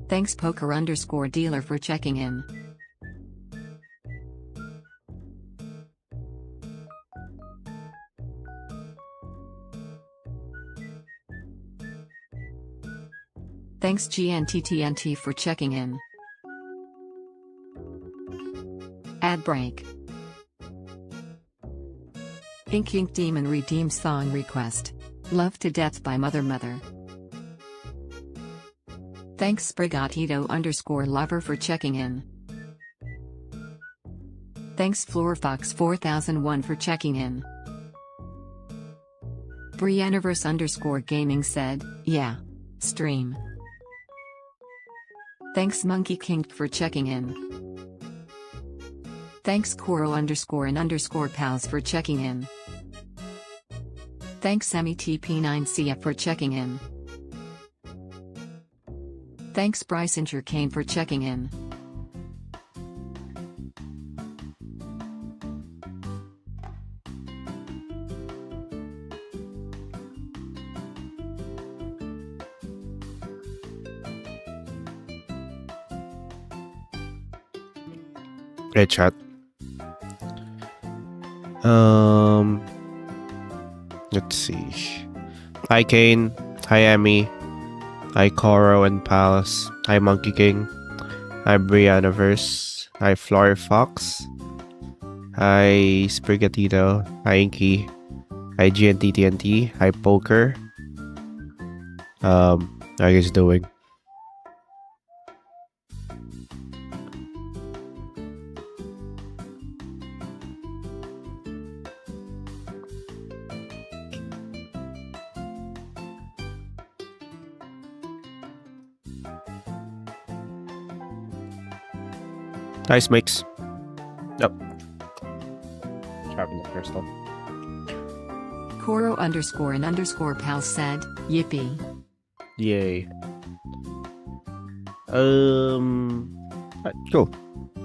Thanks poker_dealer for checking in. Thanks GNTTNT for checking in. Ad break. Ink Ink Demon redeemed song request. Love to Death by Mother Mother. Thanks Sprigatito_lover for checking in. Thanks FloorFox4001 for checking in. Brianniverse_gaming said, yeah. Stream. Thanks Monkey King for checking in. Thanks Koro_and_pals for checking in. Thanks METP9CF for checking in. Thanks Bryce Kane for checking in. Great chat. Let's see. Hi Kane. Hi Emmy. Hi Coro and Palace. Hi Monkey King. Hi Brianniverse. Hi Flory Fox. Hi Sprigatito. Hi Inky. Hi GNTTNT. Hi Poker. How are you guys doing? Nice mix. Yep. Sharpen the crystal. Koro_and_pal said, yippee. Yay. Cool.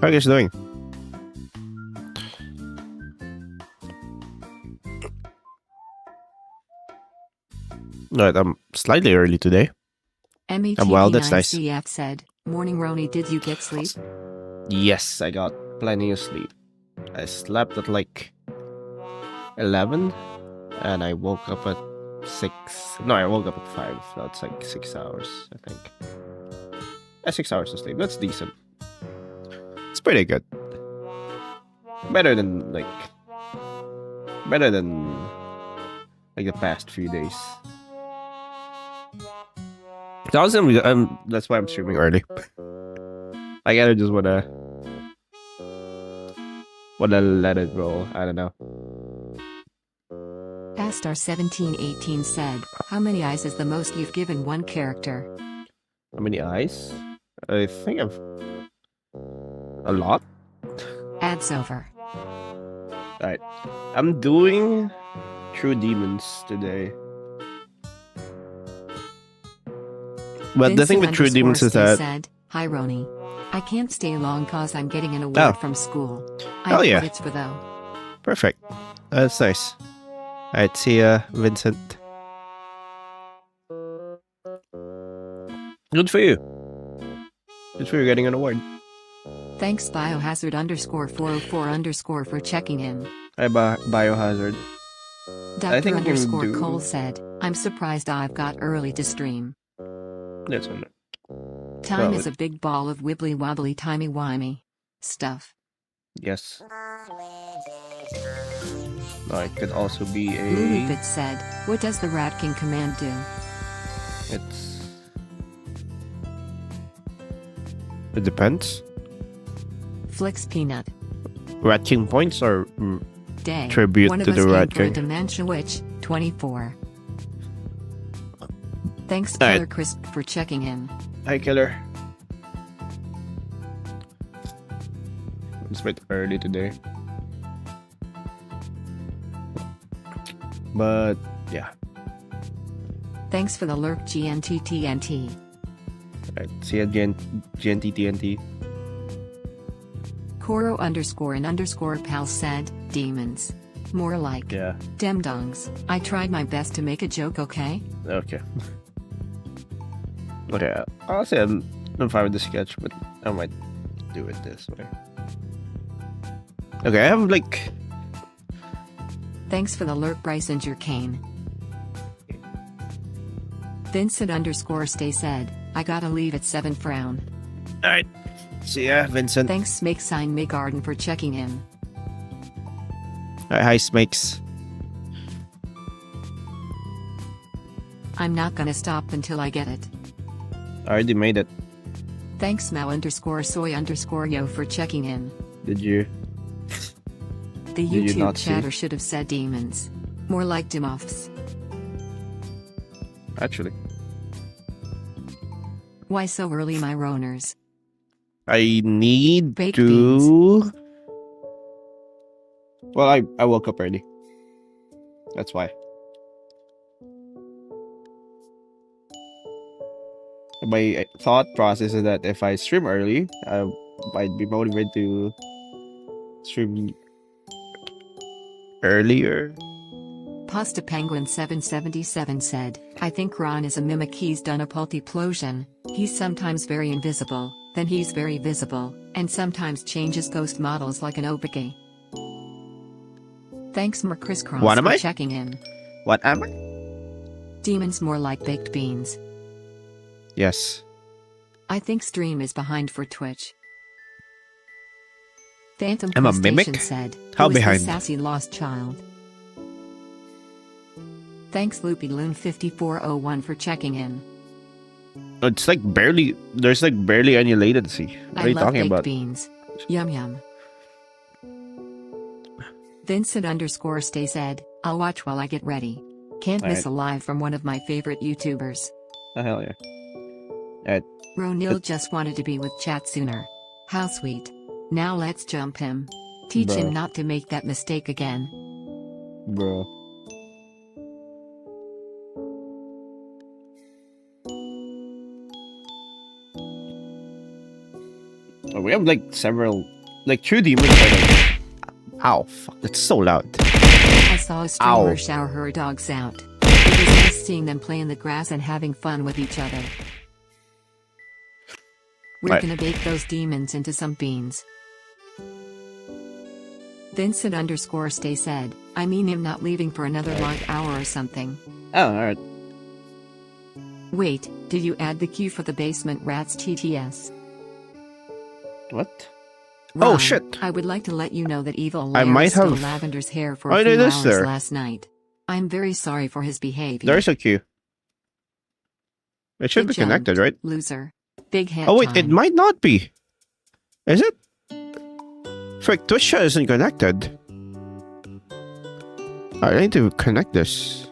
How are you guys doing? Right, I'm slightly early today. Well, that's nice. METP9CF said, morning Roni, did you get sleep? Yes, I got plenty of sleep. I slept at like 11 and I woke up at 6. No, I woke up at 5. That's like 6 hours, I think. 6 hours of sleep. That's decent. It's pretty good. Better than the past few days. That's why I'm streaming early. I gotta just wanna let it roll. I don't know. Astar1718 said, how many eyes is the most you've given one character? How many eyes? I think I've a lot. Ads over. Alright. I'm doing True Demons today. But the thing with True Demons is that said, hi Roni. I can't stay long cause I'm getting an award from school. Oh yeah. It's for though. Perfect. That's nice. Alright, see ya, Vincent. Good for you. Good for you getting an award. Thanks Biohazard_404_ for checking in. Hi Biohazard. Dr_Cole said, I'm surprised I've got early to stream. That's on it. Time is a big ball of wibbly wobbly timey wimey stuff. Yes. No, it could also be a. Lulufit said, what does the Rat King command do? It depends. Flicks Peanut. Rat King points or Day. tribute One to the Rat King? Dementia Witch, 24. Thanks, All Killer right. Crisp, for checking in. Hi, Killer. It's a bit early today. But, yeah. Thanks for the lurk, GNTTNT. Alright, see ya, GNTTNT. Koro_and_pal said, demons. More like, Yeah. demdongs. I tried my best to make a joke, okay? Okay. Okay, honestly, I'm fine with the sketch, but I might do it this way. Okay, I have like... Thanks for the lurk, Bryce and your cane. Vincent_stay said, I gotta leave at 7 frown. Alright. See ya, Vincent. Thanks Smake Sign Mig Garden for checking in. Alright, hi Smakes. I'm not gonna stop until I get it. I already made it. Thanks Mao_soy_yo for checking in. Did you? The Did you not YouTube see? chatter should have said demons. More like demoffs. Actually. Why so early, my roners? I need Baked to... Well, I woke up early. That's why. My thought process is that if I stream early, I might be motivated to stream earlier. Pasta Penguin 777 said, I think Ron is a mimic. He's done a multiplosion. He's sometimes very invisible, then he's very visible, and sometimes changes ghost models like an obike. Thanks Crisscross What am for I? checking in. What am I? Demons more like baked beans. Yes. I think stream is behind for Twitch. Phantom I'm a PlayStation mimic? said, How "Who is this behind?" sassy lost child?" Thanks LoopyLoon5401 for checking in. It's like barely... There's like barely any latency. What I are you love talking baked about? beans. Yum yum. Vincent_stay said, I'll watch while I get ready. Can't miss a live from one of my favorite YouTubers. Oh, hell yeah. Alright. Ronil just wanted to be with chat sooner. How sweet. Now let's jump him. Teach Bruh. him not to make that mistake again. Bro. Oh, we have like several... Like true demons are like... Ow, fuck, that's so loud. I saw a streamer Ow. shower her dogs out. It was nice seeing them play in the grass and having fun with each other. We're Right. gonna bake those demons into some beans. Vincent_stay said, I mean him not leaving for another long hour or something. Oh, alright. Wait, did you add the queue for the basement rats TTS? What? Ron, Oh, shit. I would like to let you know that Evil I Lair might stole have- Lavender's hair for Oh, a it few is hours there. last night. I'm very sorry for his behavior. There's a queue. It should Good be connected, jumped, right? Loser. Big head Oh wait, time. it might not be. Is it? Frick, Twitch chat isn't connected. I need to connect this.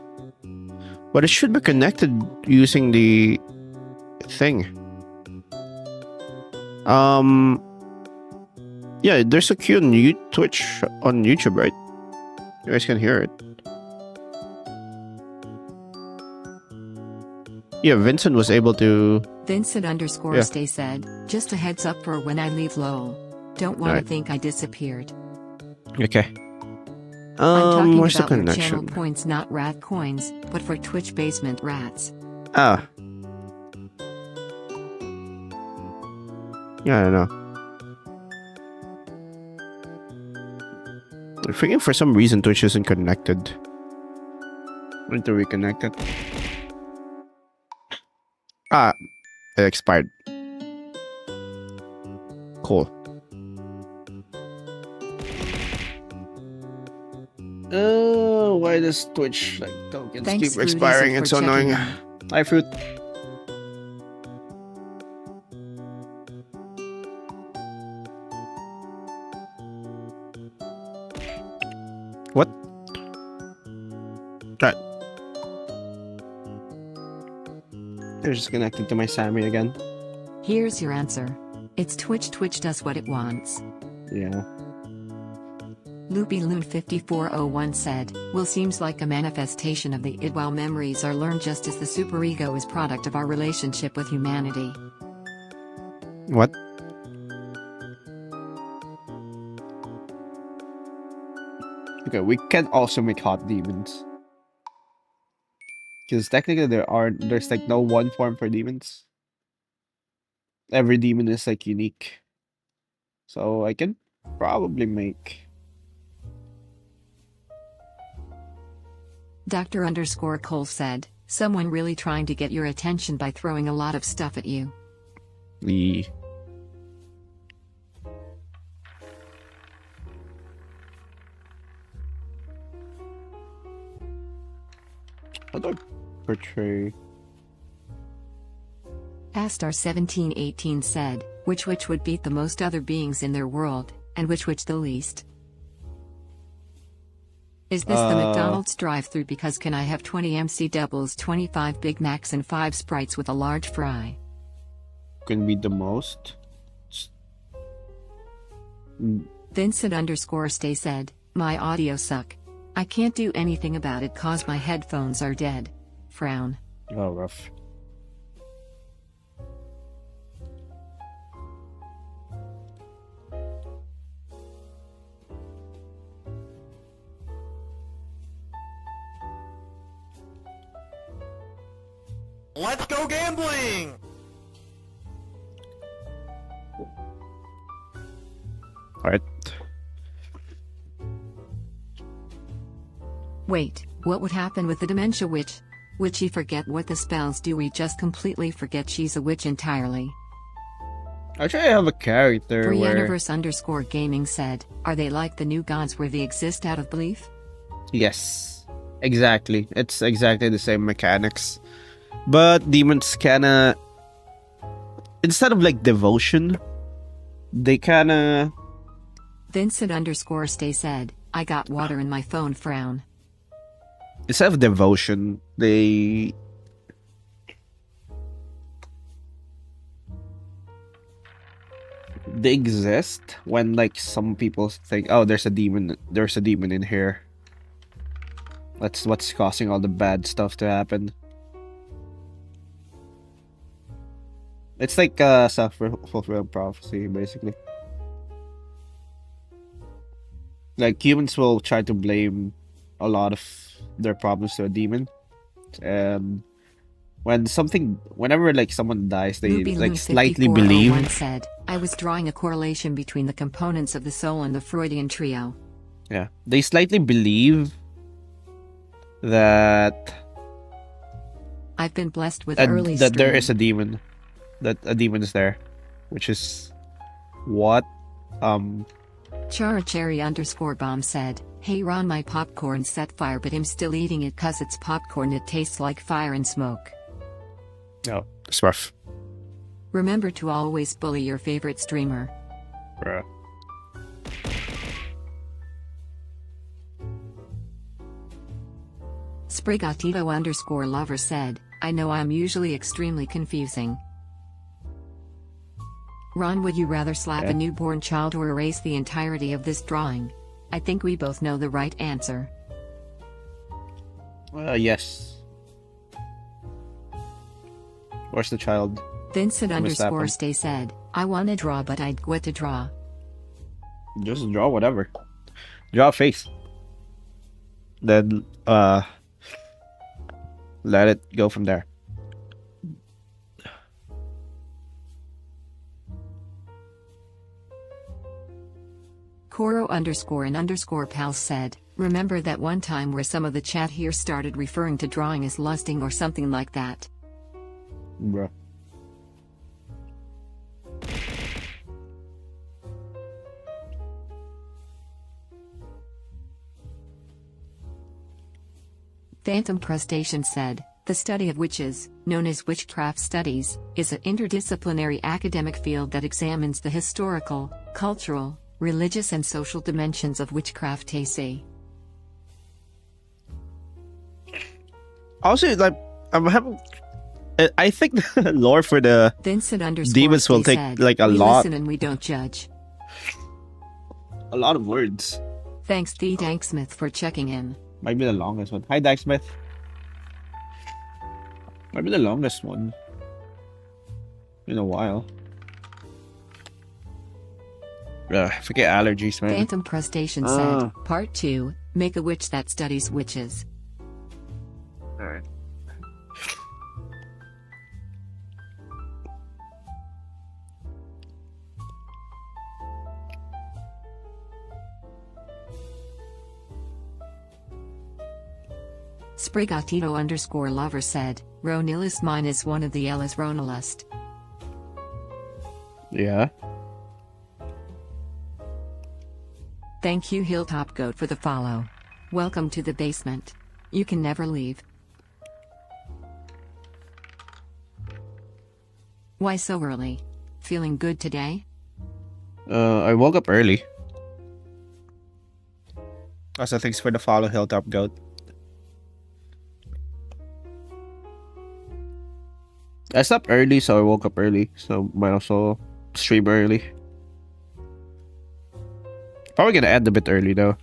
But it should be connected using the thing. Yeah, there's a queue on Twitch on YouTube, right? You guys can hear it. Yeah, Vincent was able to... Vincent_stay said, just a heads up for when I leave lol. Don't want Alright. to think I disappeared. Okay. I'm talking Where's the about your channel connection? points, not rat coins, but for Twitch basement rats. Ah. Yeah, I don't know. I'm thinking for some reason Twitch isn't connected. I need to reconnect it. Ah, it expired. Cool. Oh, why does Twitch like tokens Thanks, keep Fruit expiring? Izzle, It's for so checking annoying. in. Hi, Fruit. What? Right. They're just connected to my Sammy again. Here's your answer. It's Twitch. Twitch does what it wants. Yeah. LoopyLoon5401 said, Will seems like a manifestation of the id while memories are learned just as the superego is product of our relationship with humanity. What? Okay, we can also make hot demons. Because technically there's like no one form for demons. every demon is like unique. So I can probably make. Dr. underscore Cole said, someone really trying to get your attention by throwing a lot of stuff at you. The how do I portray? Astar1718 said, which would beat the most other beings in their world, and which the least? Is this the McDonald's drive-thru because can I have 20 MC doubles, 25 Big Macs and 5 Sprites with a large fry? Can be the most. Vincent underscore stay said, my audio suck. I can't do anything about it cause my headphones are dead. Frown. Oh, rough. Let's go gambling! Alright. Wait, what would happen with the dementia witch? Would she forget what the spells do? We just completely forget she's a witch entirely. Actually, I have a character where... Universe underscore gaming said, are they like the new gods where they exist out of belief? Yes, exactly. It's exactly the same mechanics. But demons kinda... Instead of like devotion, they kinda... Vincent underscore stay said, I got water in my phone. Frown. Instead of devotion, they exist when like some people think, oh, there's a demon in here. That's what's causing all the bad stuff to happen. It's like a self-fulfilling prophecy, basically. Like humans will try to blame a lot of their problems to a demon, and whenever like someone dies, they like slightly believe. One said, I was drawing a correlation between the components of the soul and the Freudian trio. Yeah, they slightly believe that I've been blessed with early that there stream. is a demon, that a demon is there, which is what Chara Cherry underscore bomb said, hey Ron, my popcorn set fire but I'm still eating it cause it's popcorn, it tastes like fire and smoke. Oh, it's rough. Remember to always bully your favorite streamer. Bruh. Sprigatito underscore lover said, I know I'm usually extremely confusing. Ron, would you rather slap a newborn child or erase the entirety of this drawing? I think we both know the right answer. Yes. Where's the child? Vincent underscore stay said, I wanna draw but I'd quit to draw. Just draw whatever. Draw a face. Then let it go from there. Koro underscore and underscore pals said, remember that one time where some of the chat here started referring to drawing as lusting or something like that? Bruh. Phantom Crustacean said, the study of witches, known as witchcraft studies, is an interdisciplinary academic field that examines the historical, cultural, religious and social dimensions of witchcraft. AC. Also, like, I'm having... I think the lore for the Vincent underscore demons will take said, like a we lot. Listen and we don't judge. A lot of words. Thanks D. Danksmith for checking in. Might be the longest one. Hi, Dagsmith. Might be the longest one in a while. Forget allergies, man. Phantom Crustacean said, Part 2, make a witch that studies witches. Alright. Sprigatito_lover said, ronillust mine is one of the L is ronillust. Yeah. Thank you Hilltop Goat for the follow. Welcome to the basement. You can never leave. Why so early? Feeling good today? I woke up early. Also, thanks for the follow, Hilltop Goat. I slept early, so I woke up early. So might also stream early. Probably gonna end a bit early though.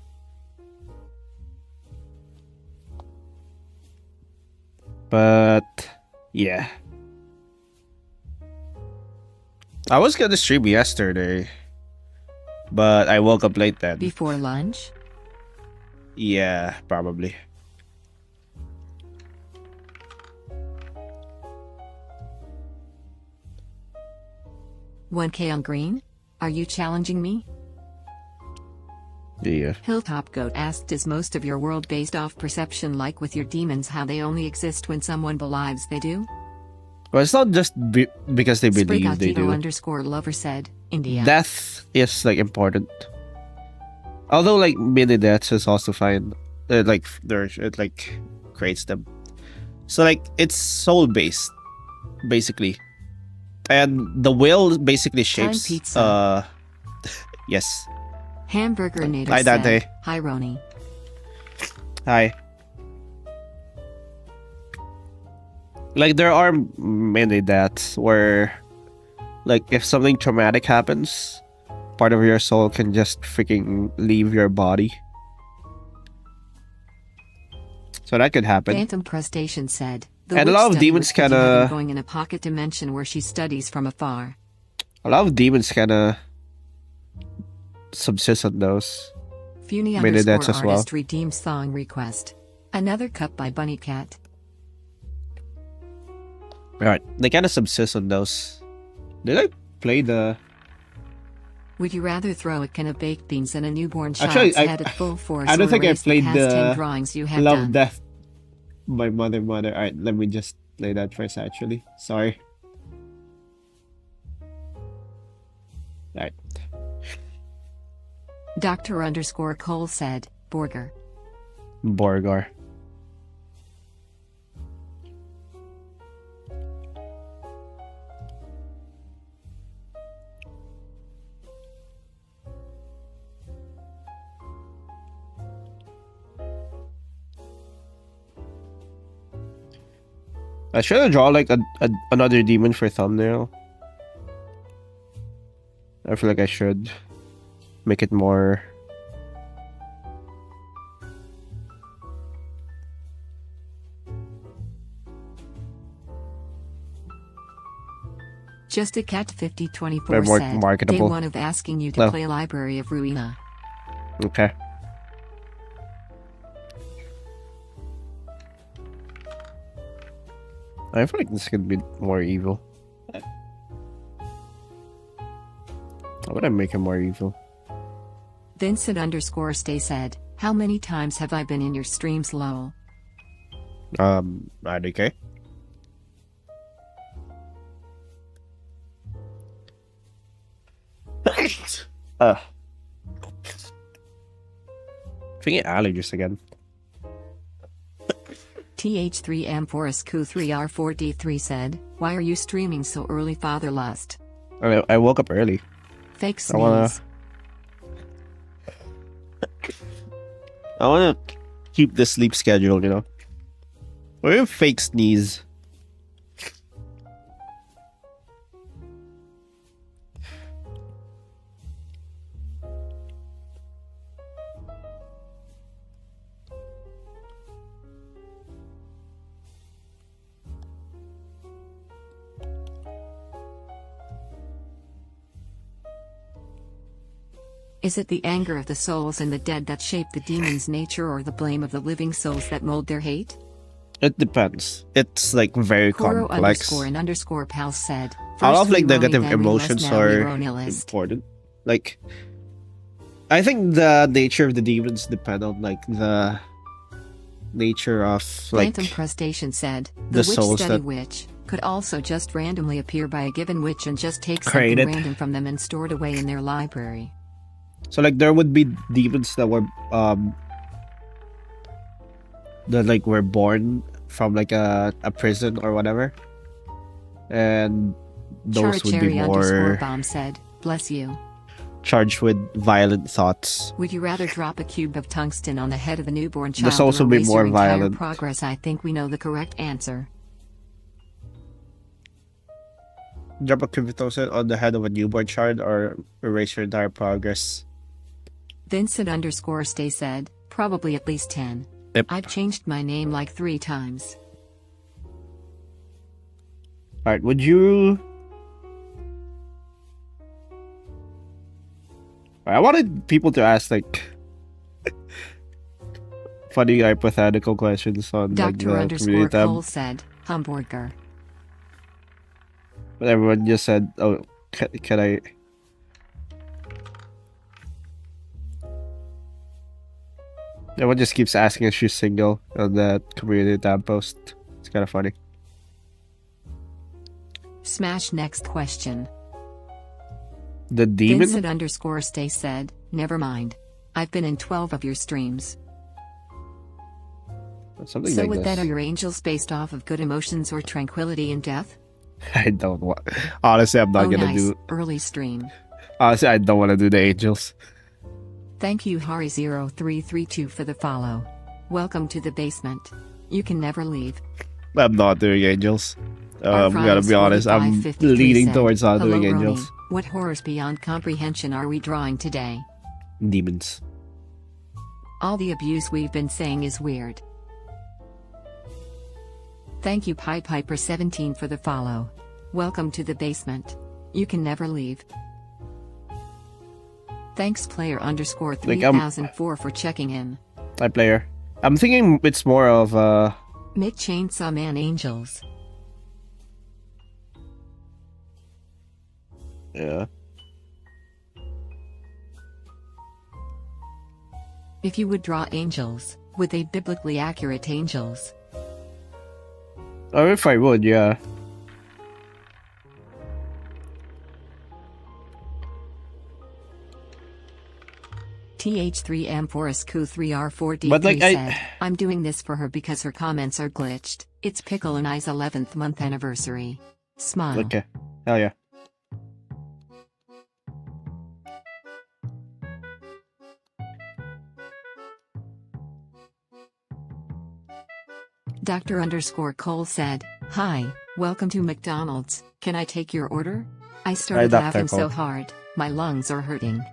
But yeah. I was gonna stream yesterday, but I woke up late then. Before lunch? Yeah, probably. $1K on green? Are you challenging me? Yeah. Hilltop Goat asked, is most of your world based off perception, like with your demons, how they only exist when someone believes they do? Well, it's not just because they believe they do. Sprigatito_lover said, India. Death is like important. Although like many deaths is also fine. Like it like creates them. So like it's soul based, basically. And the will basically shapes pizza. Yes. Hamburger Nader Hi, Dante. said, hi Roni. Hi. Like there are many deaths where like if something traumatic happens, part of your soul can just freaking leave your body. So that could happen. Phantom Crustacean said, and a lot of demons kinda going in a pocket dimension where she studies from afar. A lot of demons kinda subsist on those. Funi Many deaths as well. artist redeemed song request. Another cup by Bunny Cat. Alright, they kinda subsist on those. Did I play the... Would you rather throw a can of baked beans and a newborn child's Actually, head at full force? I don't or think I erase played past the 10 drawings you have Love done? Death by Mother. Alright, let me just play that first actually. Sorry. Alright. Dr_Cole said, Borger. Borgar. I should have drawn like another demon for thumbnail. I feel like I should make it more. Just a cat 5024 more said, marketable. day one of asking you to No. play Library of Ruina. Okay. I feel like this could be more evil. How would I make him more evil? Vincent_stay said, how many times have I been in your streams, lol? IDK. Thinking allergies again. TH3M4SQ3R4D3 said, why are you streaming so early, Father Lust? I woke up early. Fake I wanna- sneeze. I want to keep the sleep schedule, you know. Or even fake sneeze. Is it the anger of the souls and the dead that shape the demon's nature, or the blame of the living souls that mold their hate? It depends. It's like very complex. Koro__pal said, A lot of "First like we negative Roni, then we emotions lust, now we are Ronillust." important. Like, I think the nature of the demons depend on like nature of like Phantom Crustacean said, the the witch souls study that witch could also just randomly appear by a given witch and just take something created. random from them and store it away in their library. So like there would be demons that were that like were born from like a prison or whatever, and those would be more Bomb said, bless you. charged with violent thoughts. Would you rather drop a cube of tungsten on the head of a newborn child The souls or would be erase more your entire violent. progress? I think we know the correct answer. Drop a cryptotoxin on the head of a newborn child or erase your entire progress. Vincent_stay said, probably at least 10. Yep. I've changed my name like 3 times. Alright, would you... I wanted people to ask like funny hypothetical questions on like the community tab. Cole said, hamburger. But everyone just said, oh, can I... Everyone just keeps asking if she's single on that community tab post. It's kind of funny. Smash next question. The demon? Vincent_stay said, never mind. I've been in 12 of your streams. Something So like with this. that, are your angels based off of good emotions or tranquility in death? I don't want... Honestly, I'm not Oh, gonna nice. do... Early stream. Honestly, I don't want to do the angels. Thank you Hari0332 for the follow. Welcome to the basement. You can never leave. I'm not doing angels. I'm gonna be honest, I'm 4553 leaning said, towards not hello, doing Roni. angels. What horrors beyond comprehension are we drawing today? Demons. All the abuse we've been saying is weird. Thank you Piper17 for the follow. Welcome to the basement. You can never leave. Thanks player_3004 for checking in. Hi player. I'm thinking it's more of Mick Chainsaw Man Angels. yeah. If you would draw angels, would they biblically accurate angels? Or if I would, yeah. TH3M4SQ3R4D3 But, like, said, I'm doing this for her because her comments are glitched. It's Pickle and I's 11th month anniversary. Smile. Okay. Hell yeah. Dr_Cole said, hi, welcome to McDonald's. Can I take your order? I started Dr. laughing Cole. so hard, my lungs are hurting.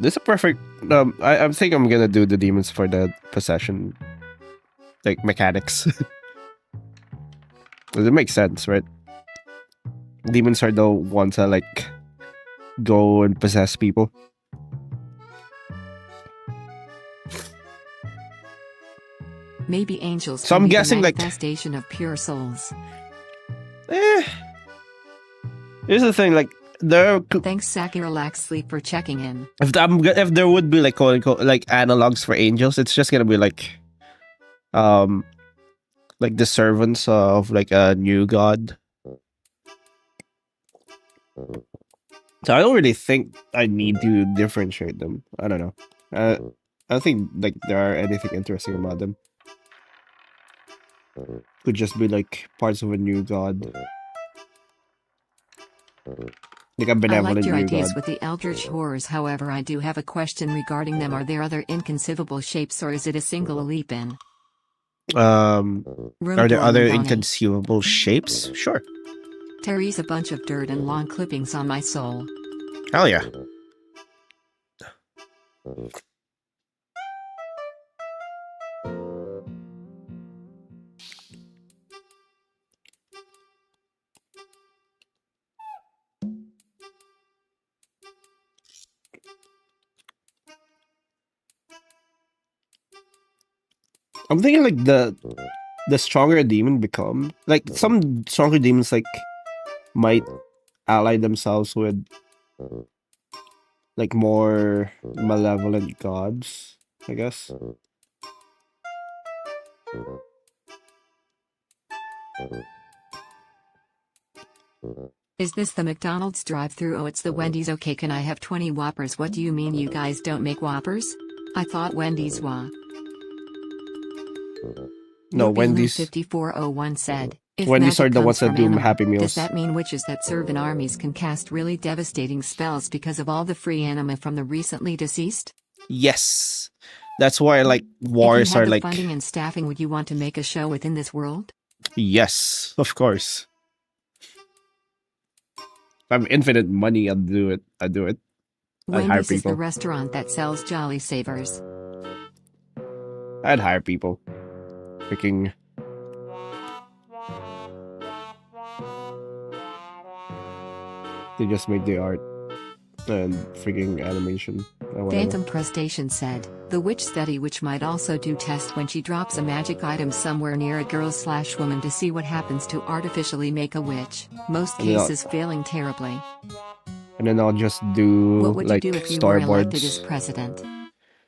This is a perfect I think I'm gonna do the demons for the possession like mechanics. Does it make sense, right? Demons are the ones that like go and possess people. Maybe angels So can I'm be the guessing, like- manifestation of pure souls. Here's the thing, like there Thanks Sakiralax Sleep for checking in. if there would be like quote unquote like analogs for angels, it's just gonna be like the servants of like a new god. So I don't really think I need to differentiate them. I don't know. I don't think like there are anything interesting about them. Could just be like parts of a new god. Like a I benevolent liked your new ideas god. with the eldritch horrors, however I do have a question regarding them. Are there other inconceivable shapes or is it a single Alipin? Are there other inconceivable shapes? Sure. Terry's a bunch of dirt and lawn clippings on my soul. Hell yeah. I'm thinking like the stronger a demon become, like some stronger demons like might ally themselves with like more malevolent gods, I guess. Is this the McDonald's drive-thru? Oh, it's the Wendy's. Okay, can I have 20 Whoppers? What do you mean you guys don't make Whoppers? I thought Wendy's wa. No, Wendy's. 5401 said, if Wendy's are magic the comes ones that from do animal, Happy does Meals. that mean witches that serve in armies can cast really devastating spells because of all the free anima from the recently deceased? Yes. That's why like If wars you had are the like funding and staffing, would you want to make a show within this world? yes, of course. If I have infinite money, I'll do it. I'd do it. I'd hire Wendy's is the people. restaurant that sells Jolly Savers. I'd hire people. Freaking they just make the art and freaking animation or whatever. Phantom Crustacean said, the witch study, which might also do test when she drops a magic item somewhere near a girl/woman to see what happens to artificially make a witch, most Yeah. cases failing terribly. And then I'll just do What would like you do if you were elected as storyboards. president?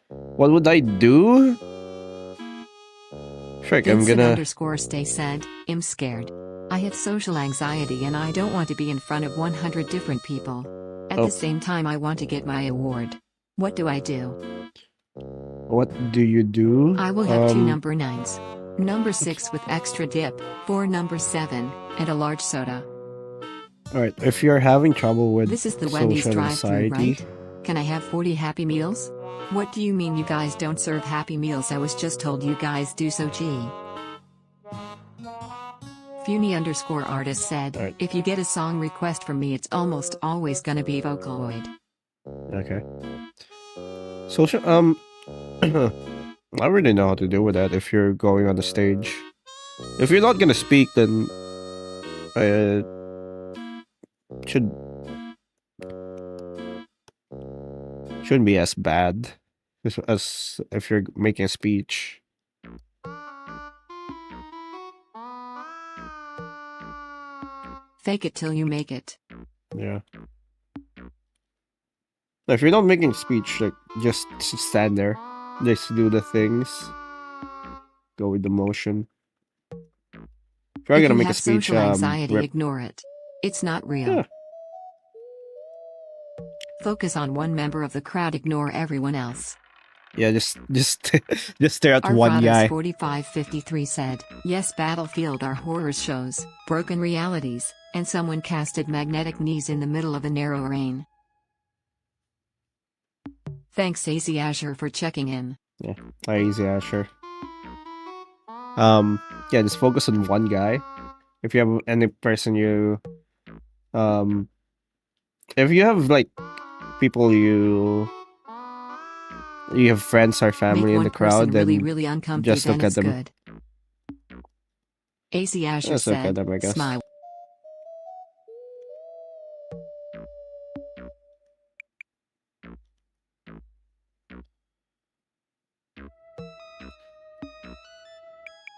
What would I do? Frick, I'm Vincent gonna underscore stay said, I'm scared. I have social anxiety and I don't want to be in front of 100 different people. At Oh. the same time, I want to get my award. What do I do? what do you do? I will have 2 number 9s. Number 6 with extra dip, 4 number 7, and a large soda. Alright, if you're having trouble with This is the Wendy's social drive-thru, anxiety, right? Can I have 40 Happy Meals? What do you mean you guys don't serve Happy Meals? I was just told you guys do, so gee. Funi underscore artist said, Alright. if you get a song request from me, it's almost always gonna be Vocaloid. okay. Social I don't really know how to deal with that if you're going on the stage. If you're not gonna speak, then should shouldn't be as bad as if you're making a speech. Fake it till you make it. Yeah. If you're not making a speech, like just stand there, just do the things, go with the motion. If you're If gonna you make a have speech, social anxiety, rep- ignore it. It's not real. Yeah. Focus on one member of the crowd, ignore everyone else. yeah, just just stare at one guy. 4553 said, yes, Battlefield are horror shows, broken realities, and someone casted magnetic knees in the middle of a narrow lane. Thanks AZ Azure for checking in. Easy, yeah, sure. Yeah, just focus on one guy. If you have any person you, if you have like people you have friends or family Make in one the crowd, person then really uncomfortable, just look then at it's them. good. AZ Azure Just look at said, them, I guess. smile.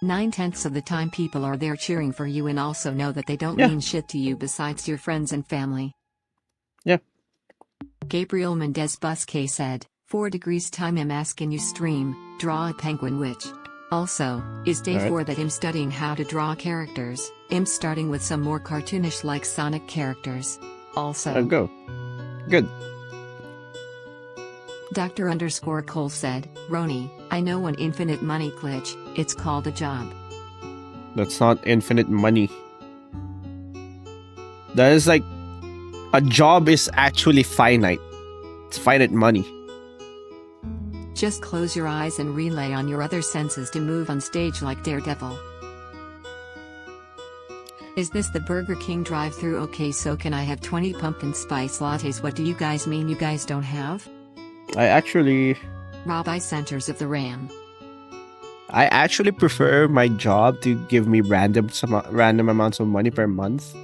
Nine-tenths of the time people are there cheering for you and also know that they don't Yeah. mean shit to you besides your friends and family. Yeah. Gabriel Mendez Busque said, 4 degrees time I'm asking you stream, draw a penguin witch. Also, is day Alright. 4 that I'm studying how to draw characters, I'm starting with some more cartoonish like Sonic characters. Also, Go. Good. Dr. underscore Cole said, Roni, I know an infinite money glitch, it's called a job. That's not infinite money. That is like a job is actually finite. It's finite money. Just close your eyes and rely on your other senses to move on stage like Daredevil. Is this the Burger King drive-thru? Okay, so can I have 20 pumpkin spice lattes? What do you guys mean you guys don't have? I actually Centers of the Ram. prefer my job to give me random amounts of money per month.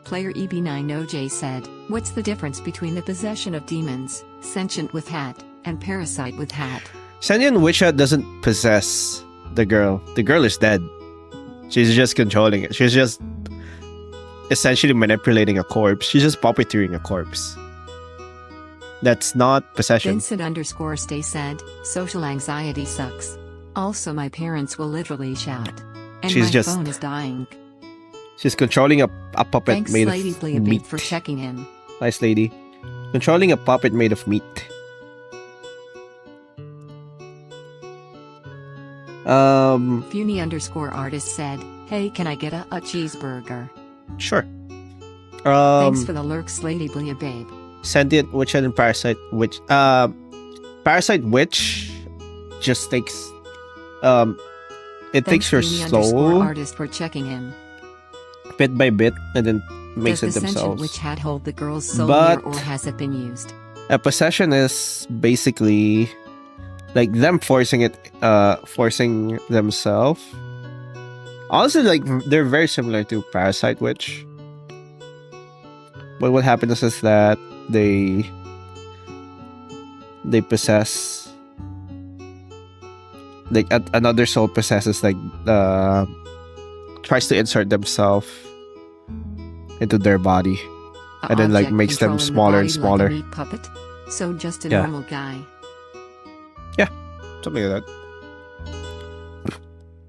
Player EB9OJ said, what's the difference between the possession of demons, sentient with hat, and parasite with hat? Sentient Witch Hat doesn't possess the girl. The girl is dead. She's just controlling it. She's just essentially manipulating a corpse. She's just puppeteering a corpse. That's not possession. Vincent_stay said, social anxiety sucks. Also my parents will literally shout. And She's my just- phone is dying. She's controlling a puppet Thanks made Lady of Bleabee meat. for checking in. Nice lady. Controlling a puppet made of meat. Funi_artist said, hey can I get a cheeseburger? Sure. Thanks for the lurks Lady Bleabee. Sentient Witch and Parasite Witch. Parasite Witch just takes it takes your soul Artist for checking in. bit by bit and then makes Does it the sentient themselves. witch hat hold the girl's soul But- near, or has it been used? A possession is basically like them forcing themselves. Honestly, like they're very similar to Parasite Witch. But what happens is that they possess like another soul possesses like tries to insert themselves into their body. A And then, like, object makes them controlling the smaller and body smaller. Like a meat puppet? So just a Yeah. normal guy. Something like that.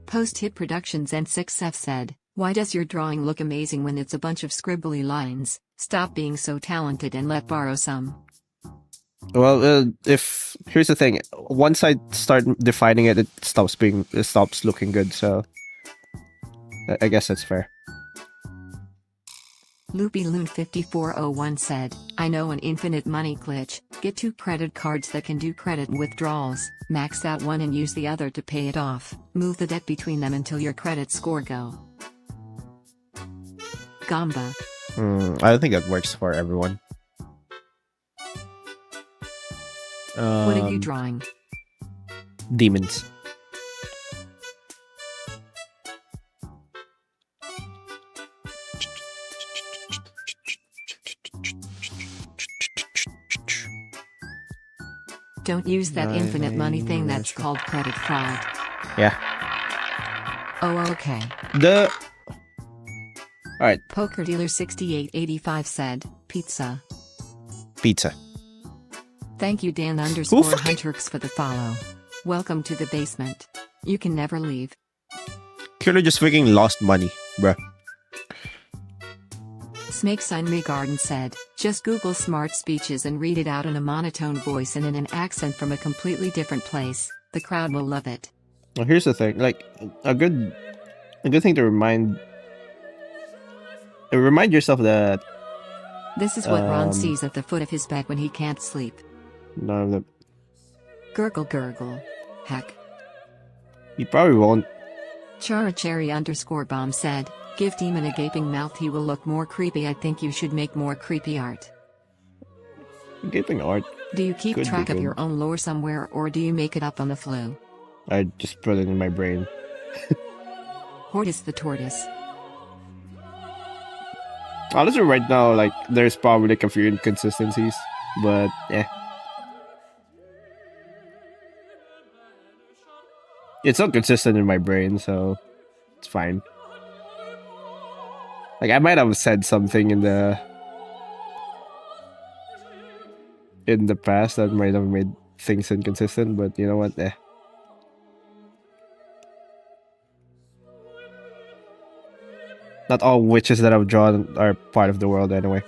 Post-hit productions and 6F said, why does your drawing look amazing when it's a bunch of scribbly lines? Stop being so talented and let borrow some. Well, if here's the thing, once I start defining it, it stops looking good. So I guess that's fair. LoopyLoon5401 said, I know an infinite money glitch. Get 2 credit cards that can do credit withdrawals, max out one and use the other to pay it off. Move the debt between them until your credit score go. Gamba. I don't think that works for everyone. What are you drawing? Demons. Don't use that infinite money thing, that's called credit fraud. Yeah. Oh okay. Alright, Poker Dealer 6885 said, pizza. pizza. Thank you Dan fucking- _Huntrix for the follow. Welcome to the basement. You can never leave. Killer just freaking lost money, bruh. Snake Sign Me Garden said, just Google smart speeches and read it out in a monotone voice and in an accent from a completely different place. The crowd will love it. Well, here's the thing, like a good thing to remind yourself that This is what Ron Um, sees at the foot of his bed when he can't sleep. none of them. Gurgle gurgle. Heck. You probably won't. Characherry_bomb said, give Demon a gaping mouth, he will look more creepy. I think you should make more creepy art. Gaping art. Do you keep Could be track of good. your own lore somewhere, or do you make it up on the flu? I just put it in my brain. Hortus the tortoise. Honestly, right now, like there's probably like a few inconsistencies, but yeah. It's not consistent in my brain, so it's fine. Like I might have said something in the past that might have made things inconsistent, but you know what? Not all witches that I've drawn are part of the world anyway.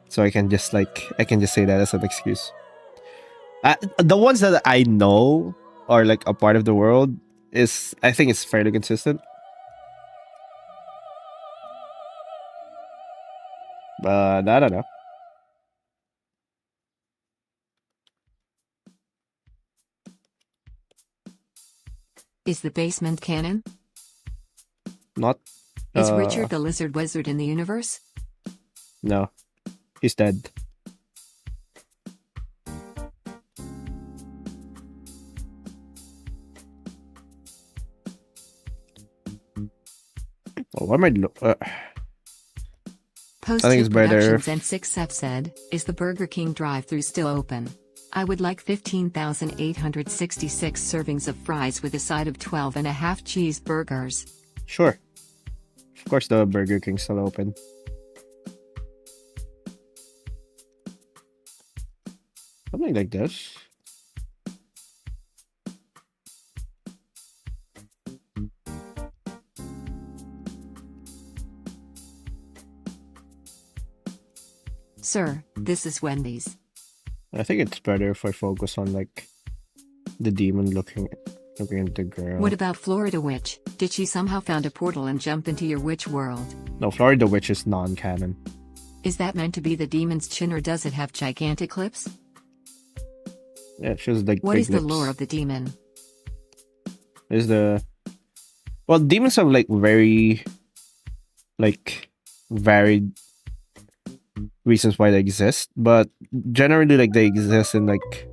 So I can just say that as an excuse. The ones that I know are like a part of the world I think it's fairly consistent. But I don't know. Is the basement canon? Not. Is Richard the Lizard Wizard in the universe? No. He's dead. Oh, what am I Post I think it's better Productions and 6F said, is the Burger King drive-thru still open? I would like 15,866 servings of fries with a side of 12 and a half cheeseburgers. Sure. Of course the Burger King's still open. Something like this. Sir, this is Wendy's. I think it's better if I focus on like the demon looking at the girl. What about Florida Witch? Did she somehow found a portal and jump into your witch world? No, Florida Witch is non-canon. Is that meant to be the demon's chin, or does it have gigantic lips? Yeah, she has like What big is the lips. lore of the demon? Well, demons have like very varied reasons why they exist, but generally like they exist in like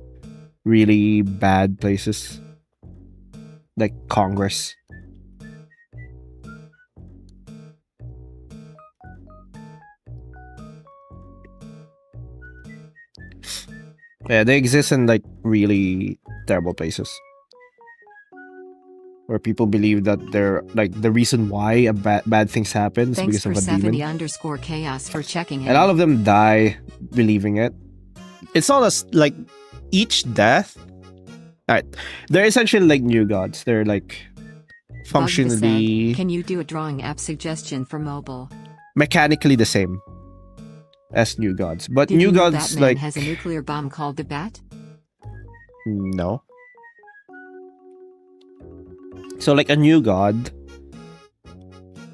really bad places, like Congress. Yeah, they exist in like really terrible places where people believe that they're like the reason why bad things happen is Thanks because for of a demon. Stephanie_chaos for checking in. And all of them die believing it. It's not as like each death. Alright, they're essentially like new gods. They're like Bug functionally, said, can you do a drawing app suggestion for mobile? mechanically the same as new gods. But Did new you know gods Batman like has a nuclear bomb called the Bat? no. So like a new god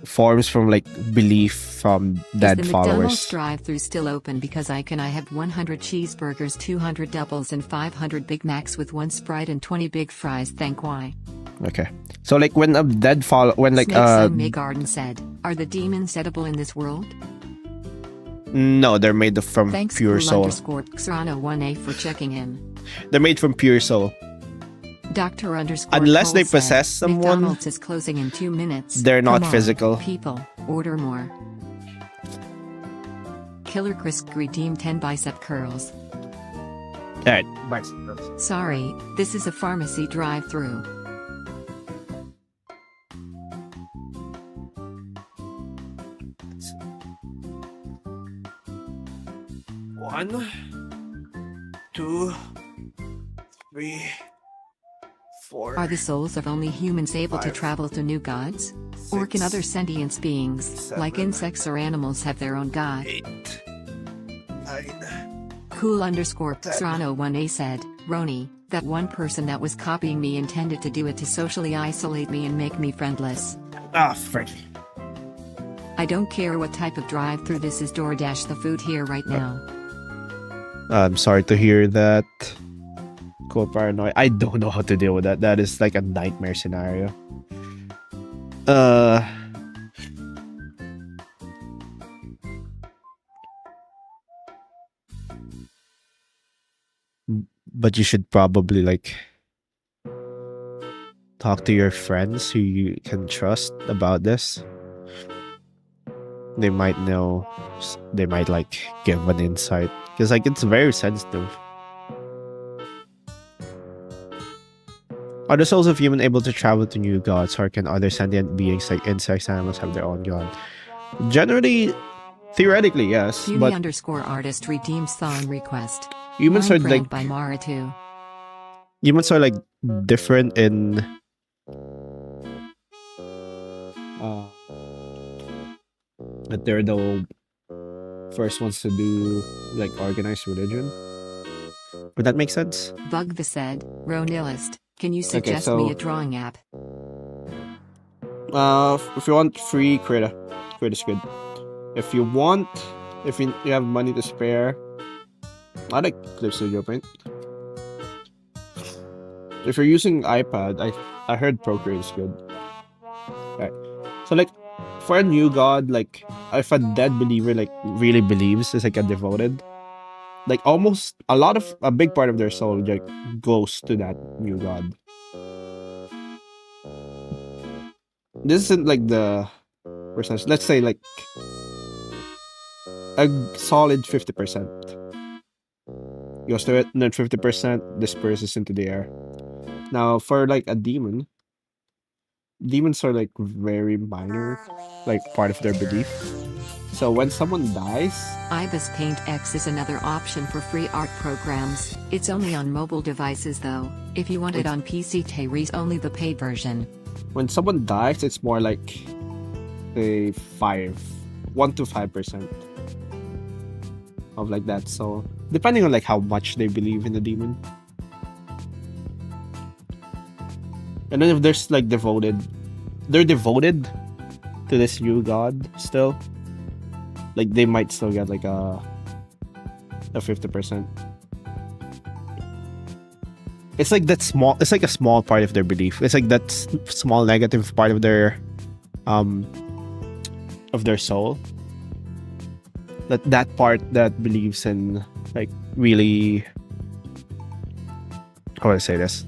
forms from like belief from dead Is the McDonald's followers. drive-thru still open? Because I have 100 cheeseburgers, 200 doubles, and 500 Big Macs with 1 Sprite and 20 big fries. Thank why. Okay. So like when a dead when like Snake Sun May Garden said, are the demons edible in this world? no, they're made from Thanks pure soul. _Xrano1A for checking in. They're made from pure soul. Dr. Unless they Cole possess said, someone, McDonald's is closing in 2 minutes. they're not Come on, physical. People, order more. Killer Chris redeemed 10 bicep curls. Alright. Sorry, this is a pharmacy drive-thru. One, 2, 3, 4. Are the souls of only humans able to 5, travel to new gods? Or can 6, other sentient beings, like 7, insects or animals, have their own god? 8, 9. Cool_Xrano1A said, Roni, that one person that was copying me intended to do it to socially isolate me and make me friendless. Ah, frick. I don't care what type of drive-thru this is, DoorDash the food here right now. I'm sorry to hear that. Cool paranoia. I don't know how to deal with that. That is like a nightmare scenario. But you should probably like talk to your friends who you can trust about this. They might know. They might like give an insight because like it's very sensitive. Are the souls of human able to travel to new gods, or can other sentient beings like insects, animals have their own god? Generally, theoretically, yes. But Beauty_artist redeems song request. humans are Minecraft like by Mara2. humans are like different in that they're the first ones to do like organized religion. Would that make sense? Bug the said, Ronillust, can you Okay, suggest so me a drawing app? if you want free, Krita is good. If you have money to spare, I like Clip Studio Paint. If you're using iPad, I heard Procreate is good. Right. So like for a new god, like if a dead believer like really believes, is like a devoted, like almost a big part of their soul like goes to that new god. This isn't like the percentage. Let's say like a solid 50% goes to it, and then 50% disperses into the air. Now for like a demons are like very minor, like part of their belief. So when someone dies, Ibis Paint X is another option for free art programs. It's only on mobile devices though. If you want it on PC, Terry's only the paid version. when someone dies, it's more like a 1 to 5% of like that. So depending on like how much they believe in the demon. And then if there's like they're devoted to this new god still, like they might still get like a 50%. It's like that small. It's like a small part of their belief. It's like that small negative part of their soul. That part that believes in like really. How do I say this?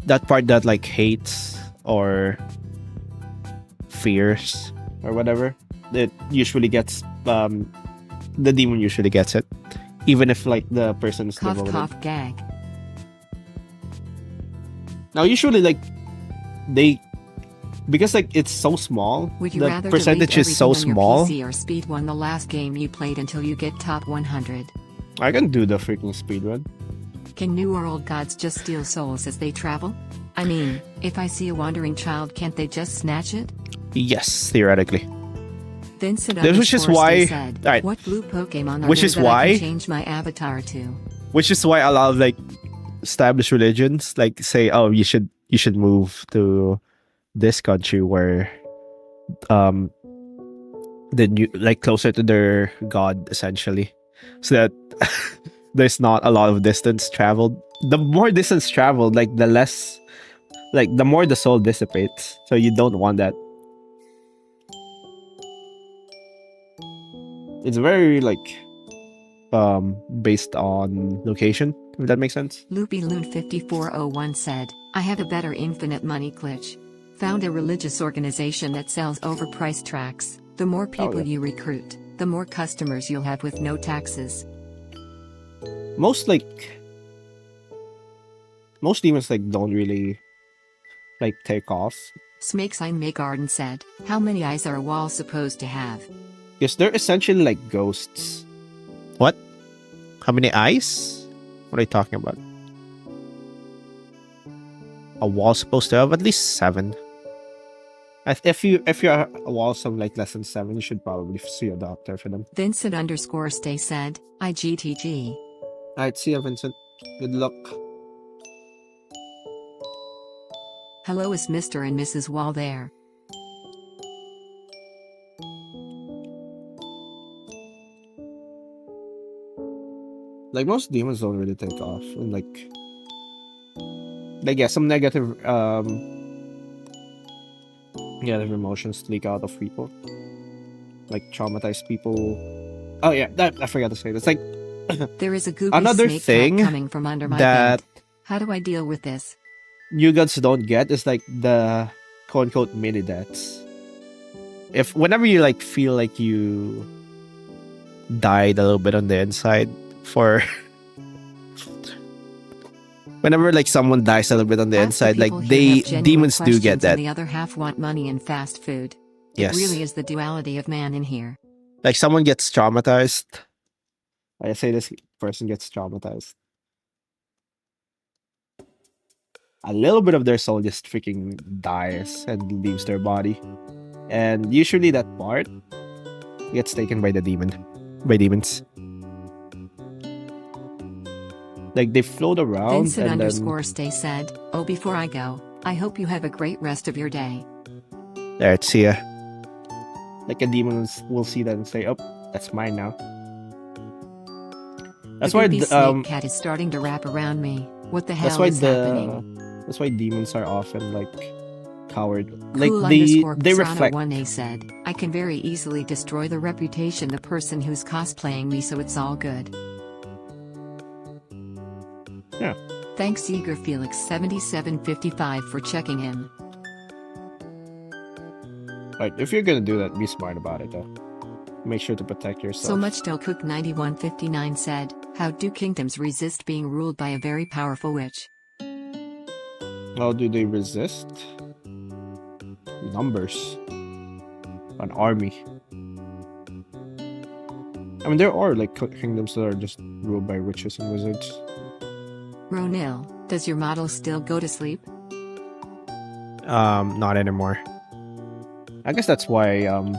That part that like hates or fears or whatever. It usually gets the demon usually gets it, even if like the person is Cough, devoted. cough, gag. Now usually like because like it's so small, Would you the rather percentage delete is so everything on small. your PC or speed one the last game you played until you get top 100? I can do the freaking speedrun. Can new or old gods just steal souls as they travel? I mean, if I see a wandering child, can't they just snatch it? Yes, theoretically. Vincent Which is underscore why- Stay said, alright. what blue Pokemon are Which there is that I why- can change my avatar to? Which is why a lot of like established religions like say, oh, you should move to this country where then you like closer to their god essentially, so that there's not a lot of distance traveled. The more distance traveled, like the less, like the more the soul dissipates. So you don't want that. It's very like based on location, if that makes sense. Loopy Loon 5401 said, I have a better infinite money glitch. Found a religious organization that sells overpriced tracks. The more people yeah. you recruit, the more customers you'll have with no taxes. Most demons like don't really like take off Smakesine Maygarden said, how many eyes are a wall supposed to have? because they're essentially like ghosts. What? How many eyes? What are you talking about? A wall supposed to have at least 7. If you're a wall of like less than 7, you should probably see a doctor for them. Vincent underscore Stay said, IGTG. Alright, see ya, Vincent. Good luck. Hello, is Mr. and Mrs. Wall there? Like most demons don't really take off, and like yeah, some negative emotions leak out of people, like traumatized people. Oh yeah, I forgot to say this. Like There is a goopy Another snake thing cat coming from under my that bed. How do I deal with this? new gods don't get is like the quote unquote mini deaths. If whenever you like feel like you died a little bit on the inside for whenever like someone dies a little bit on the Half inside, like people here have genuine demons do get questions that. And the other half want money and fast food. Yes. It really is the duality of man in here. Like someone gets traumatized. I say this person gets traumatized. A little bit of their soul just freaking dies and leaves their body. And usually that part gets taken by the demon. By demons. Like they float around Vincent and then underscore Stay said, oh, before I go, I hope you have a great rest of your day. Alright, see ya. Like a demon will see that and say, oh, that's mine now. That's the why goopy snake cat is starting to wrap around me. What the hell is happening? That's why demons are often like coward. Cool Like they Pisano reflect. 1A said, I can very easily destroy the reputation the person who's cosplaying me, so it's all good. Yeah. Thanks Eager Felix 7755 for checking in. Like if you're gonna do that, be smart about it though. Make sure to protect yourself. So much Del Cook 9159 said, how do kingdoms resist being ruled by a very powerful witch? How do they resist? Numbers. An army. I mean, there are like kingdoms that are just ruled by witches and wizards. Ronil, does your model still go to sleep? Not anymore. I guess that's why I'm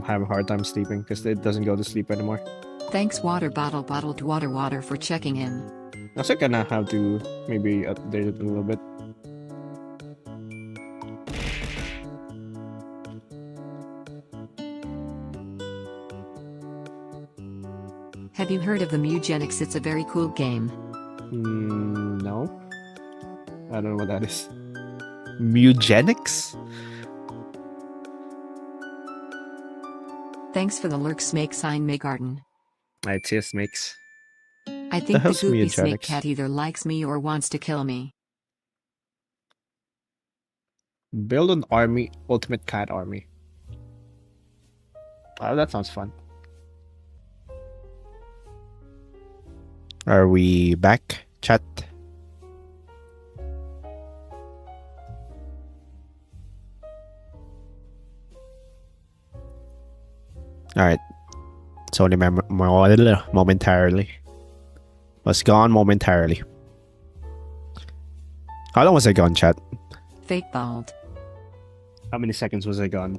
having a hard time sleeping, because it doesn't go to sleep anymore. Thanks water bottle bottled water for checking in. I was gonna have to maybe update it a little bit. Have you heard of the Mugenics? It's a very cool game. No. I don't know what that is. Mugenics? Thanks for the lurk snake sign Maygarden. I just makes. I think the hell's goopy snake Mugenics? cat either likes me or wants to kill me. Build an army, ultimate cat army. Oh, that sounds fun. Are we back, chat? Alright. It's only momentarily. Was gone momentarily. How long was I gone, chat? Fake bald. How many seconds was I gone?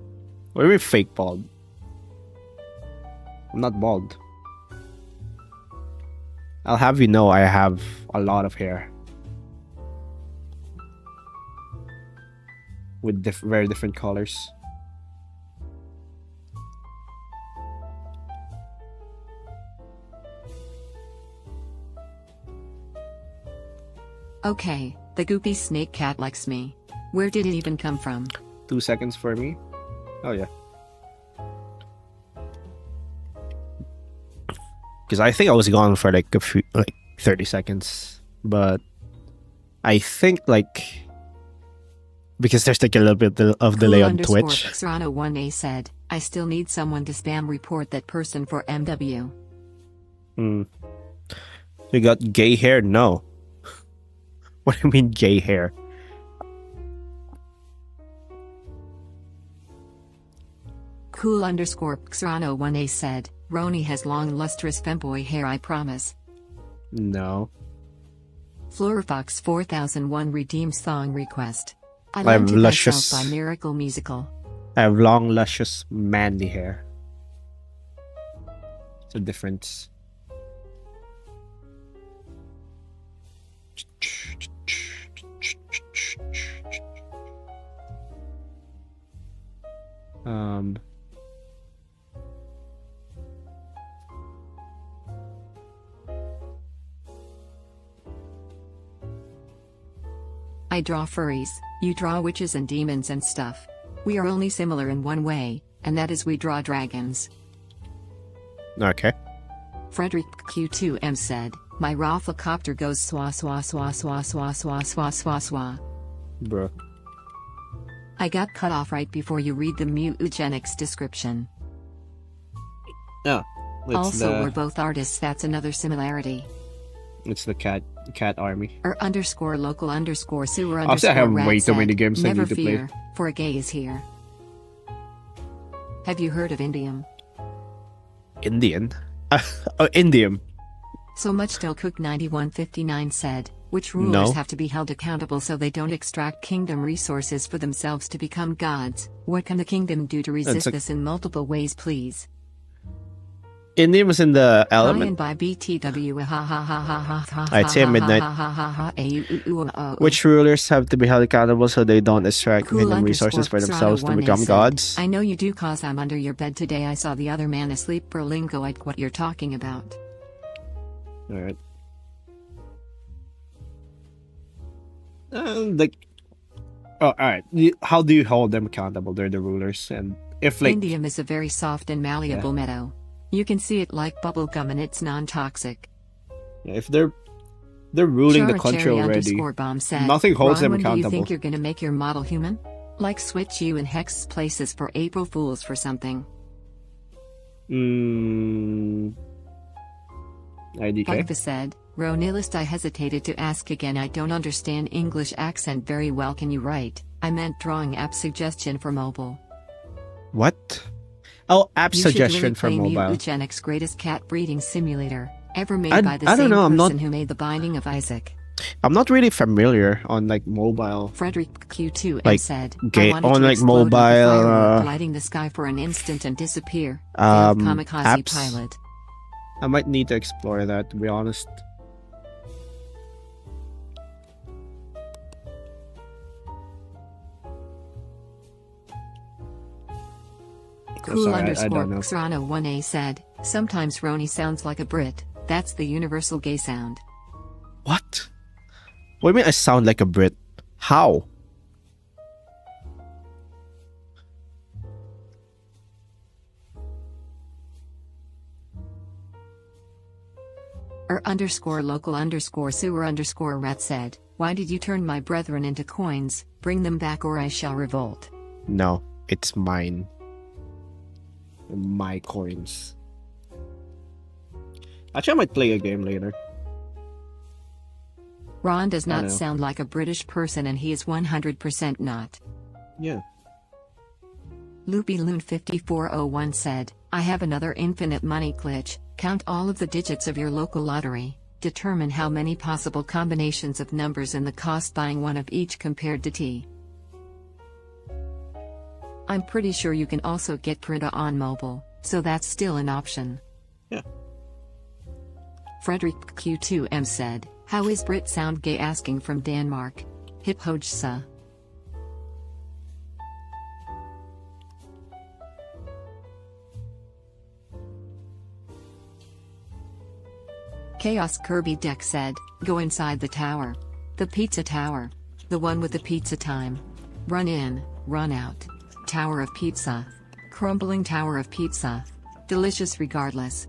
What do you mean fake bald? I'm not bald. I'll have you know I have a lot of hair. With very different colors. Okay, the goopy snake cat likes me. Where did it even come from? 2 seconds for me. Oh yeah. Because I think I was gone for like 30 seconds, but I think like because there's like a little bit of delay on Twitch. Xrano1A said, I still need someone to spam report that person for MW. You got gay hair? No. What do you mean gay hair? Cool_Xrano1A said, Roni has long lustrous femboy hair, I promise. No. Florafox 4001 redeems song request. I have lent it luscious- myself by Miracle Musical. I have long, luscious, manly hair. It's a difference. I draw furries, you draw witches and demons and stuff. We are only similar in one way, and that is we draw dragons. Okay. Frederick Q2M said, my rafflecopter goes swa swa swa swa swa swa swa swa swa. Bruh. I got cut off right before you read the mutagenics description. Yeah. Also, we're both artists, that's another similarity. It's the cat army. _local_sewer Obviously, I have way too many games I Never need to play. fear, for a gay is here. Have you heard of Indium? Indian? Oh, Indium. So much till Cook 9159 said, which rulers No. have to be held accountable so they don't extract kingdom resources for themselves to become gods. What can the kingdom do to resist this in multiple ways, please? Indium is in the Ryan element. by BTW. I'd say midnight. Which rulers have to be held accountable so they don't extract kingdom resources for themselves to become gods? I know you do, cause I'm under your bed today. I saw the other man asleep. Berlingo, like what you're talking about. Alright. Alright. How do you hold them accountable? They're the rulers, and if like Indium is a very soft and malleable meadow. You can see it like bubblegum and it's non-toxic. if they're ruling the country already, Bomb said, nothing holds them when do you accountable. think you're gonna make your model human? Like switch you and Hex places for April Fools for something. IDK. Bugva said, Ronillust, I hesitated to ask again. I don't understand English accent very well. Can you write? I meant drawing app suggestion for mobile. What? Oh, app You should really suggestion for play mobile. Mutagenic's greatest cat breeding simulator, ever made I- by the I don't same know, I'm person not- who made The Binding of Isaac. I'm not really familiar on like mobile. Frederick Q2M Like, said, ga- I wanted on, to like, explode like a mobile, firework, lighting the sky for an instant and disappear. Failed kamikaze apps. pilot. I might need to explore that, to be honest. Cool sorry, I underscore don't know. Xrano 1A said, sometimes Roni sounds like a Brit. That's the universal gay sound. What? What do you mean I sound like a Brit? How? Underscore local underscore sewer underscore rat said, why did you turn my brethren into coins? Bring them back or I shall revolt. No, it's mine. My coins. Actually, I might play a game later. Ron does I not know. sound like a British person and he is 100% not. Yeah. Loopy Loon 5401 said, I have another infinite money glitch. Count all of the digits of your local lottery. Determine how many possible combinations of numbers and the cost buying one of each compared to T. I'm pretty sure you can also get Prida on mobile, so that's still an option. Yeah. Frederick Q2M said, how is Brit sound gay asking from Denmark? Hip hojsa. Chaos Kirby Deck said, go inside the tower. The pizza tower. The one with the pizza time. Run in, run out. Tower of pizza. Crumbling tower of pizza. Delicious regardless.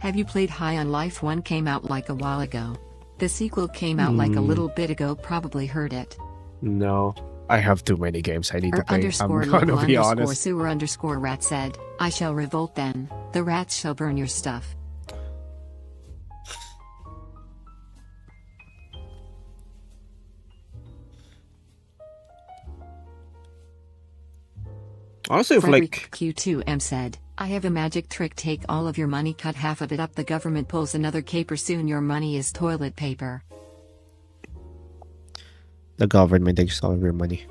Have you played High on Life? 1 came out like a while ago. The sequel came out like a little bit ago, probably heard it. No. I have too many games I need to play. Underscore I'm local gonna be underscore honest. sewer underscore rat said, I shall revolt then. The rats shall burn your stuff. Honestly, if Frederick like Q2M said, I have a magic trick. Take all of your money, cut half of it up, the government pulls another caper, soon your money is toilet paper. the government takes all of your money.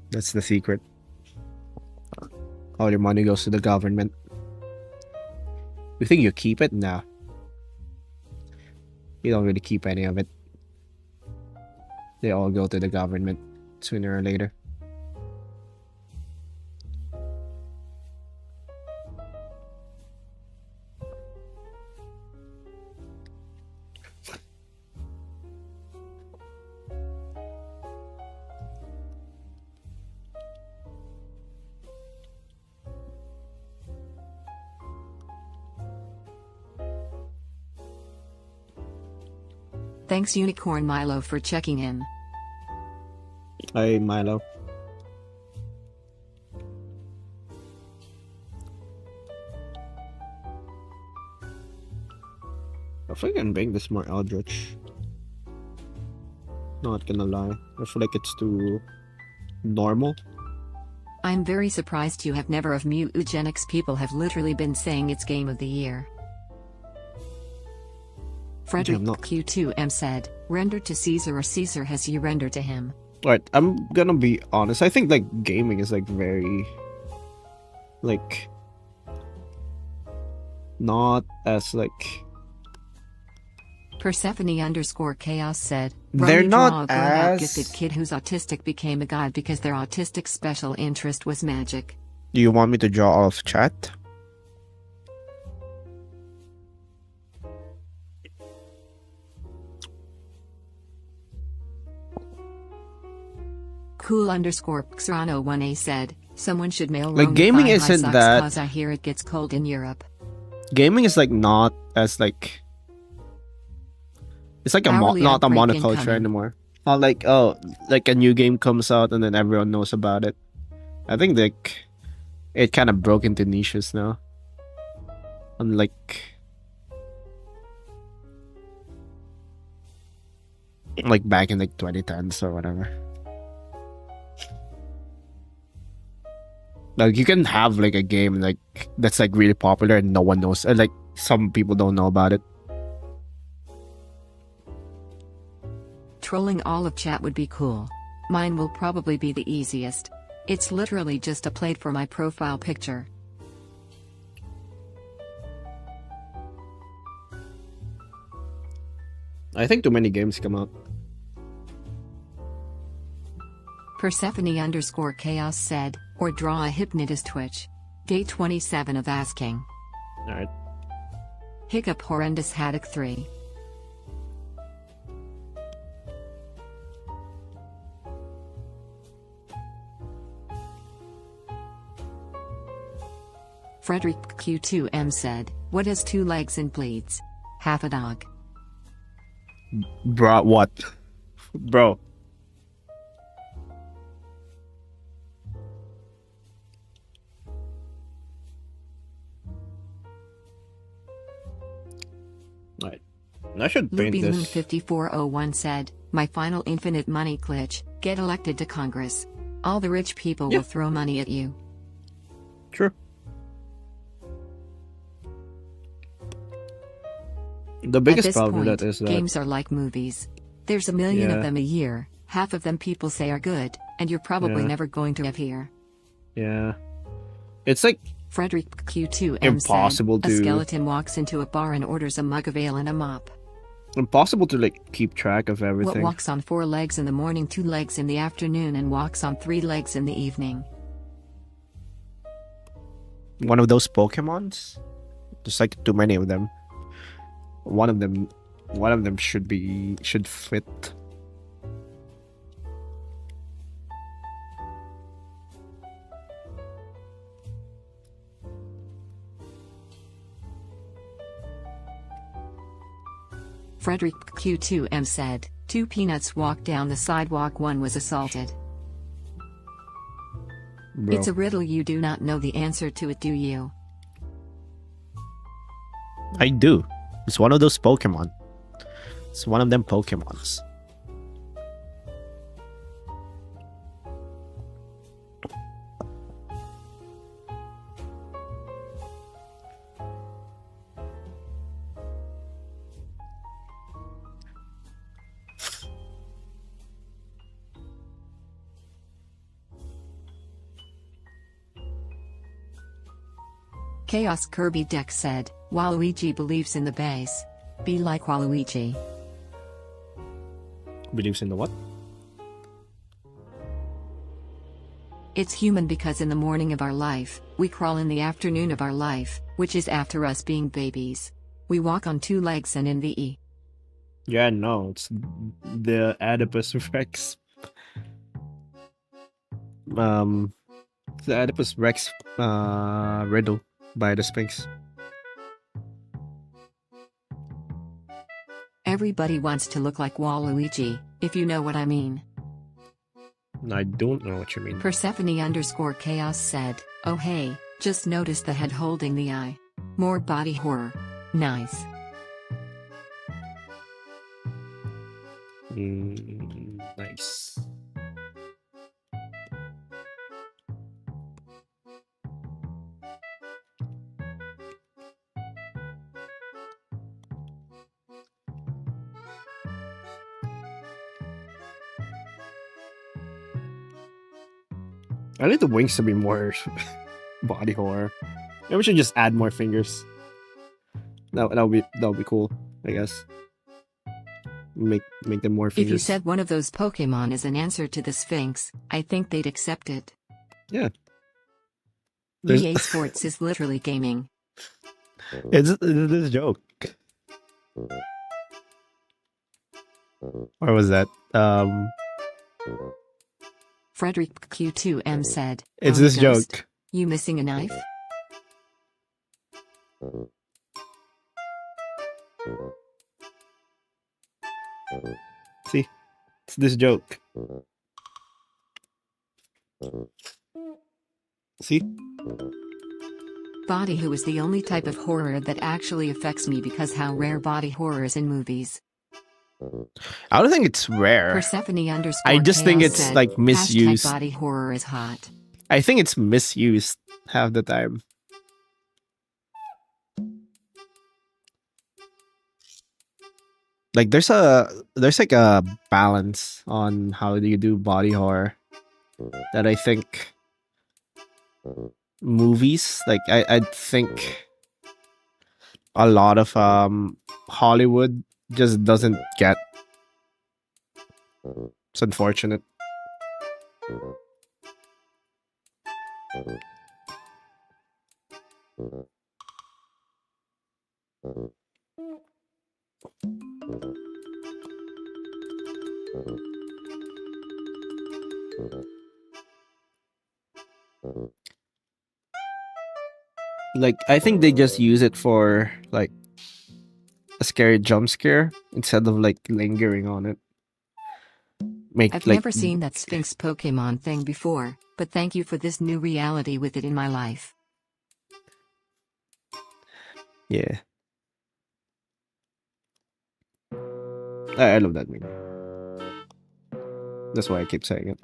That's the secret. All your money goes to the government. You think you keep it? Nah. You don't really keep any of it. They all go to the government sooner or later. Thanks Unicorn Milo for checking in. Hey, Milo. I feel like I'm being this more Eldritch. Not gonna lie. I feel like it's too normal. I'm very surprised you have never of mutagenics. People have literally been saying it's game of the year. Frederick not. Q2M said, render to Caesar or Caesar has you render to him. Alright, I'm gonna be honest. I think like gaming is like very like not as like Persephone underscore chaos said, They're "Ronnie not draw a grown-out as- gifted kid who's autistic became a god because their autistic special interest was magic." Do you want me to draw off chat? Cool underscore Xrano 1A said, someone should mail Like, Ronnie gaming 5 high isn't socks that- 'cause I hear it gets cold in Europe. Gaming is like not as like it's like Hourly not a outbreak monoculture incoming. anymore. Not like, oh, like a new game comes out and then everyone knows about it. I think like it kind of broke into niches now. Unlike back in like 2010s or whatever. Like, you can have like a game like that's like really popular and no one knows, and like some people don't know about it. Trolling all of chat would be cool. Mine will probably be the easiest. It's literally just a plate for my profile picture. I think too many games come out. Persephone_chaos said, or draw a hypnotist twitch. Day 27 of asking. Alright. Hiccup horrendous haddock 3. Frederick Q2M said, what has 2 legs and bleeds? Half a dog. Bro, what? Bro. Right. I should paint this. LubyLoon5401 said, my final infinite money glitch, get elected to Congress. All the rich people will throw money at you. True. The biggest problem with that is that games are like movies. There's a million of them a year, half of them people say are good, and you're probably never going to appear. Yeah. It's like Frederick Q2M impossible said, to... a skeleton walks into a bar and orders a mug of ale and a mop. Impossible to like keep track of everything. What walks on 4 legs in the morning, 2 legs in the afternoon, and walks on 3 legs in the evening? One of those Pokemons? There's like too many of them. One of them should fit. Frederick Q2M said, 2 peanuts walked down the sidewalk, one was assaulted. Bro. It's a riddle, you do not know the answer to it, do you? I do. It's one of those Pokemon. It's one of them Pokemons. Chaos Kirby Deck said, Waluigi believes in the base. Be like Waluigi. Believes in the what? It's human because in the morning of our life, we crawl, in the afternoon of our life, which is after us being babies, we walk on 2 legs, and in the E. Yeah, no, it's the Oedipus Rex. The Oedipus Rex riddle by the Sphinx. Everybody wants to look like Waluigi, if you know what I mean. I don't know what you mean. Persephone_chaos said, oh hey, just noticed the head holding the eye. More body horror. Nice. Nice. I need the wings to be more body horror. Maybe we should just add more fingers. That would be cool, I guess. Make them more fingers. If you said one of those Pokemon is an answer to the Sphinx, I think they'd accept it. Yeah. EA Sports is literally gaming. It's this joke. Or was that? Frederick Q2M said, It's oh, this Ghost, joke. you missing a knife? See? It's this joke. See? Body horror is the only type of horror that actually affects me because how rare body horror is in movies. I don't think it's rare. Persephone_chaos I just think it's said, like misused. #body horror is hot. I think it's misused half the time. Like there's like a balance on how do you do body horror that I think movies like I think a lot of Hollywood just doesn't get. It's unfortunate. Like I think they just use it for like a scary jump scare instead of like lingering on it. Make I've like never seen that Sphinx Pokemon thing before, but thank you for this new reality with it in my life. yeah. I love that meme. That's why I keep saying it.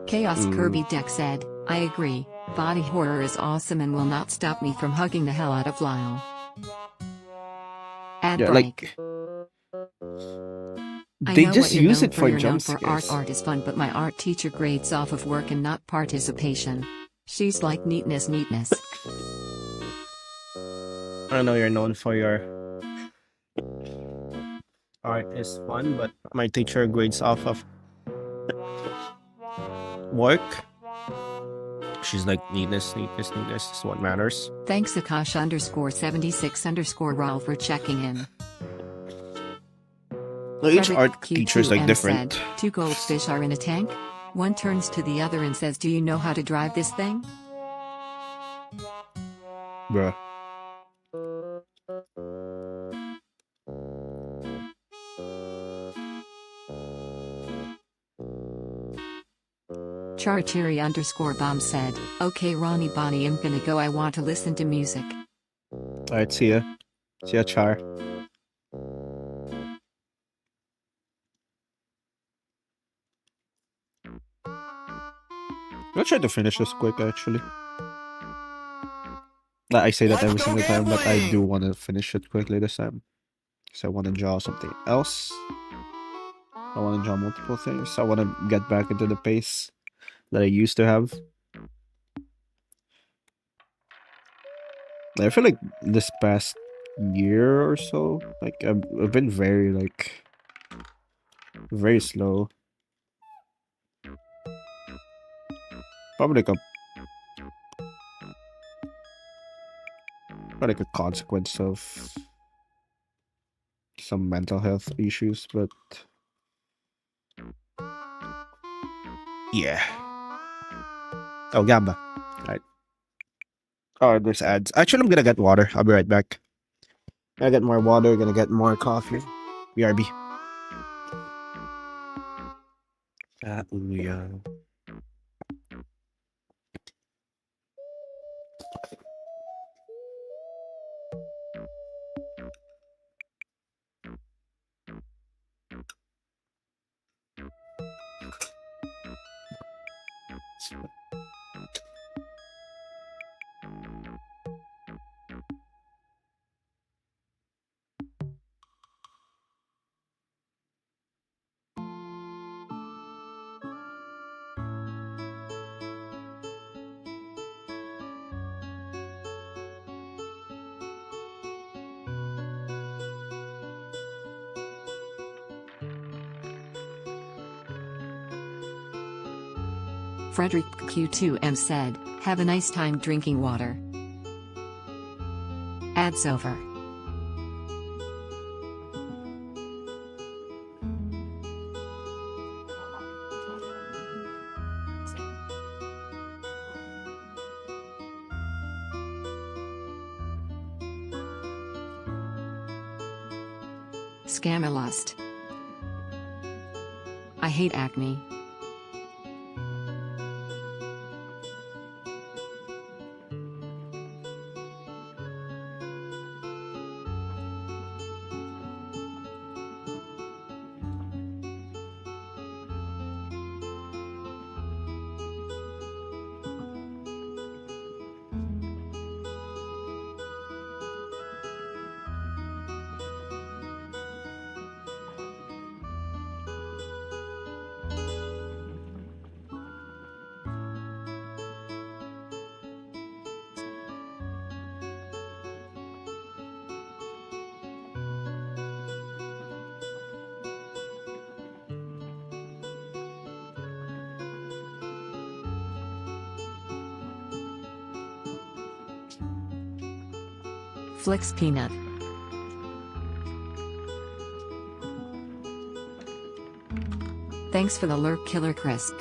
Chaos Kirby Deck said, I agree, body horror is awesome and will not stop me from hugging the hell out of Lyle. Ad Yeah, break. like I they know just what you're use known it for. for You're known jump for scares. art is fun, but my art teacher grades off of work and not participation. She's like neatness. I know you're known for your art is fun, but my teacher grades off of work. She's like neatness is what matters. Thanks Akash_76_ for checking in. Each Frederick art teacher is like Q2M different. said, 2 goldfish are in a tank? One turns to the other and says, do you know how to drive this thing? Bruh. Charcherry_bomb said, okay Ronnie Bonnie I'm gonna go, I want to listen to music. Alright, see ya. See ya, Char. I'll try to finish this quick actually. I say that every single time, but I do want to finish it quickly this time. Because I want to draw something else. I want to draw multiple things. I want to get back into the pace that I used to have. I feel like this past year or so, like I've been very very slow. Probably like a consequence of some mental health issues, but yeah. Oh, Gamba. Right. Oh, there's ads. Actually, I'm gonna get water. I'll be right back. Gonna get more water. Gonna get more coffee. BRB. Hallelujah. Frederick Q2M said, have a nice time drinking water. Ads over. Scammerlust. I hate acne. Flicks Peanut. Thanks for the lurk, Killer Crisp.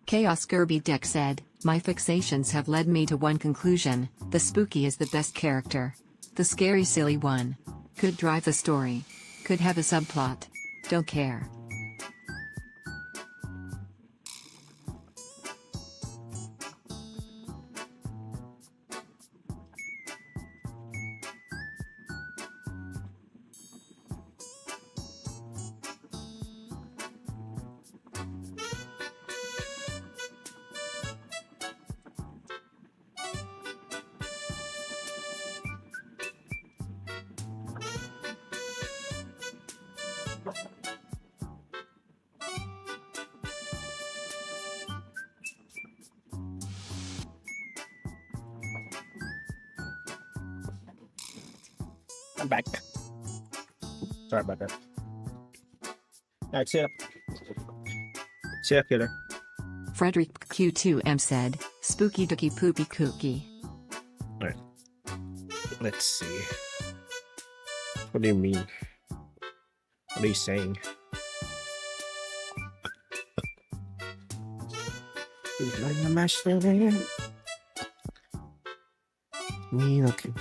Chaos Kirby Deck said, my fixations have led me to one conclusion: the spooky is the best character. The scary silly one. Could drive the story. Could have a subplot. Don't care. I'm back. Sorry about that. Alright, see ya. See ya, killer. Frederick Q2M said, spooky dookie poopy kooky. Alright. Let's see. What do you mean? What are you saying? He's like a master man. Me, okay.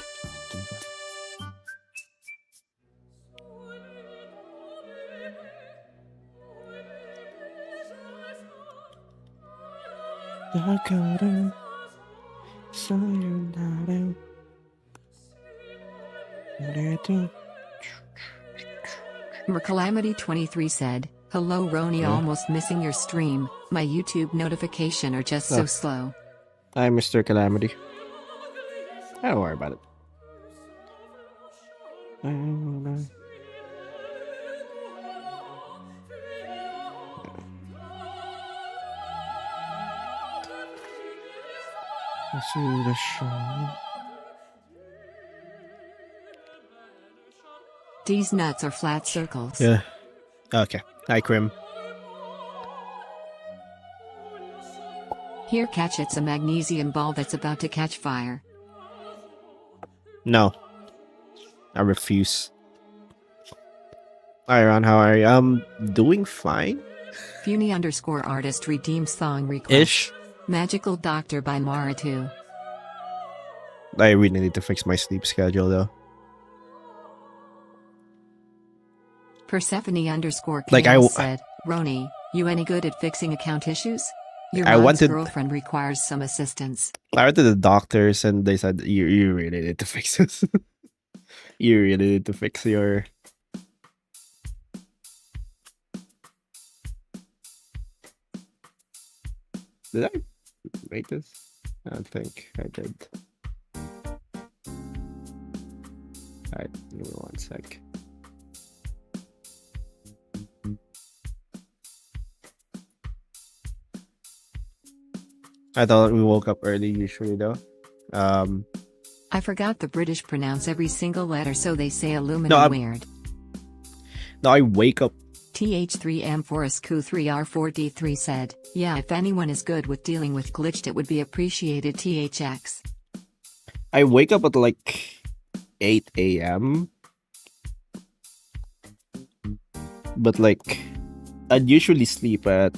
Calamity 23 said, hello Roni, almost missing your stream. My YouTube notification are just so slow. I'm Mr. Calamity. Don't worry about it. I see the show. These nuts are flat circles. Yeah. Okay. Hi, Krim. Here, catch, it's a magnesium ball that's about to catch fire. No. I refuse. Hi, Ron. How are you? Doing fine. Funi_artist redeems song request. Ish. Magical Doctor by Maratu. I really need to fix my sleep schedule, though. Persephone_Chaos said, Roni, you any good at fixing account issues? Your girlfriend requires some assistance. I went to the doctors and they said, you really need to fix this. You really need to fix your... Did I make this? I don't think I did. Alright, give me 1 sec. I thought we woke up early usually though. I forgot the British pronounce every single letter, so they say aluminum weird. No, I wake up. TH3M4SQ3R4D3 said, yeah, if anyone is good with dealing with glitched, it would be appreciated. THX. I wake up at like 8 a.m. But like, I'd usually sleep at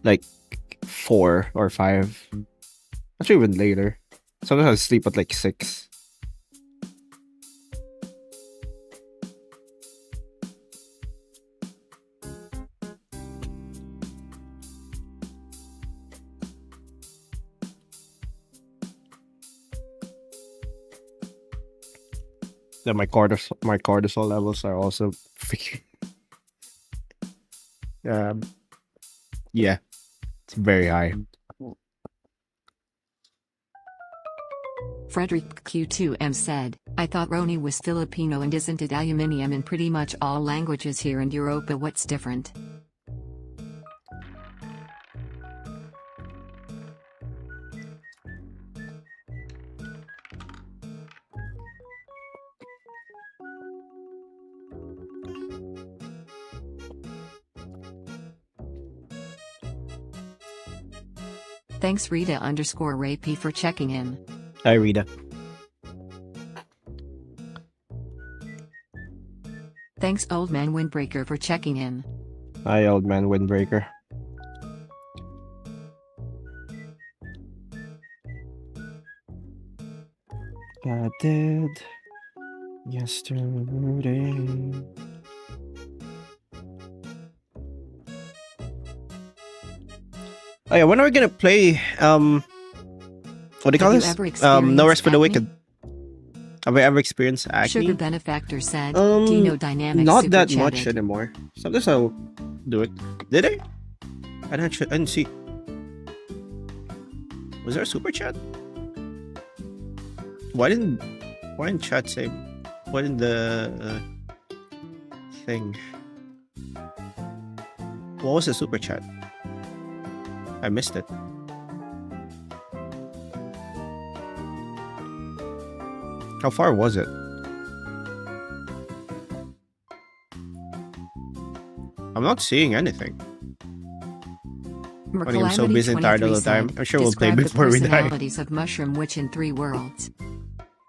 like 4 or 5. Actually, even later. Sometimes I sleep at like 6. Then my cortisol levels are also freaking. Yeah, it's very high. Frederick Q2M said, I thought Roni was Filipino and isn't it aluminium in pretty much all languages here in Europa? What's different? Thanks Rita_Ray for checking in. Hi, Rita. Thanks Old Man Windbreaker for checking in. Hi, old man Windbreaker. I did yesterday. Oh yeah, when are we gonna play? What do you call Have this? you ever No Rest for the experienced Wicked. Have I ever experienced Sugar acne? Benefactor said, Dino Dynamics Not super that much chatted. anymore. Sometimes I'll do it. Did I? I didn't see. Was there a super chat? Why didn't chat say? Why didn't the thing? What was the super chat? I missed it. How far was it? I'm not seeing anything. Funny, I'm so busy and tired all the time. I'm sure we'll play before we die. Personalities of Mushroom Witch in 3 worlds.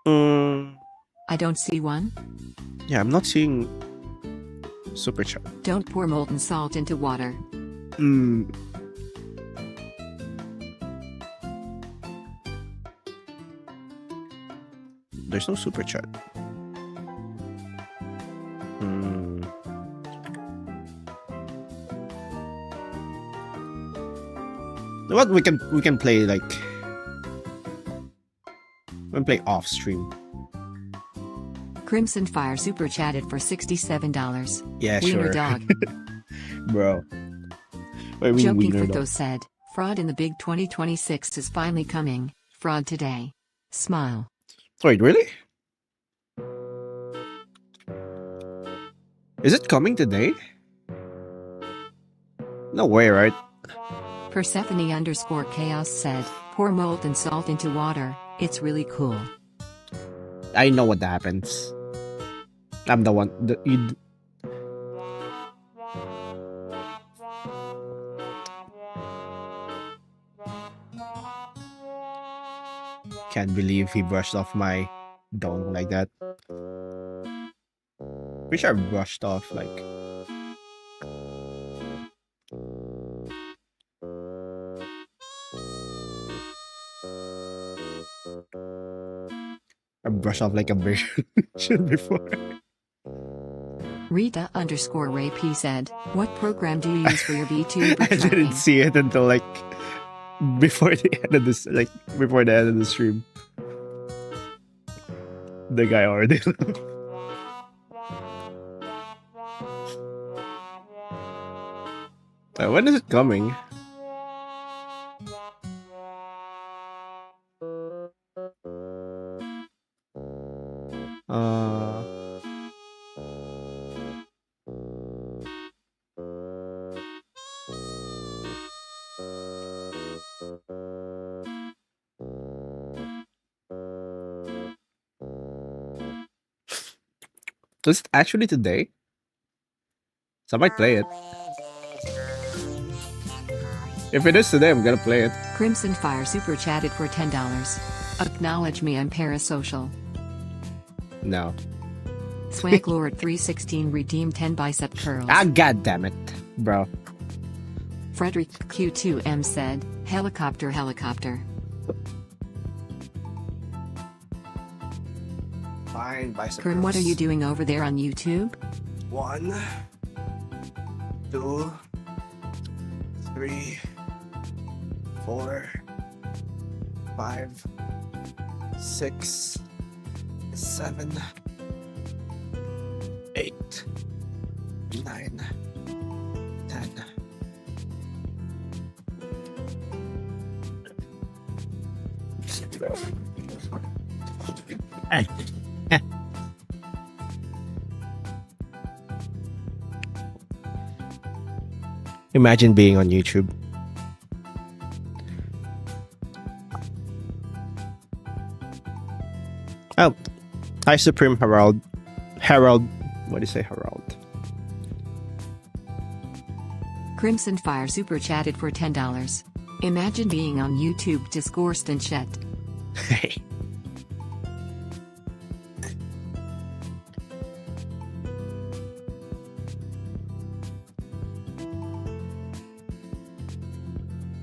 I don't see one. Yeah, I'm not seeing super chat. Don't pour molten salt into water. There's no super chat. What we can play like we can play off stream. Crimson Fire super chatted for $67. Yeah, Wiener sure. dog. Bro. What do you mean Joking wiener Fritho dog? said, fraud in the big 2026 is finally coming. Fraud today. Smile. Wait, really? Is it coming today? No way, right? Persephone_chaos said, pour molten salt into water, it's really cool. I know what happens. I'm the one. Can't believe he brushed off my dome like that. Wish I brushed off like. I brushed off like a big shit before. Rita_Ray said, what program do you use for your VTuber I tracking? didn't see it until like before the end of this, like before the end of the stream. The guy already. When is it coming? Is it actually today? So I might play it. If it is today, I'm gonna play it. Crimson Fire super chatted for $10. Acknowledge me, I'm parasocial. No. Swanklord 316 redeemed 10 bicep curls. Ah, god damn it, bro. Frederick Q2M said, helicopter. Fine, bicep Kern, what are curls. you doing over there on YouTube? 1, 2, 3, 4, 5, 6, 7, 8, 9, 10. Hey. Imagine being on YouTube. Oh, hi Supreme Herald. What do you say, Herald? Crimson Fire super chatted for $10. Imagine being on YouTube discoursed and chat. Hey.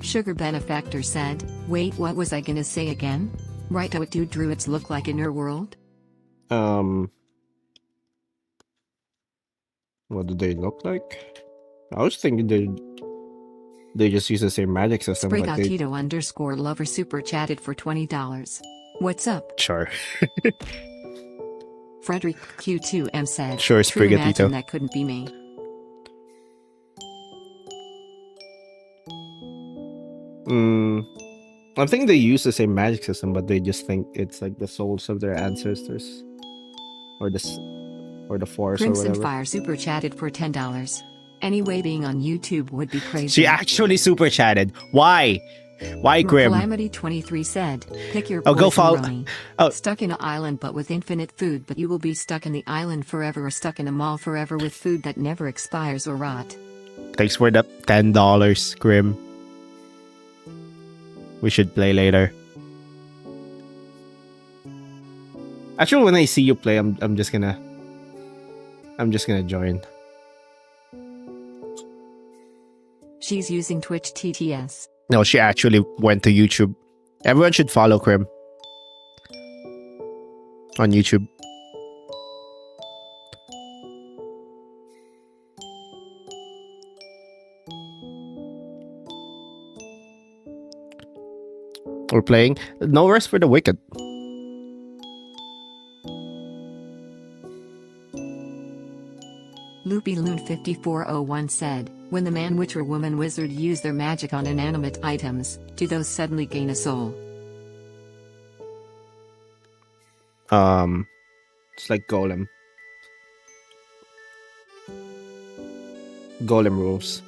Sugar Benefactor said, wait, what was I gonna say again? Right, what do druids look like in your world? What do they look like? I was thinking they just use the same magic system, but they... Sprigatito_lover super chatted for $20. What's up? Sure. Frederick Q2M said, Sure, "True, imagine Sprigatito. that couldn't be me." I think they use the same magic system, but they just think it's like the souls of their ancestors, or the forest or Crimson whatever. Fire super chatted for $10. Anyway, being on YouTube would be crazy. She actually super chatted. Why? Why, Grim? Calamity23 said, pick your Oh, go poison, follow. Ronnie. Oh. Stuck in an island but with infinite food, but you will be stuck in the island forever, or stuck in a mall forever with food that never expires or rot. Thanks for the $10, Grim. We should play later. Actually, when I see you play, I'm just gonna join. She's using Twitch TTS. No, she actually went to YouTube. Everyone should follow Grim on YouTube. We're playing No Rest for the Wicked. LoopyLoon5401 said, when the man, witch, or woman wizard use their magic on inanimate items, do those suddenly gain a soul? It's like Golem. Golem rules.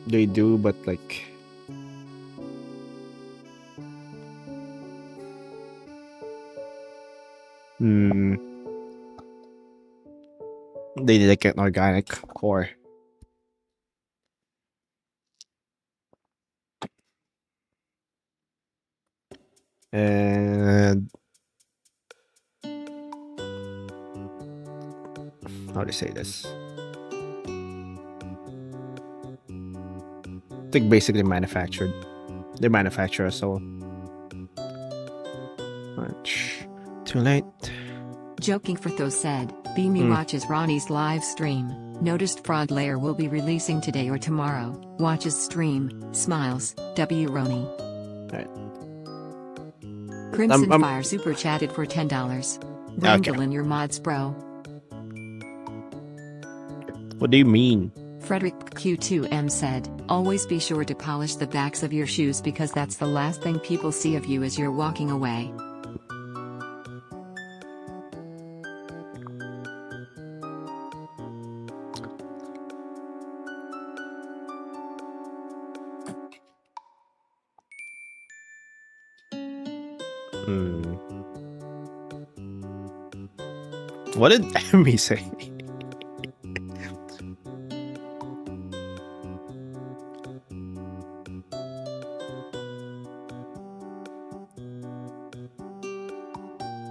They do, but like... They need like an organic core. And... how to say this? I think basically manufactured. They manufacture a soul. Much too late. Joking for those said, Beamy watches Ronnie's live stream. Noticed Fraud Layer will be releasing today or tomorrow. Watches stream. Smiles. W. Ronnie. Right. Crimson Fire super chatted for $10. Wrangle in your mods, bro. What do you mean? Frederick Q2M said, always be sure to polish the backs of your shoes because that's the last thing people see of you as you're walking away. What did Emmy say?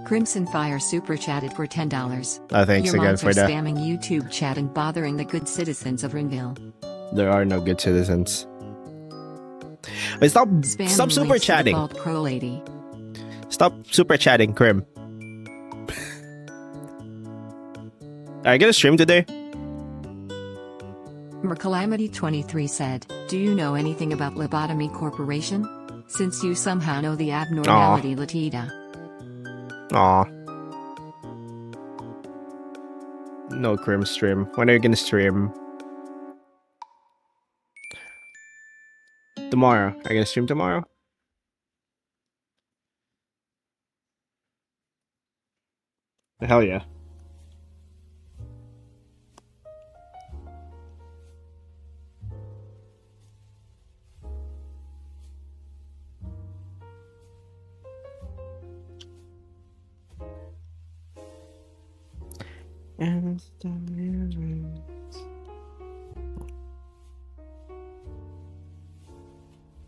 Crimson Fire super chatted for $10. Thanks Your again mods for are that. spamming YouTube chat and bothering the good citizens of Rinville. There are no good citizens. Wait, stop Spamming super links to the chatting. Vault Pro Lady. Stop super chatting, Grim. Are you gonna stream today? Mercalamity23 said, do you know anything about Lobotomy Corporation? Since you somehow know the abnormality Latita. Aw, No Crim stream. When are you gonna stream? Tomorrow. Are you gonna stream tomorrow? Hell yeah.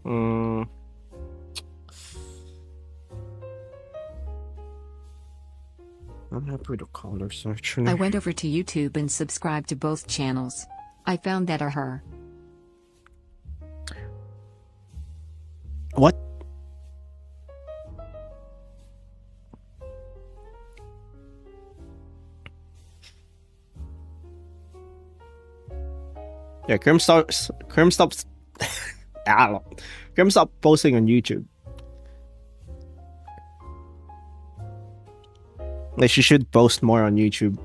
Mm. I'm happy with the color search. I went over to YouTube and subscribed to both channels. I found that are her. What? Yeah, Crim stops. Crim stops posting on YouTube. Like she should post more on YouTube.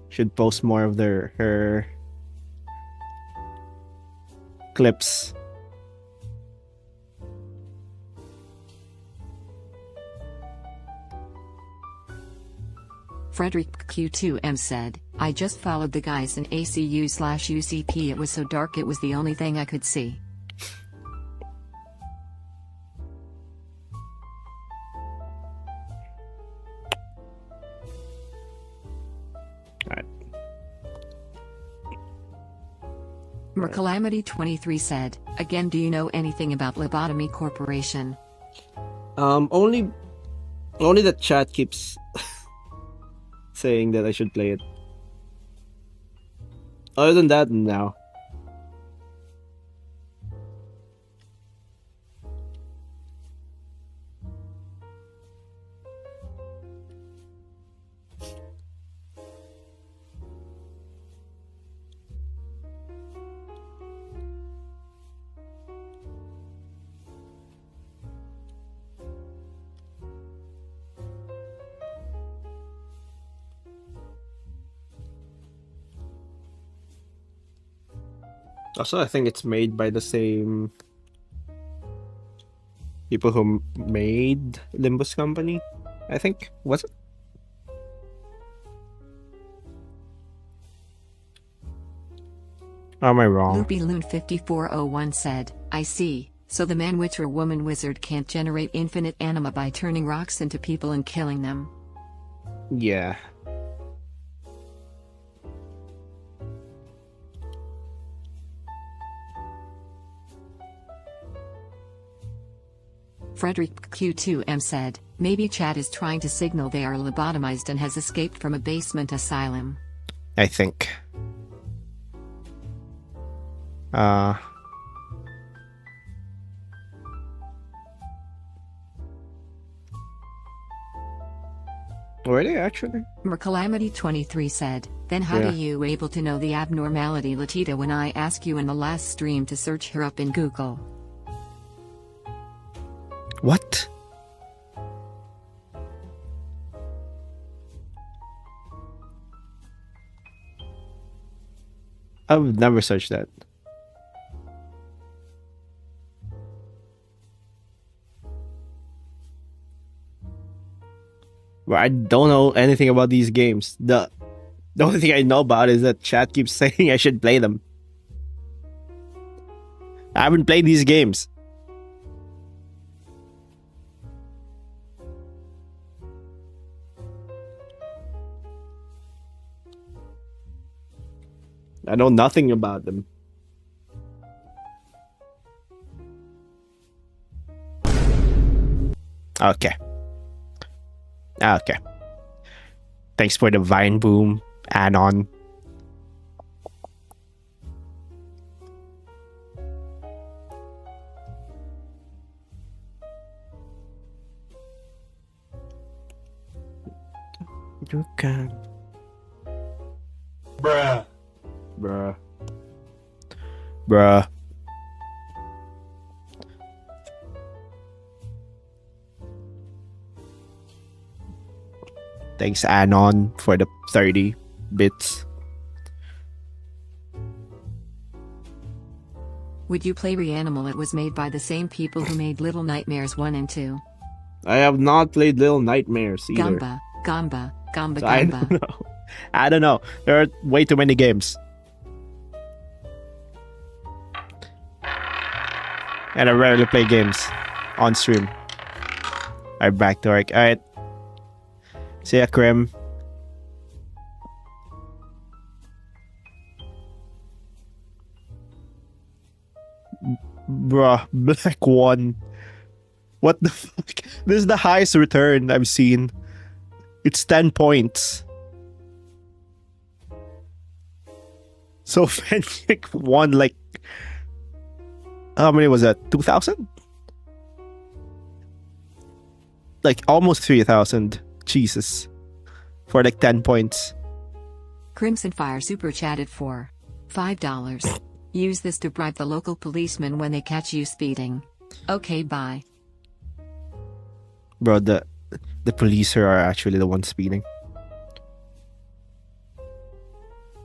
Should post more of her clips. Frederick Q2M said, I just followed the guys in ACU/UCP. It was so dark it was the only thing I could see. Alright. Mercalamity23 said, again, do you know anything about Lobotomy Corporation? Only the chat keeps saying that I should play it. Other than that, no. Also, I think it's made by the same people who made Limbus Company. I think. Was it? Or am I wrong? Loopy Loon 5401 said, I see, so the man witch or woman wizard can't generate infinite anima by turning rocks into people and killing them. Yeah. Frederick Q2M said, maybe Chad is trying to signal they are lobotomized and has escaped from a basement asylum. I think. Were they actually? Mercalamity23 said, then how do you able to know the abnormality Latita when I ask you in the last stream to search her up in Google? What? I would never search that. Well, I don't know anything about these games. The only thing I know about is that chat keeps saying I should play them. I haven't played these games. I know nothing about them. Okay. Okay. Thanks for the Vine Boom, Anon. You can. Bruh. Bruh. Bruh. Thanks, Anon, for the 30 bits. Would you play Reanimal? It was made by the same people who made Little Nightmares 1 and 2. I have not played Little Nightmares either. Gamba. So I don't know. I don't know. There are way too many games. And I rarely play games on stream. Alright, back to work. Alright. See ya, Krim. Bruh, Black 1. What the fuck? This is the highest return I've seen. It's 10 points. So Fenwick won like... How many was that? 2,000? Like almost 3,000. Jesus. For like 10 points. Crimson Fire super chatted for $5. Use this to bribe the local policeman when they catch you speeding. Okay, bye. Bro, the police here are actually the ones speeding.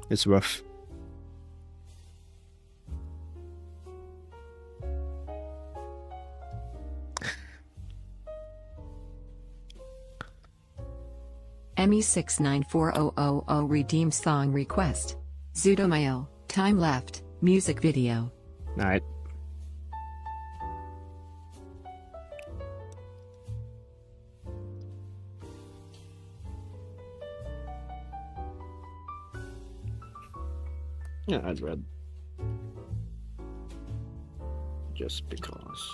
It's rough. ME694000 redeemed song request. Zudomayo, time left, music video. Alright. Yeah, I'd read. Just because.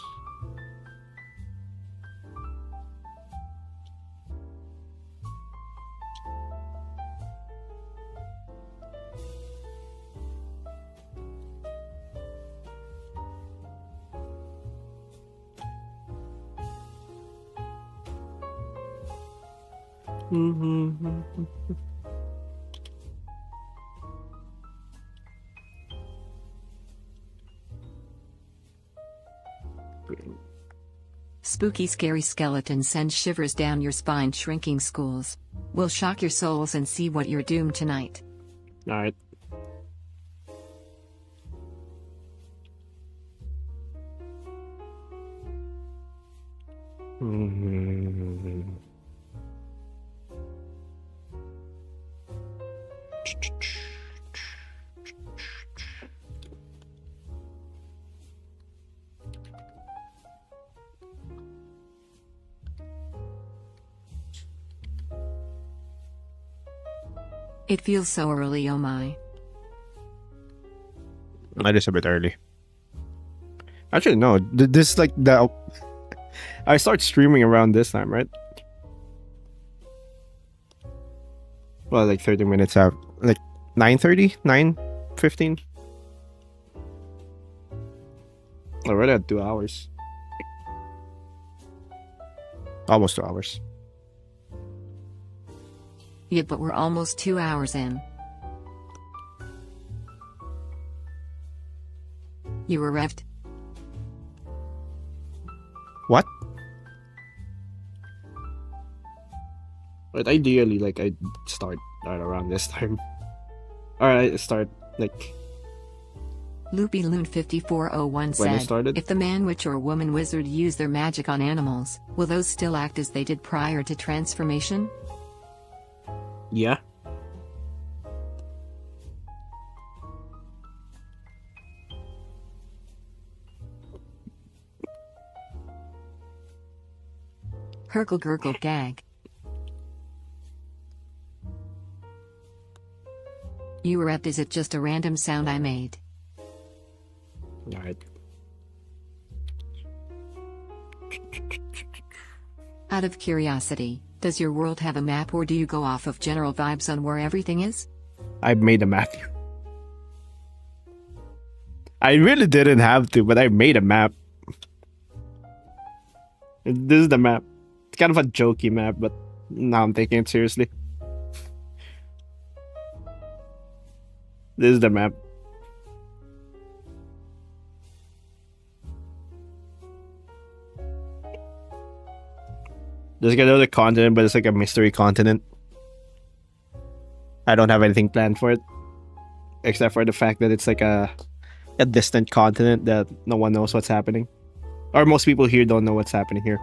Spooky scary skeleton sends shivers down your spine. Shrinking schools will shock your souls and see what you're doomed tonight. Alright. It feels so early, oh my. That is a bit early. Actually, no. This is like the... I start streaming around this time, right? Well, like 30 minutes out. Like 9:30? 9:15? Already at 2 hours. Almost 2 hours. Yeah, but we're almost 2 hours in. You were revved. What? But ideally, like, I'd start right around this time. Or I start, like... Loopy Loon 5401 When I said, started? if the man witch or woman wizard use their magic on animals, will those still act as they did prior to transformation? Yeah. Hergle gurgle gag. You were revved. Is it just a random sound I made? Alright. Out of curiosity, does your world have a map or do you go off of general vibes on where everything is? I made a map. I really didn't have to, but I made a map. This is the map. It's kind of a jokey map, but now I'm taking it seriously. This is the map. There's like another continent, but it's like a mystery continent. I don't have anything planned for it. Except for the fact that it's like a a distant continent that no one knows what's happening, or most people here don't know what's happening here.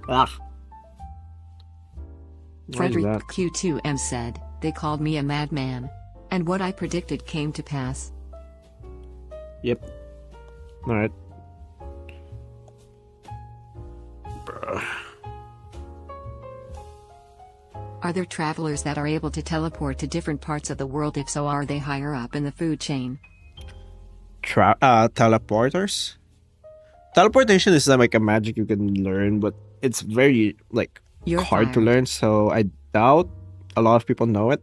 Ah. What is Frederick that? Q2M said, they called me a madman. And what I predicted came to pass. Yep. Alright. Are there travelers that are able to teleport to different parts of the world? If so, are they higher up in the food chain? Teleporters? Teleportation is like a magic you can learn, but it's very like You're hard to fired. learn, so I doubt a lot of people know it.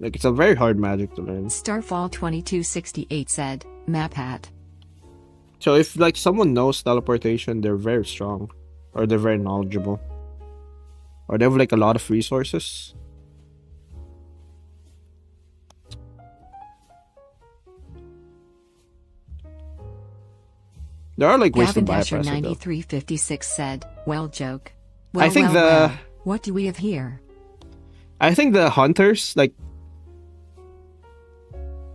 Like, it's a very hard magic to learn. Starfall 2268 said, map hat. So if like someone knows teleportation, they're very strong, or they're very knowledgeable, or they have like a lot of resources. There are like ways to Gavin bypass Dasher it though. 9356 said, well joke. I think the What do we have here? I think the hunters, like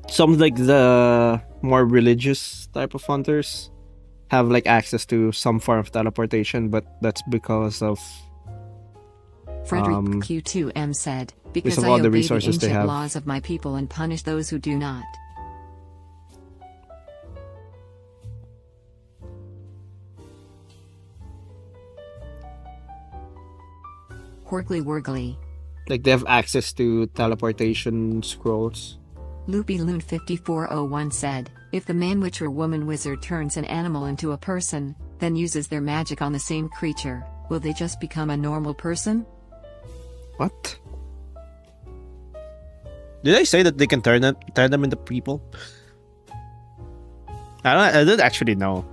some like the more religious type of hunters, have like access to some form of teleportation, but that's because of Frederick Q2M said, because of I all the obey the resources they ancient have. laws of my people and punish those who do not. Horkly Worgly. Like they have access to teleportation scrolls. Loopy Loon 5401 said, if the man witch or woman wizard turns an animal into a person, then uses their magic on the same creature, will they just become a normal person? What? Did I say that they can turn them into people? I didn't actually know.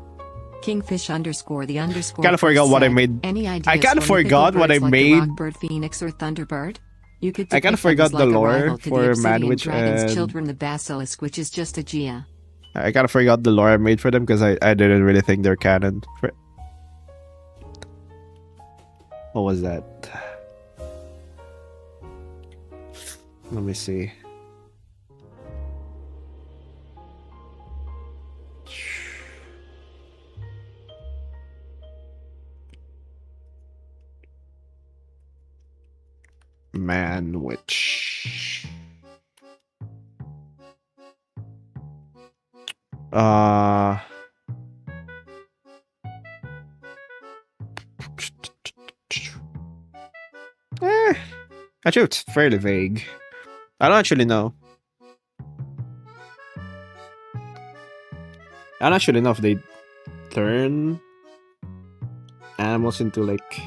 Kingfish underscore the underscore. Kinda forgot what I said, made. Any ideas I kinda for mythical forgot what I birds like made. The rockbird, phoenix, or thunderbird? You could I kinda depict them forgot as the like a lore rival to the for obsidian Manwich dragon's and children, the basilisk, which is just a Gia. I kind of forgot the lore I made for them because I didn't really think they're canon. What was that? Let me see. Manwich. Actually, it's fairly vague. I don't actually know. I don't actually know if they turn animals into like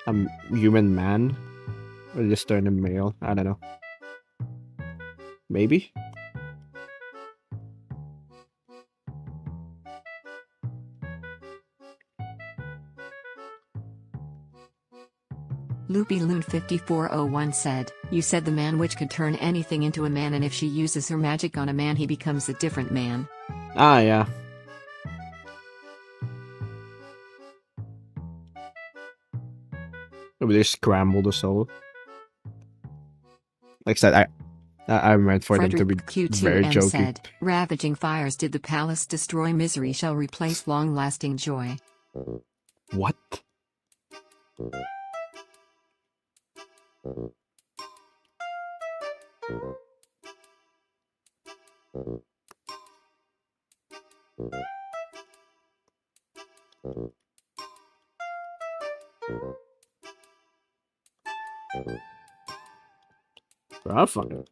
a human man or just turn them male. I don't know. Maybe. Loopy Loon 5401 said, you said the man witch could turn anything into a man, and if she uses her magic on a man, he becomes a different man. Ah, yeah. Maybe they scramble the soul. Like I said, I meant for Frederick them to be very Q2M jokey. said, ravaging fires did the palace destroy, misery shall replace long-lasting joy. What? I fucking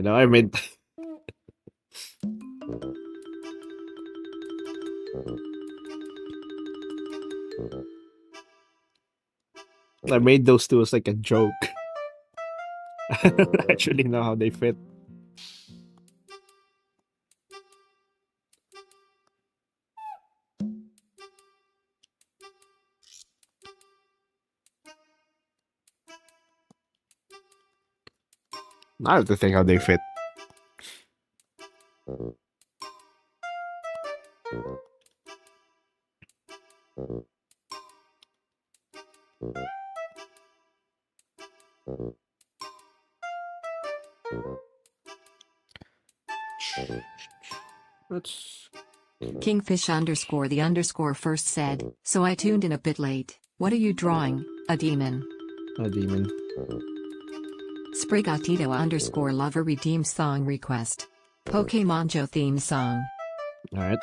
know. I made. I made those two as like a joke. I don't actually know how they fit. I have to think how they fit. Let's. Kingfish underscore the underscore first said, so I tuned in a bit late. What are you drawing? A demon. A demon. Sprigatito underscore lover redeemed song request. Pokemon Joe theme song. Alright.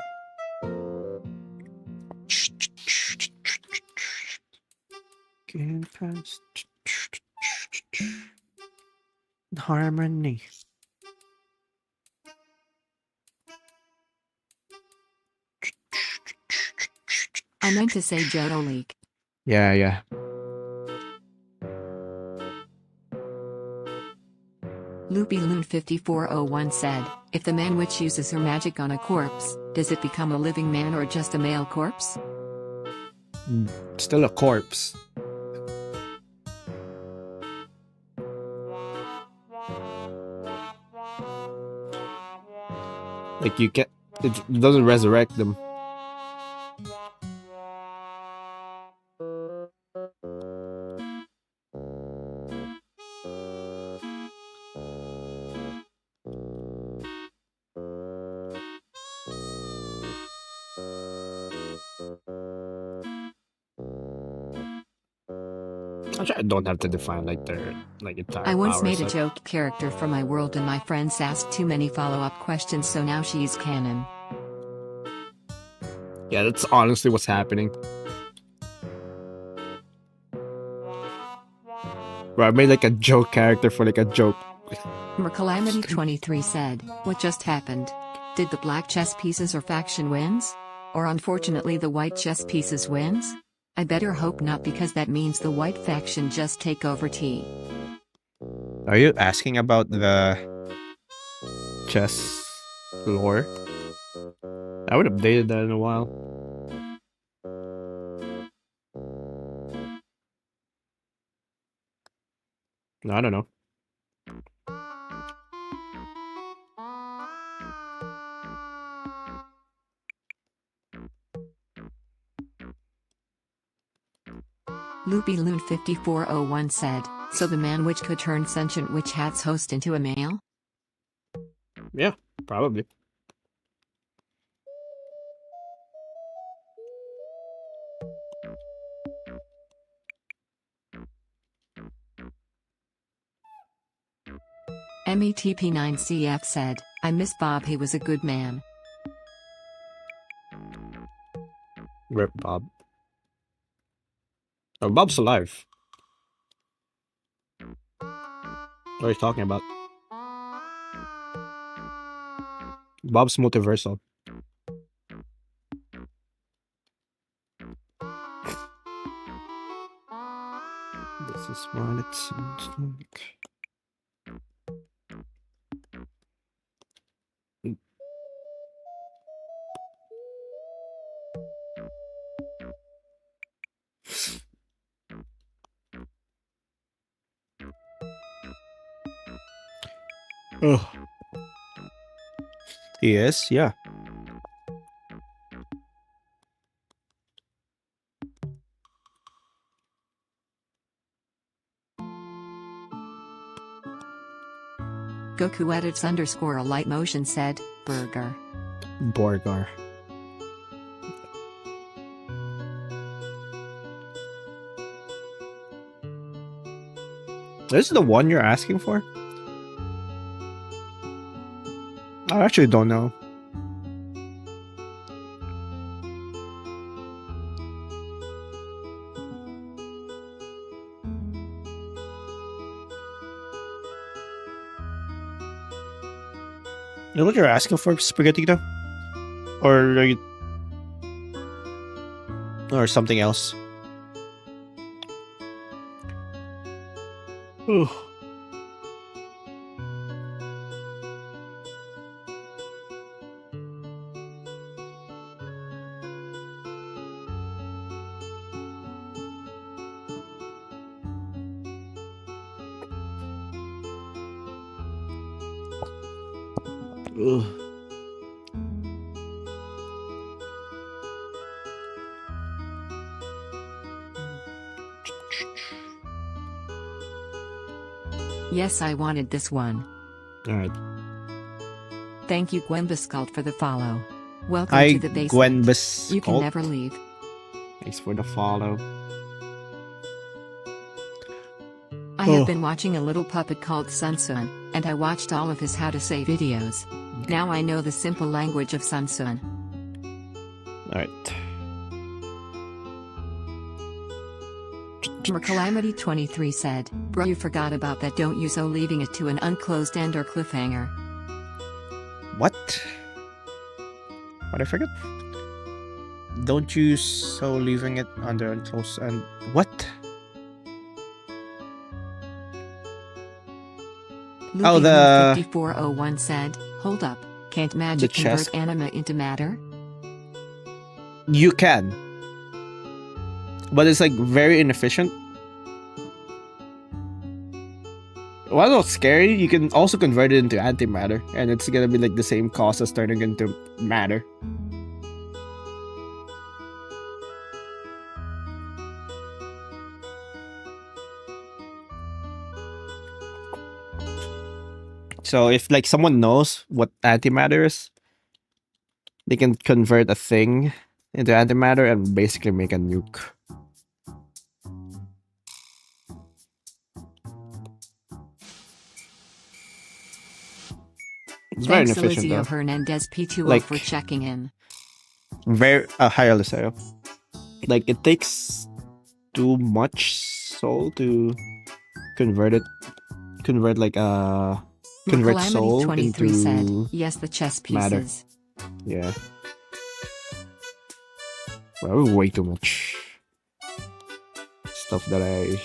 Harmony. I meant to say Johto Leak. Yeah. LoopyLoon5401 said, if the man witch uses her magic on a corpse, does it become a living man or just a male corpse? Still a corpse. Like you can't. It doesn't resurrect them. Actually, I don't have to define like their entire. I once made a powers, joke character for my world and my friends asked too many follow-up questions, so now she's canon. Yeah, that's honestly what's happening. Bro, I made like a joke character for like a joke. Mercalamity23 said, what just happened? Did the black chess pieces or faction wins? Or unfortunately the white chess pieces wins? I better hope not, because that means the white faction just take over T. Are you asking about the chess lore? I would have updated that in a while. No, I don't know. LoopyLoon5401 said, so the man witch could turn sentient witch hat's host into a male? Yeah, probably. METP9CF said, I miss Bob, he was a good man. Rip Bob. Oh, Bob's alive. What are you talking about? Bob's multiversal. This is what it sounds like. Oh. Yes, yeah. Goku edits underscore a light motion said, burger. Borgar. This is the one you're asking for? I actually don't know. You know what you're asking for, Spaghettito? Or are you... Or something else? Ooh. Ugh. Yes, I wanted this one. Alright. Thank you Gwembuscult for the follow. Welcome Hi, to the basement. Gwenbus. You can never leave. Thanks for the follow. I have been watching a little puppet called Sunsun, and I watched all of his how to say videos. Now I know the simple language of Sunsun. Alright. Calamity23 said, bro, you forgot about that, don't you, so leaving it to an unclosed end or cliffhanger. What? What I forget? Don't you so leaving it under unclosed and what? Oh, the 5401 said, hold up, can't magic chest. convert anima into matter? You can. But it's like very inefficient. While it's scary, you can also convert it into antimatter, and it's gonna be like the same cost as turning into matter. So if like someone knows what antimatter is, they can convert a thing into antimatter and basically make a nuke. It's very Thanks inefficient Elizio though. Hernandez P2O Like- for checking in. Very hi Eliseo. Like it takes too much soul to convert like convert soul Calamity23 into said, yes, the chess matter. pieces. Yeah. Well, way too much stuff that I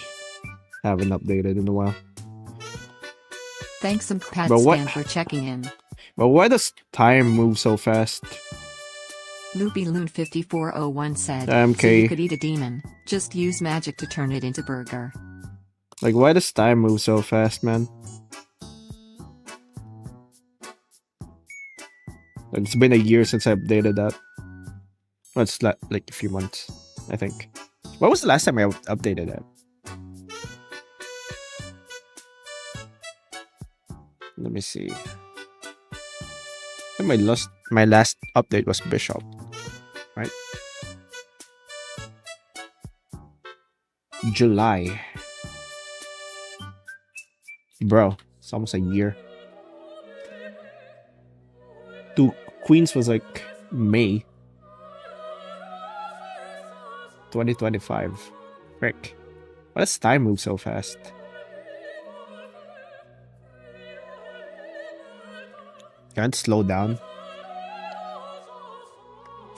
haven't updated in a while. Thanks Pat But what- Stan for checking in. But why does time move so fast? Loopy Loon 5401 said, so MK. you could eat a demon, just use magic to turn it into burger. Like, why does time move so fast, man? It's been a year since I updated that. Well, it's like a few months, I think. When was the last time I updated that? Let me see. I think my last update was Bishop, right? July. Bro, it's almost a year. Two Queens was like May 2025. Frick. Why does time move so fast? Can't slow down.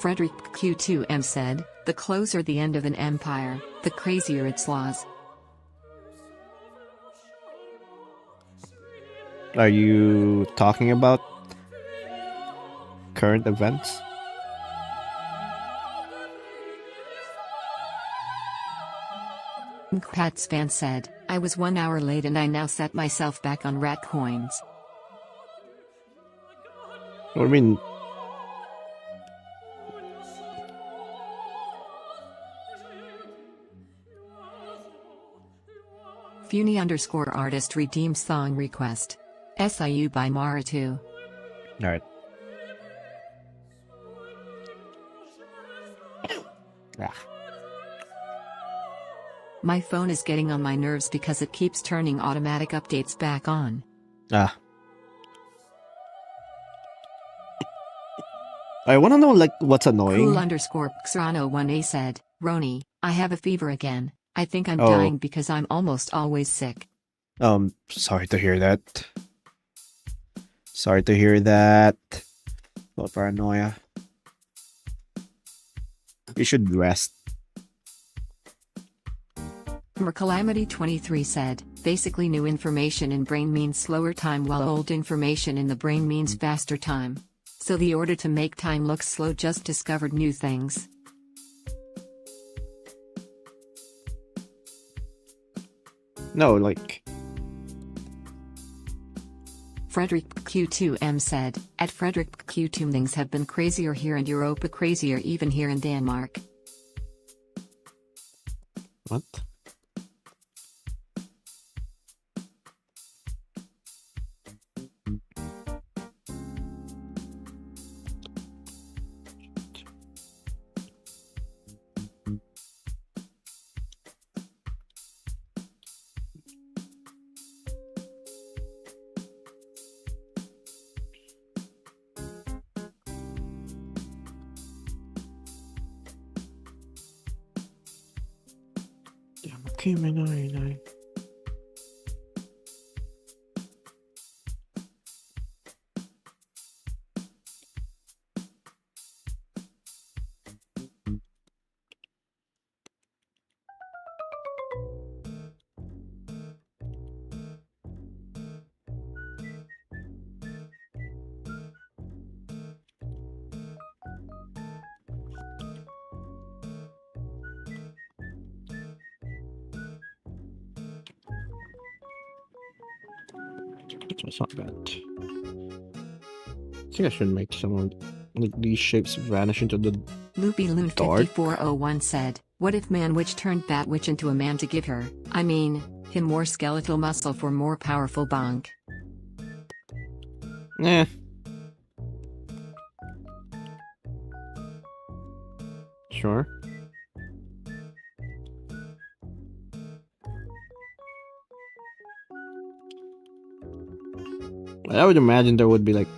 Frederick Q2M said, the closer the end of an empire, the crazier its laws. Are you talking about current events? Pat Span said, I was 1 hour late and I now set myself back on rat coins. What do you mean? Funi_artist redeems song request. SIU by Mara2. Alright. Ah. My phone is getting on my nerves because it keeps turning automatic updates back on. Ah. I want to know like what's annoying. Cool_Xrano1A said, Roni, I have a fever again. I think I'm Oh. dying because I'm almost always sick. Sorry to hear that. Sorry to hear that. Little paranoia. You should rest. Calamity23 said, basically new information in brain means slower time while old information in the brain means faster time. So the order to make time look slow just discovered new things. No, like Frederick Q2M said, at Frederick Q2 things have been crazier here in Europa, crazier even here in Denmark. What? It's not bad. I think I should make some of like these shapes vanish into the Loopy Loon dark. 5401 said, what if man witch turned bat witch into a man to give her, I mean, him more skeletal muscle for more powerful bonk? Eh. Sure. I would imagine there would be like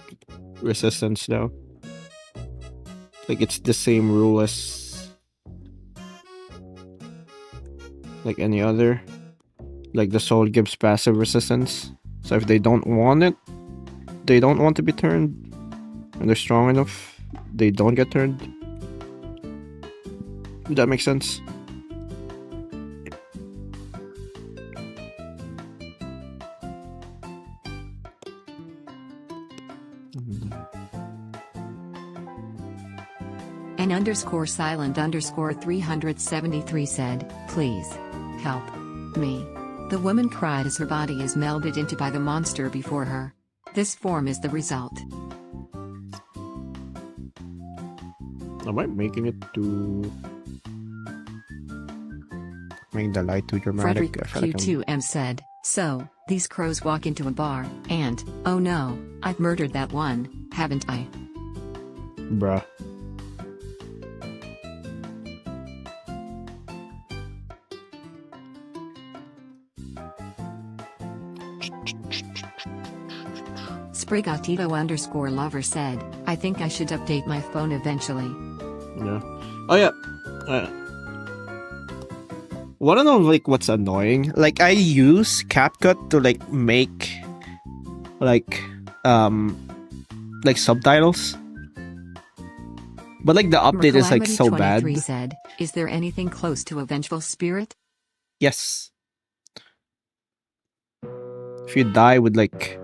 resistance though. Like it's the same rule as like any other. Like the soul gives passive resistance. So if they don't want it, they don't want to be turned, and they're strong enough, they don't get turned. Does that make sense? An underscore silent underscore 373 said, please, help me. The woman cried as her body is melded into by the monster before her. This form is the result. Am I making it to make the light too dramatic? Frederick Q2M said, so, these crows walk into a bar, and, oh no, I've murdered that one, haven't I? Bruh. Sprigatito underscore lover said, I think I should update my phone eventually. Yeah. Oh yeah. Wanna know like what's annoying? Like I use CapCut to like make like subtitles. But like the update is like so bad. Said, is there anything close to a vengeful spirit? Yes. If you die with like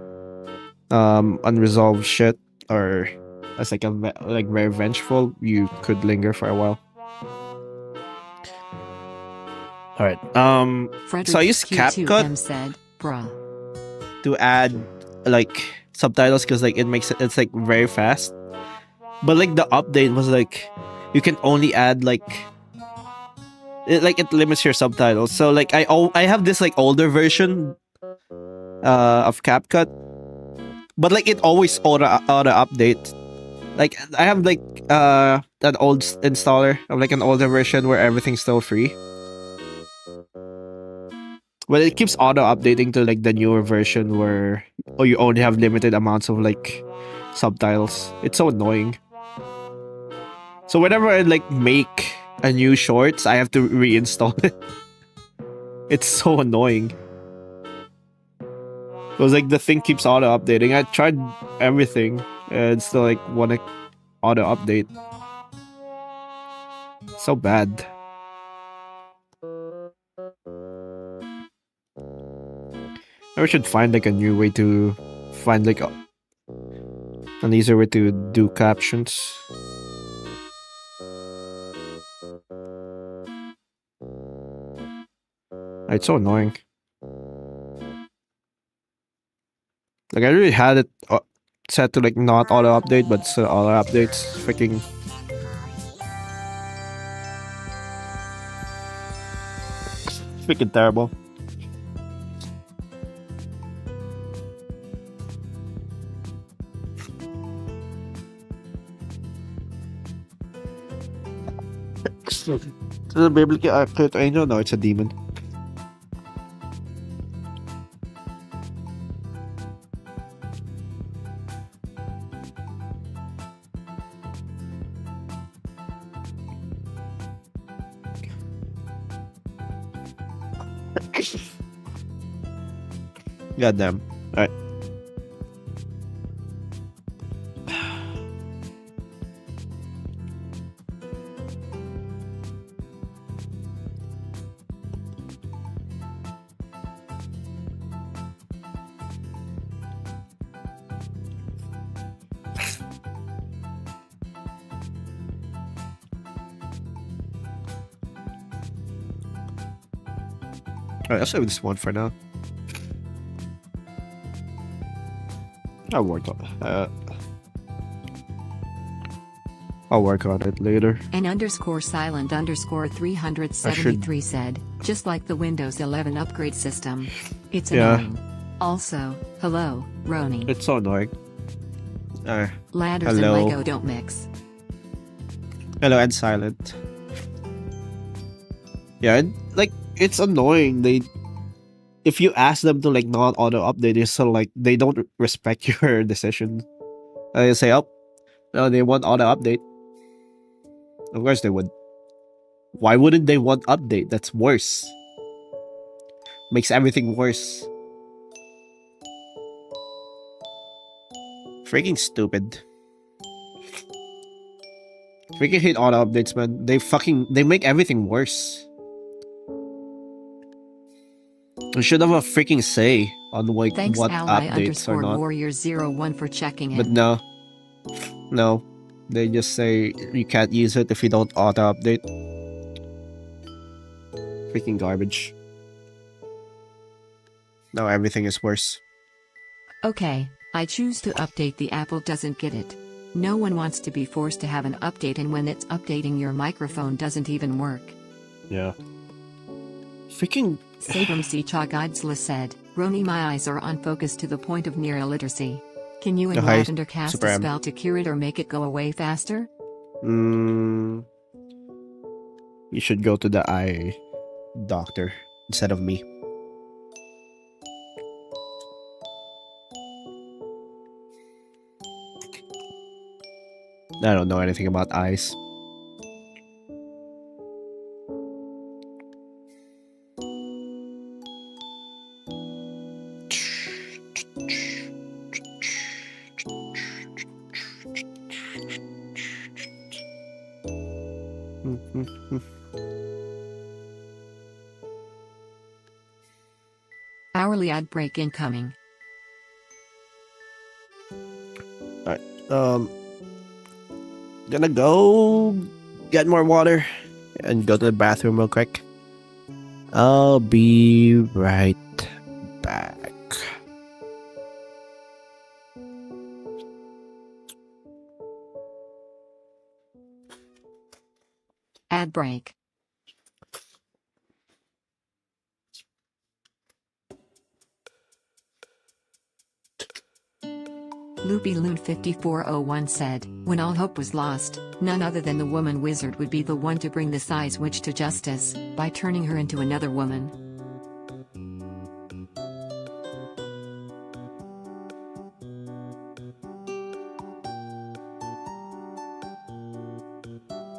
unresolved shit or as like like very vengeful, you could linger for a while. All right. So I use CapCut said, bruh, to add like subtitles because like it's like very fast. But like the update was like you can only add like it limits your subtitles. So like I have this like older version of CapCut, but like it always auto update. Like I have like an old installer of like an older version where everything's still free. But it keeps auto updating to like the newer version where you only have limited amounts of like subtitles. It's so annoying. So whenever I like make a new shorts, I have to reinstall it. It's so annoying. Because like the thing keeps auto updating. I tried everything and still like wanna auto update. So bad. I should find like a new way to find like an easier way to do captions. It's so annoying. Like I really had it set to like not auto update, but still auto updates. Freaking terrible. Is it a biblically accurate angel? No, it's a demon. Goddamn. Alright. Alright, I'll save this one for now. I'll work on it later. An_silent_373 said, just like the Windows 11 upgrade system. It's Yeah. annoying. Also, hello, Roni. It's so annoying. Ladders hello. and Lego don't mix. Hello and silent. Yeah, and, like it's annoying. If you ask them to like not auto update, it's so like they don't respect your decision. They say, "Oh, no, they want auto update." Of course they would. Why wouldn't they want update? That's worse. Makes everything worse. Freaking stupid. Freaking hate auto updates, man. They make everything worse. We should have a freaking say on like Thanks what ally updates or not. _warrior01 for checking in. But no, they just say you can't use it if you don't auto update. Freaking garbage. Now everything is worse. Okay, I choose to update. The Apple doesn't get it. No one wants to be forced to have an update, and when it's updating your microphone doesn't even work. Yeah. Freaking Sabram Chagadsla said, Roni, my eyes are unfocused to the point of near illiteracy. Can you and Hi, Lavender cast a Supreme. spell to cure it or make it go away faster? You should go to the eye doctor instead of me. I don't know anything about eyes. Hourly ad break incoming. Gonna go get more water and go to the bathroom real quick. I'll be right back. Ad break. Loopy Loon 5401 said, when all hope was lost, none other than the woman wizard would be the one to bring the size witch to justice, by turning her into another woman.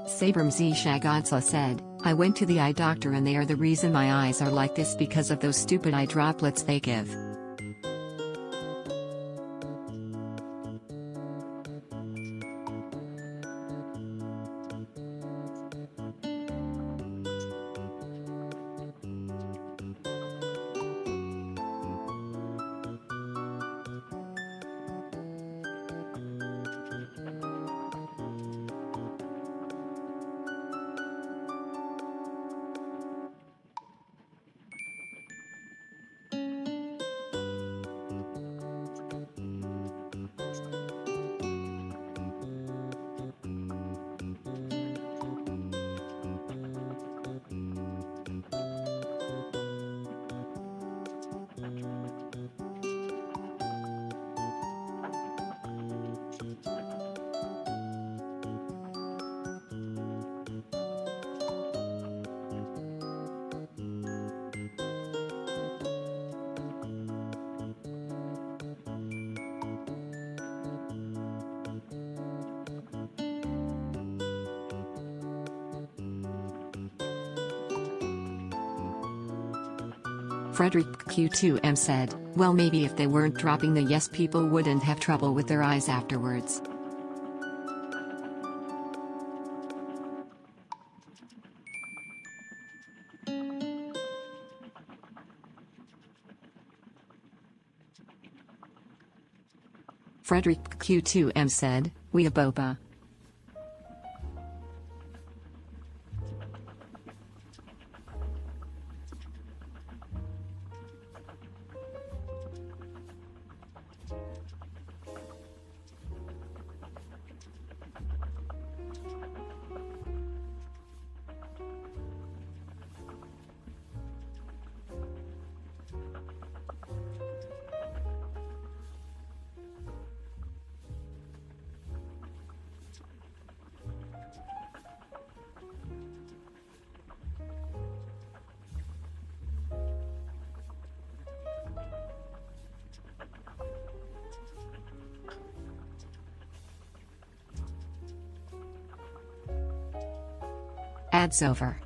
Sabram Z Shagadsla said, I went to the eye doctor and they are the reason my eyes are like this because of those stupid eye droplets they give. Frederick Q2M said, well, maybe if they weren't dropping the yes, people wouldn't have trouble with their eyes afterwards. Frederick Q2M said, we a boba. Ads over.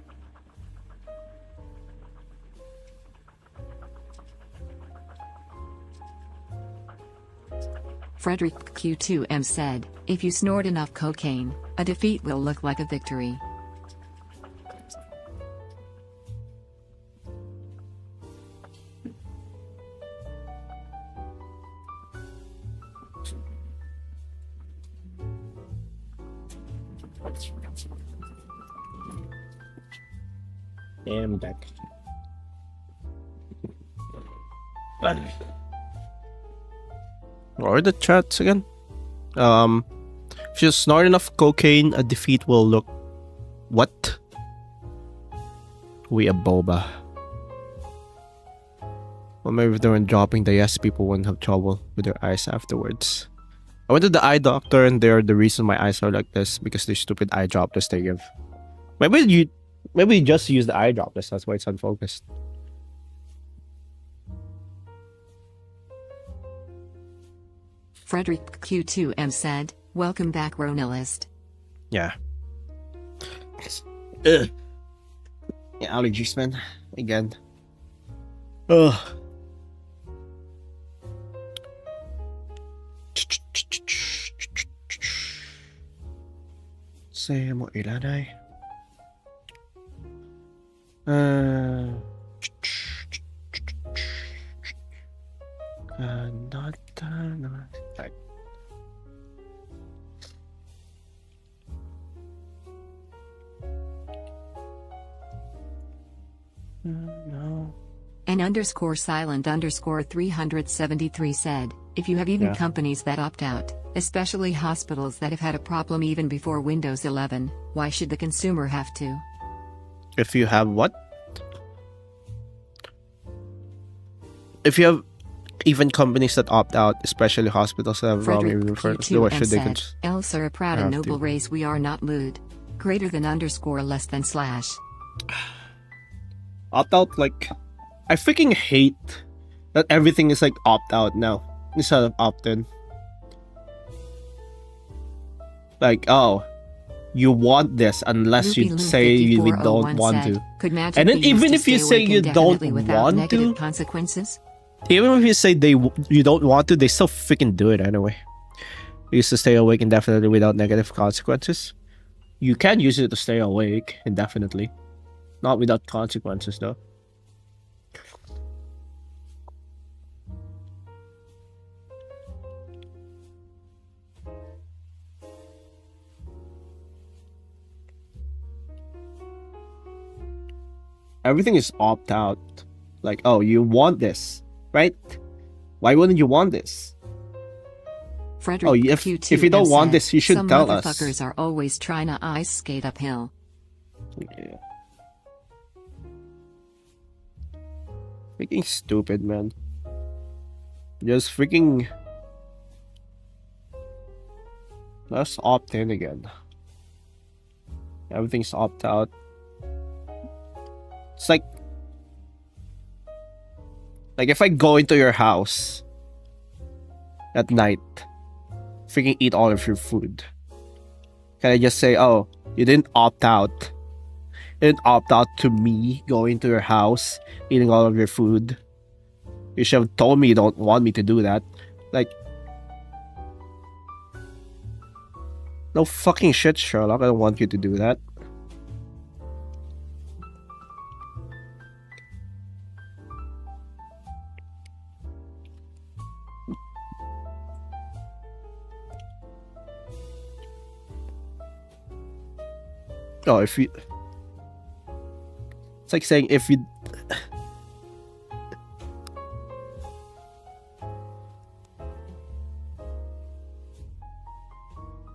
Frederick Q2M said, if you snort enough cocaine, a defeat will look like a victory. I'm back. What are the chats again? If you snort enough cocaine, a defeat will look... What? We a boba. Well, maybe if they weren't dropping the yes, people wouldn't have trouble with their eyes afterwards. I went to the eye doctor and they're the reason my eyes are like this because the stupid eye droplets they give. Maybe you just use the eye droplets, that's why it's unfocused. Frederick Q2M said, welcome back, ronillust. Yeah. Ugh. Yeah, allergies, man. Again. Ugh. Say mo ilanay. Not like. No. An underscore silent underscore 373 said, if you have even companies that opt out, especially hospitals that have had a problem even before Windows 11, why should the consumer have to? If you have what? If you have even companies that opt out, especially hospitals that have Frederick what should they said, else are a proud and noble race, we are not mood. Greater than underscore less than slash. Opt out, like, I freaking hate that everything is like opt out now instead of opt in. Like, oh, you want this unless you say we don't want to. And then even if you say you don't want to, consequences? even if you say you don't want to, they still freaking do it anyway. You used to stay awake indefinitely without negative consequences. You can use it to stay awake indefinitely. Not without consequences, though. Everything is opt out. Like, oh, you want this, right? Why wouldn't you want this? Frederick if you don't want this, you should tell us. Some motherfuckers are always trying to ice skate uphill. Yeah. Freaking stupid, man. Just freaking... Let's opt in again. Everything's opt out. It's like if I go into your house at night, freaking eat all of your food, can I just say, oh, you didn't opt out, and opt out to me going to your house, eating all of your food. You should have told me you don't want me to do that. Like, no fucking shit, Sherlock. I don't want you to do that. Oh, if you... It's like saying if you...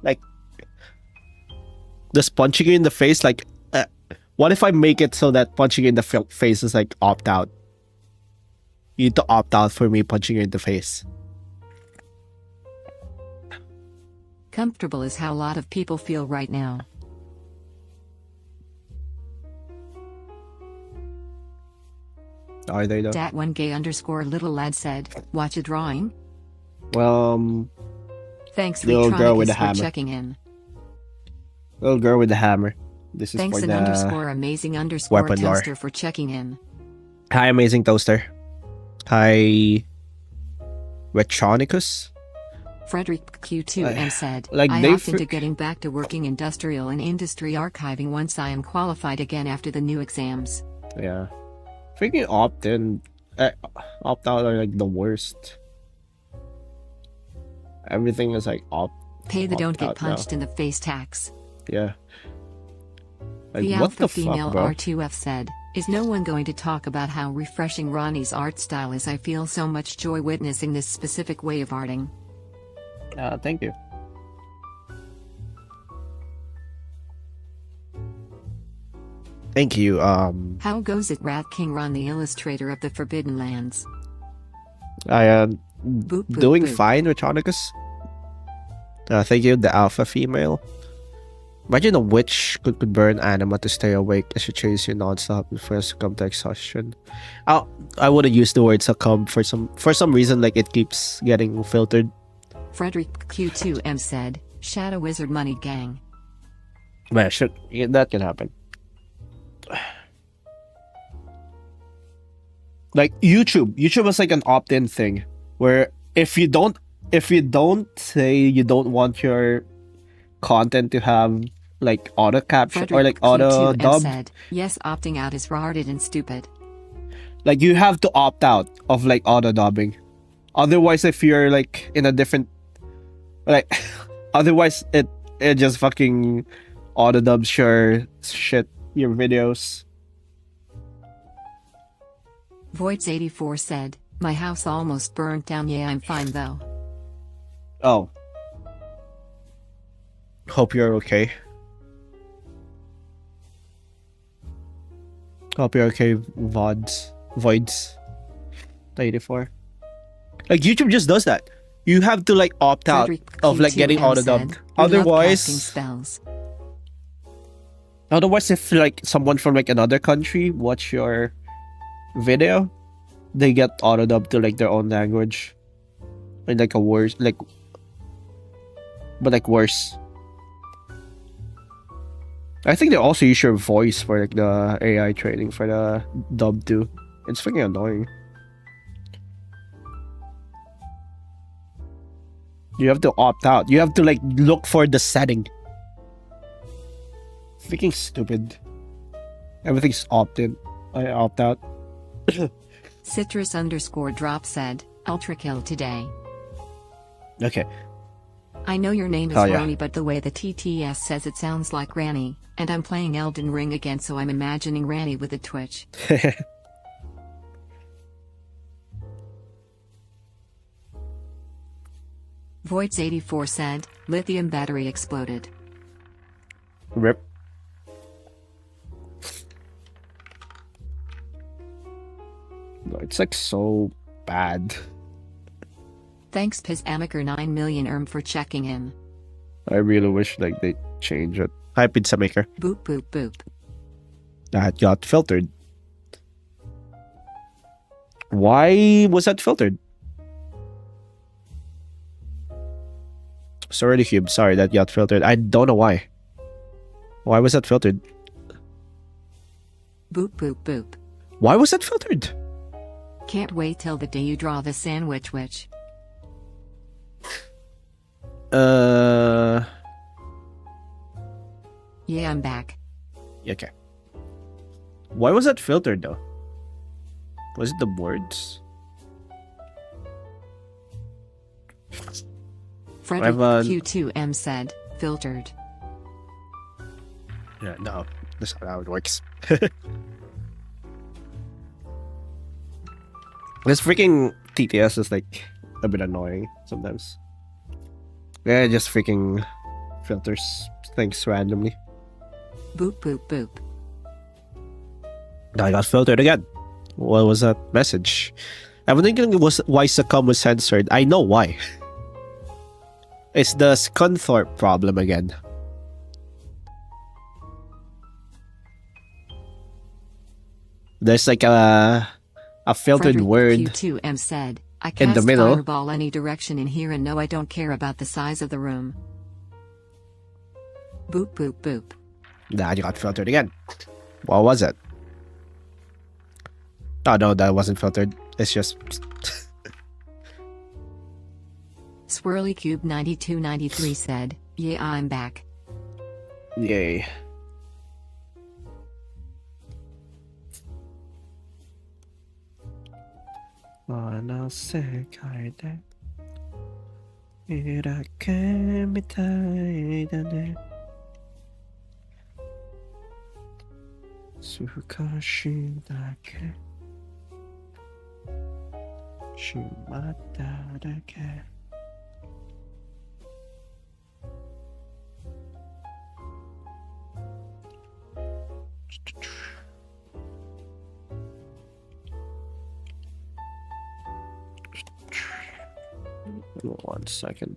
like... Just punching you in the face, like... what if I make it so that punching you in the face is like opt out? You need to opt out for me punching you in the face. Comfortable is how a lot of people feel right now. Are they though? Dat1gay_little lad said, watch a drawing? Well, Thanks little girl with Retronicus a for hammer. checking in. Little girl with the hammer. This is Thanks for an the _amazing_ weapon lore. toaster for checking in. Hi, amazing toaster. Hi, Retronicus. Frederick Q2M said, like I they opt into getting back to working industrial and industry archiving once I am qualified again after the new exams. Yeah, freaking opt in, opt out are like the worst. Everything is like opt. Pay the Opt don't get out punched now. in the face tax. Yeah. Like, The what alpha the female fuck, bro? R2F said, is no one going to talk about how refreshing Ronnie's art style is? I feel so much joy witnessing this specific way of arting. Thank you. Thank you. How goes it, Rat King Ron, the illustrator of the Forbidden Lands? I am Boop, boop, doing boop. fine, Retronicus. Thank you, the alpha female. Imagine a witch could burn anima to stay awake as she chases you non-stop before you succumb to exhaustion. I wouldn't use the word succumb for some reason, like it keeps getting filtered. Frederick Q2M said, Shadow Wizard Money Gang. Man, that can happen. Like YouTube was like an opt-in thing where if you don't say you don't want your content to have like auto caption or like Frederick auto Q2M dub, said, yes, opting out is retarded and stupid. like you have to opt out of like auto dubbing. Otherwise, if you're like in a different, like, otherwise it just fucking auto dubs your shit, your videos. Voids84 said, my house almost burnt down. Yeah, I'm fine though. Oh, hope you're okay. Hope you're okay, voids 84. Like YouTube just does that. You have to like opt out Frederick of like getting Q2M auto said, dubbed. "We love casting Otherwise, spells." if like someone from like another country watch your video, they get auto dubbed to like their own language, and like a worse, like, but like worse. I think they also use your voice for like the AI training for the dub too. It's freaking annoying. You have to opt out. You have to like look for the setting. Freaking stupid. Everything's opt-in. I opt out. Citrus_drop said, Ultra kill today. Okay. I know your name is Oh, yeah. Ronnie, but the way the TTS says it sounds like Ranny, and I'm playing Elden Ring again, so I'm imagining Ranny with a twitch. Voids84 said, lithium battery exploded. Rip. It's like so bad. Thanks Pizamaker 9 million for checking in. I really wish like they change it. Hi, Pizza Maker. Boop boop boop. That got filtered. Why was that filtered? Sorry, Cube. Sorry, that got filtered. I don't know why. Why was that filtered? Boop boop boop. Why was that filtered? Can't wait till the day you draw the sandwich witch. Yeah, Yeah, I'm back. okay. Why was that filtered though? Was it the words? Frederick I've, Q2M said, filtered. Yeah, no, that's not how it works. This freaking TTS is like a bit annoying sometimes. Yeah, it just freaking filters things randomly. Boop boop boop. I got filtered again. What was that message? I'm thinking it was why Succumb was censored. I know why. It's the Scunthorpe problem again. There's like a filtered Frederick word Q2M said, I in cast the middle. fireball any direction in here and no, I don't care about the size of the room. Boop boop boop. Nah, you got filtered again. What was it? Oh no, that wasn't filtered. It's just Swirly Cube 9293 said, yeah, I'm back. yay. 하나 색깔대 이렇게 밑에다네 수컷이다게 심하다게 One second.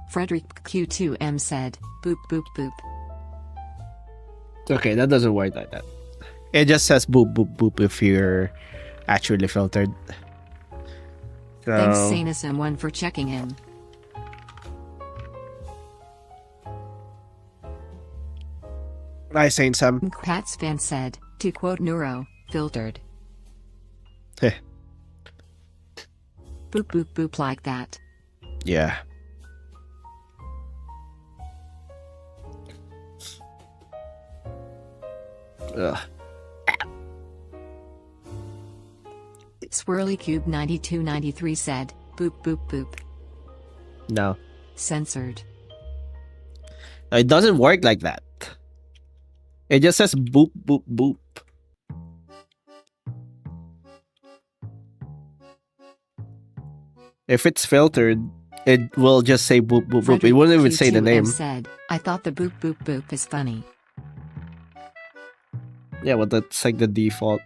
Frederick Q2M said, boop boop boop. Okay, that doesn't work like that. It just says boop boop boop if you're actually filtered. Thanks So, Sanus1 for checking in. nice saying some. Pats fan said, to quote Neuro, filtered. Heh. Boop boop boop like that. Yeah. Ugh. Swirly Cube 9293 said, boop boop boop. No. Censored. It doesn't work like that. It just says boop boop boop. If it's filtered, it will just say boop boop boop. It Frederick wouldn't even say the Q2M name. said, I thought the boop boop boop is funny. Yeah, well, that's like the default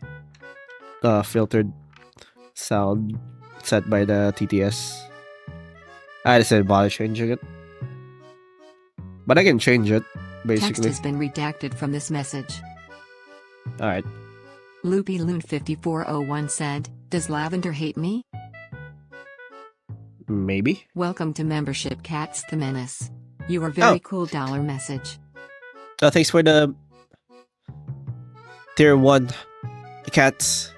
filtered sound set by the TTS. I decided bother changing it. But I can change it, Text basically. has been redacted from this message. Alright. Loopy Loon 5401 said, does Lavender hate me? Maybe. Welcome to membership Cats the Menace. You are very cool dollar message. Thanks for the tier 1 cats.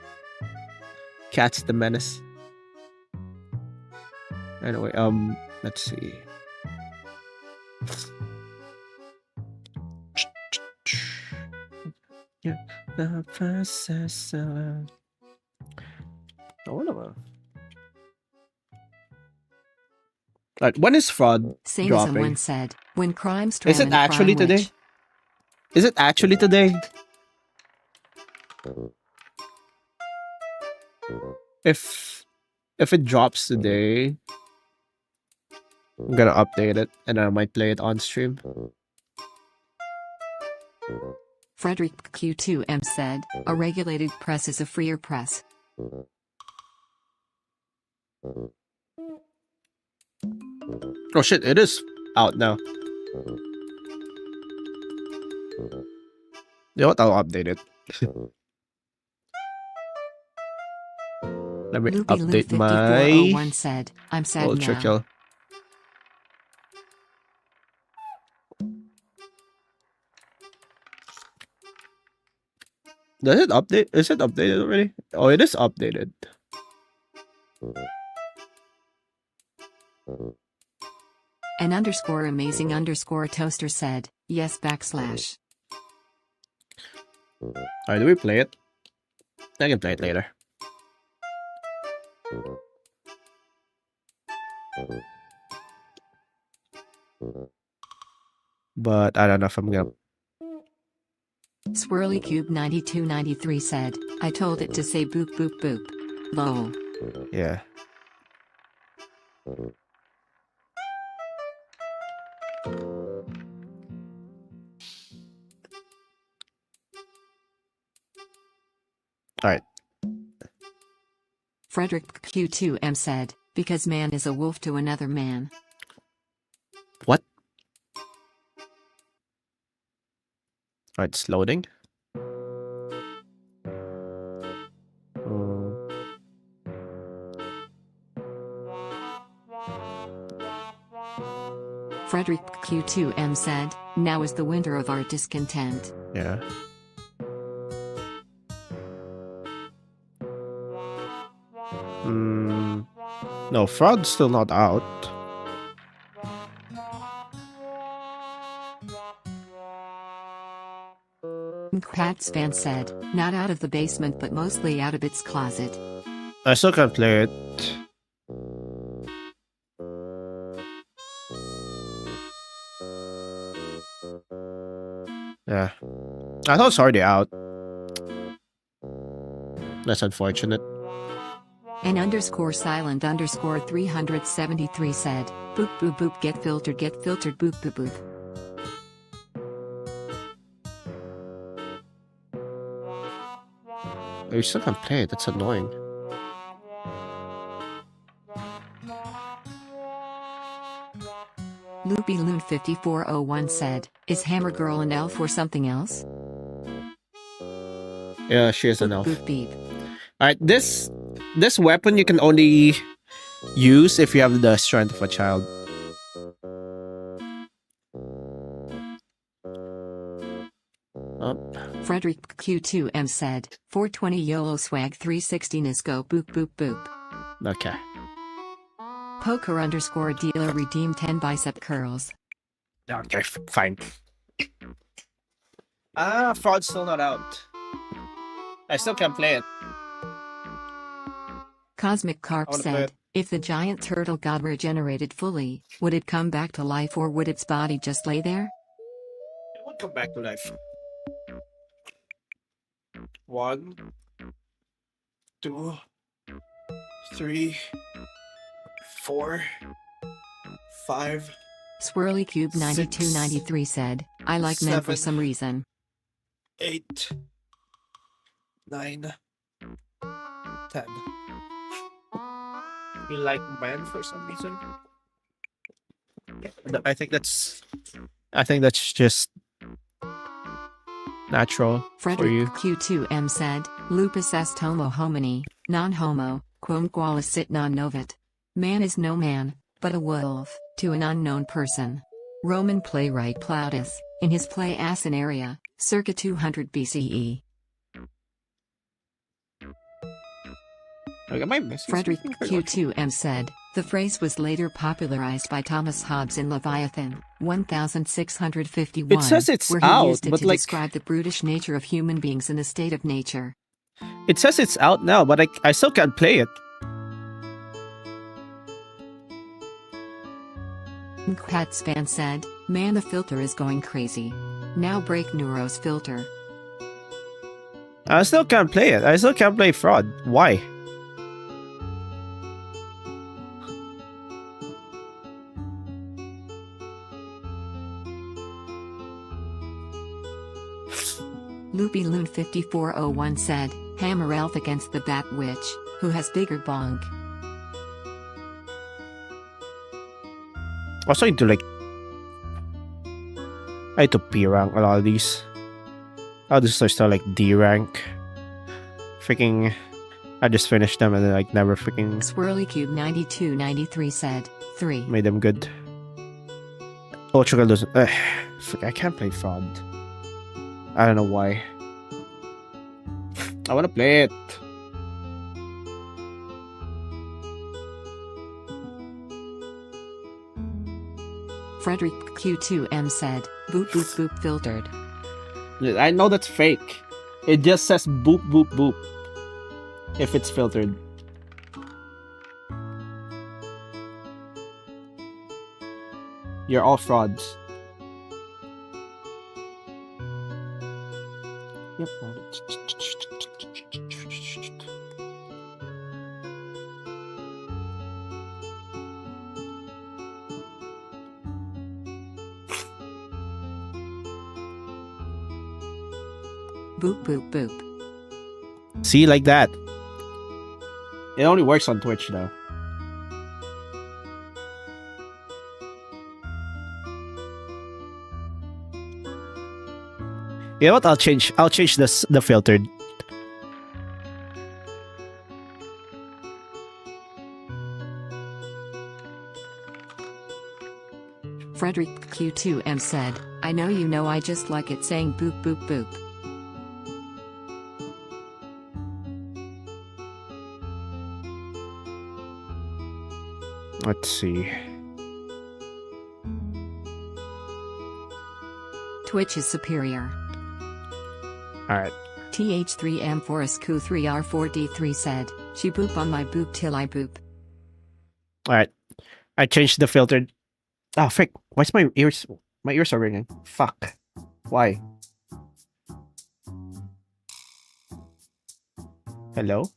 Cats the Menace. Anyway, let's see. Yeah, the processor. I wonder what. Like, when is fraud Same as dropping? someone said, when crimes Is it actually today? Is it actually today? If it drops today, I'm gonna update it and I might play it on stream. Frederick Q2M said, a regulated press is a freer press. Oh shit, it is out now. You know what? I'll update it. Let me Loopy Loon update my 5401 said, I'm sad ultra now. kill. Does it update? Is it updated already? Oh, it is updated. An underscore amazing underscore toaster said, yes backslash. Alright, do we play it? I can play it later. But I don't know if I'm gonna. Swirly Cube 9293 said, I told it to say boop boop boop. Lol. Yeah. Alright. Frederick Q2M said, because man is a wolf to another man. What? Alright, it's loading. Frederick Q2M said, now is the winter of our discontent. Yeah. No, fraud's still not out. Kratzvan said, not out of the basement but mostly out of its closet. I still can't play it. Yeah. I thought it's already out. That's unfortunate. An underscore silent underscore 373 said, boop boop boop get filtered boop boop boop. You still can't play it, that's annoying. Loopy Loon 5401 said, is Hammer Girl an elf or something else? Yeah, she is an Boop elf. boop beep. Alright, this weapon you can only use if you have the strength of a child. Frederick Q2M said, 420 YOLO swag 316 is go boop boop boop. Okay. Poker underscore dealer redeem 10 bicep curls. Okay, fine. Fraud's still not out. I still can't play it. Cosmic Carp I wanna play said, it. if the giant turtle got regenerated fully, would it come back to life or would its body just lay there? It would come back to life. 1, 2, 3, 4, 5. Swirly Cube 9293 said, I like men for 7. some reason. 8, 9, 10. You like men for some reason? I think that's just natural for Frederick you. Q2M said, lupus est homo homini, non-homo, quum qualis sit non novit. Man is no man, but a wolf, to an unknown person. Roman playwright Plautus, in his play Asinaria, circa 200 BCE. Like, am I missing Frederick something? I forgot. Q2M said, the phrase was later popularized by Thomas Hobbes in Leviathan, 1651, It says it's where he out, used it but to like describe the brutish nature of human beings in a state of nature. it says it's out now, but I still can't play it. Kratzvan said, man the filter is going crazy. Now break Neuro's filter. I still can't play it. I still can't play Fraud. Why? Loopy Loon 5401 said, hammer elf against the bat witch, who has bigger bonk. Also, I need to like I need to P rank a lot of these. I'll just start like D rank. Freaking I just finished them and then like never freaking Swirly Cube 9293 said 3. made them good. Ultra doesn't. I can't play fraud. I don't know why. I want to play it. Frederick Q2M said, boop boop boop filtered. I know that's fake. It just says boop boop boop. If it's filtered. You're all frauds. Yep. Boop boop boop. See, like that. It only works on Twitch though. You know what? I'll change this the filtered. Frederick Q2M said, I know you know I just like it saying boop boop boop. Let's see. Twitch is superior. Alright. TH3M4SQ3R4D3 said, she boop on my boop till I boop. Alright. I changed the filtered. Oh, frick. Why's my ears? My ears are ringing. Fuck. Why? Hello?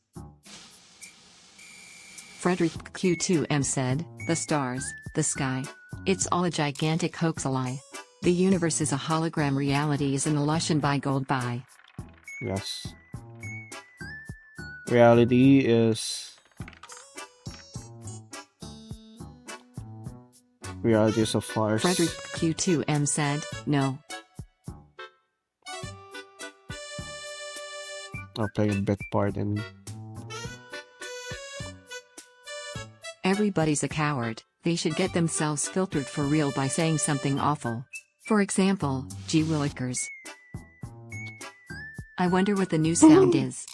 Frederick Q2M said, the stars, the sky. It's all a gigantic hoax, a lie. The universe is a hologram, reality is an illusion by gold by. Yes. Reality is... Reality is a farce. Frederick Q2M said, no. I'll play a bit part and... Everybody's a coward, they should get themselves filtered for real by saying something awful. For example, gee willikers. I wonder what the new sound is.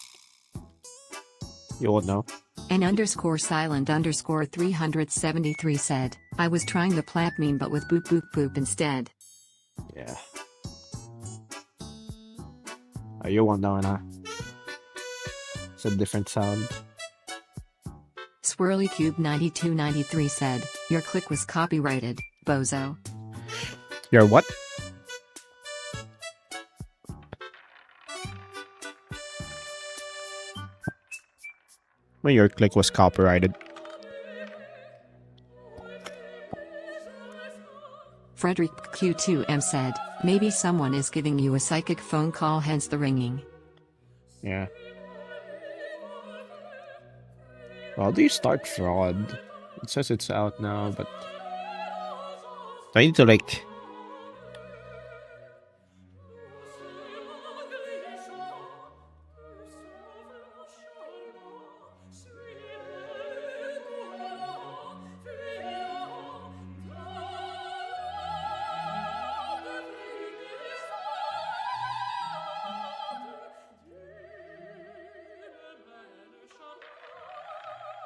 You won't know. An _silent_373 said, I was trying the plat meme but with boop boop boop instead. Yeah. Oh, you won't know, nah. It's a different sound. Swirly Cube 9293 said, your click was copyrighted, bozo. Your what? When your click was copyrighted. Frederick Q2M said, maybe someone is giving you a psychic phone call, hence the ringing. Yeah. How do you start fraud? It says it's out now, but... I need to like...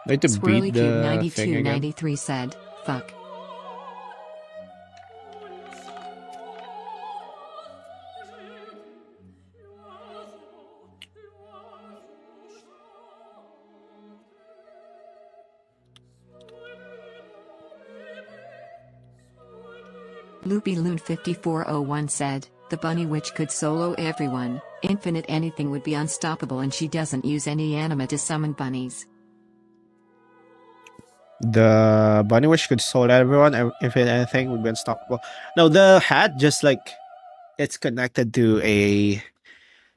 I need to Swirly beat Cube the thing again. 9293 said, fuck. Loopy Loon 5401 said, the bunny witch could solo everyone, infinite anything would be unstoppable and she doesn't use any anima to summon bunnies. The bunny wish could soul everyone if anything would be unstoppable. No, the hat just like it's connected to a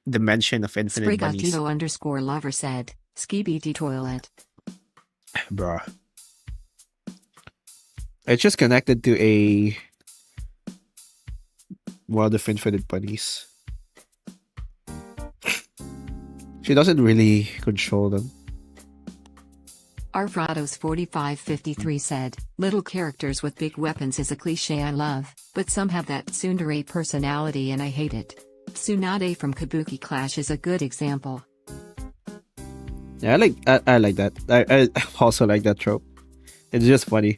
dimension of infinite bunnies. Sprigatito_lover said, skibidi toilet. Bruh. It's just connected to a world of infinite bunnies. She doesn't really control them. Arfrados4553 said, little characters with big weapons is a cliche I love, but some have that tsundere personality and I hate it. Tsunade from Kabuki Clash is a good example. Yeah, I like that. I also like that trope. It's just funny.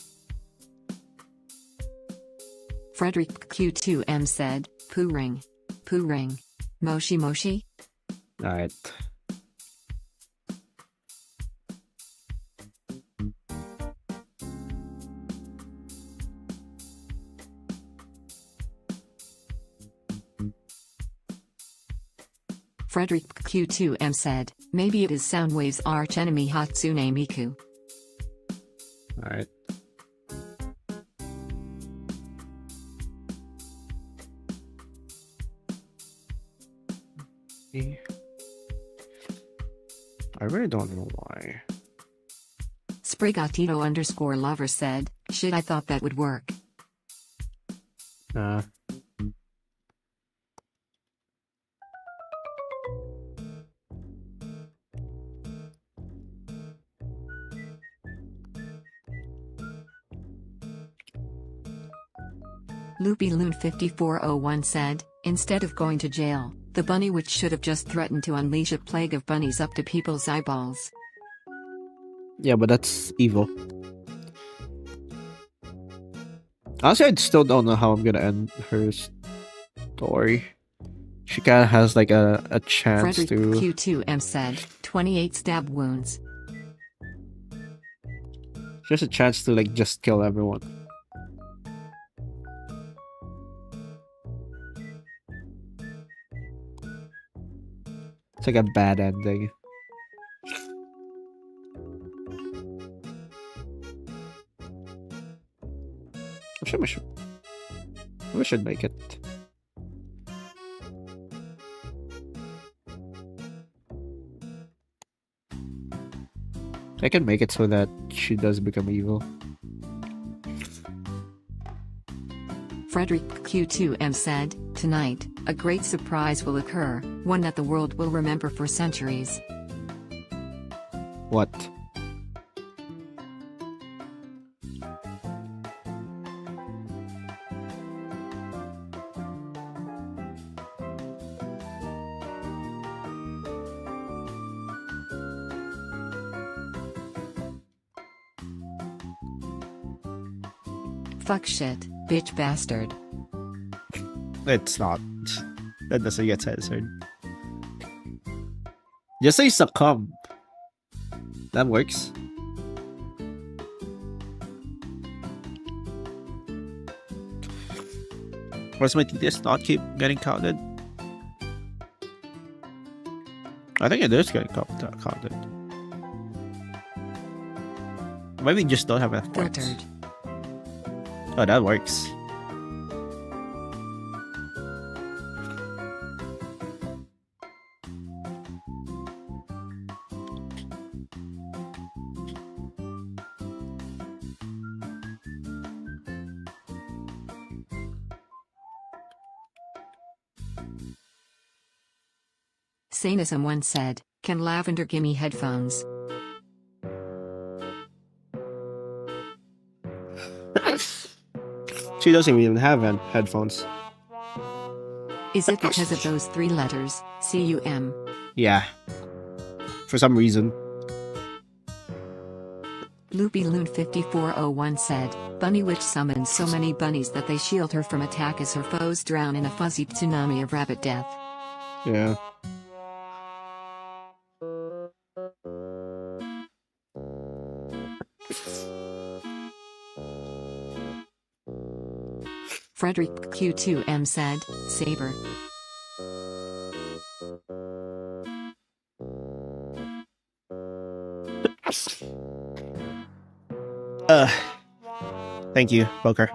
Frederick Q2M said, poo ring. Poo ring. Moshi moshi? Alright. Frederick Q2M said, maybe it is Soundwave's arch enemy Hatsune Miku. Alright. I really don't know why. Sprigatito_lover said, shit, I thought that would work. LoopyLoon5401 said, instead of going to jail, the bunny witch should have just threatened to unleash a plague of bunnies up to people's eyeballs. Yeah, but that's evil. Honestly, I still don't know how I'm gonna end her story. She kind of has like a chance Frederick to. Q2M said, 28 stab wounds. Just a chance to like just kill everyone. It's like a bad ending. We should make it. I can make it so that she does become evil. Frederick Q2M said, tonight, a great surprise will occur, one that the world will remember for centuries. What? Fuck shit, bitch bastard. It's not. That doesn't get censored. Just say succumb. That works. Was my TTS not keep getting counted? I think it is getting counted. Maybe just don't have enough points. Filtered. Oh, that works. Sanism once said, can Lavender gimme headphones? She doesn't even have headphones. Is it because of those three letters, C-U-M? Yeah. For some reason. LoopyLoon5401 said, Bunny Witch summons so many bunnies that they shield her from attack as her foes drown in a fuzzy tsunami of rabbit death. Yeah. Frederick Q2M said, Saber. Thank you, Poker.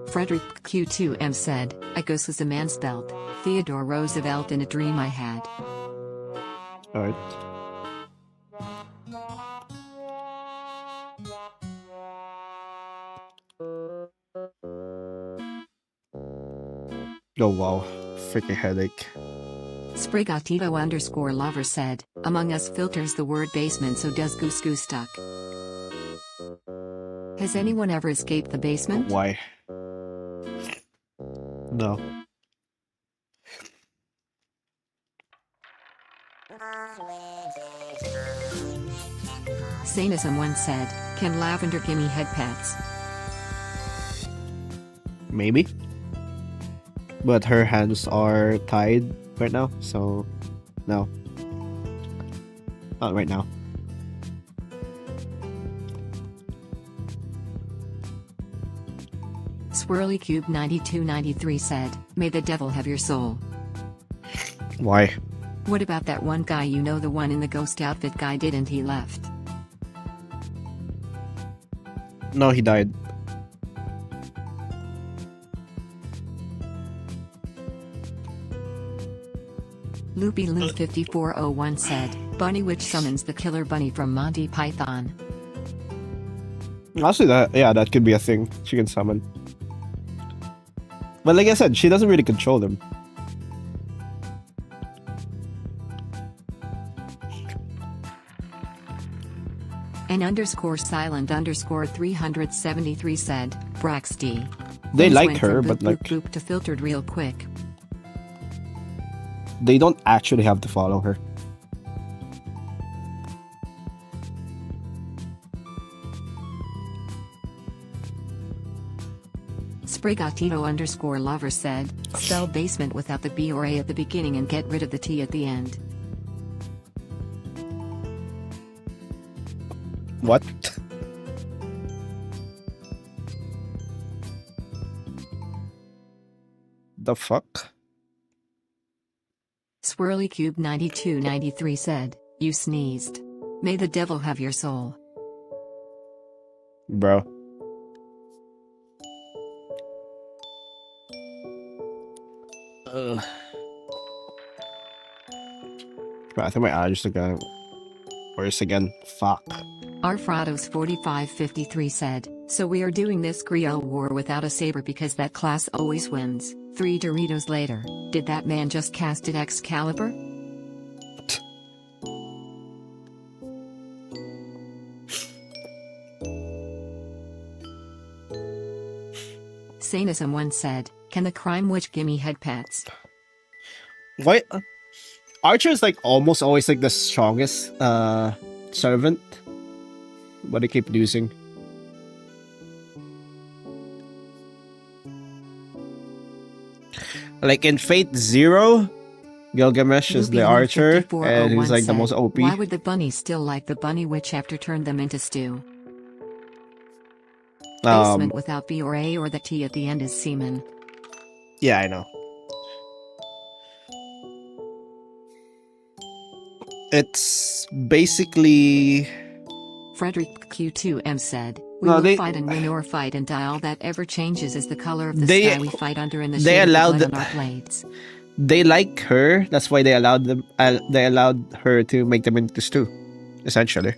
Frederick Q2M said, I guess was a man's belt, Theodore Roosevelt in a dream I had. Alright. Oh wow, freaking headache. Sprigatito_lover said, Among Us filters the word basement, so does Goose Goose Stuck. Has anyone ever escaped the basement? Why? No. Sanism once said, Can lavender gimme head pats? Maybe. But her hands are tied right now, so no. Not right now. Swirly Cube 9293 said, May the devil have your soul. Why? What about that one guy, you know, the one in the ghost outfit guy, didn't he left? No, he died. Loopy Lou 5401 said, Bunny Witch summons the killer bunny from Monty Python. Honestly, that could be a thing she can summon. But like I said, she doesn't really control them. N_silent_373 said, Braxty. They Things like went her, from but boop, like boop, boop to filtered real quick. they don't actually have to follow her. Sprigatito_lover said, Spell basement without the B or A at the beginning and get rid of the T at the end. What? The fuck? Swirly Cube 9293 said, You sneezed. May the devil have your soul. Bro. I think my allergies are going worse again. Fuck. Arfrados4553 said, So we are doing this Griot war without a saber because that class always wins. 3 Doritos later, did that man just cast it Excalibur? Sanism once said, Can the crime witch gimme head pats? Why? Archer is like almost always like the strongest servant, but they keep losing. Like in Fate Zero, Gilgamesh is the archer, and he's like the most OP. Why would the bunny still like the bunny witch after turned them into stew? Basement without B or A or the T at the end is semen. Yeah, I know. It's basically... Frederick Q2M said, We will fight and win or fight and die. All that ever changes is the color of the sky we fight under and the shade of the blood on our blades. They like her, that's why they allowed them. They allowed her to make them into stew, essentially.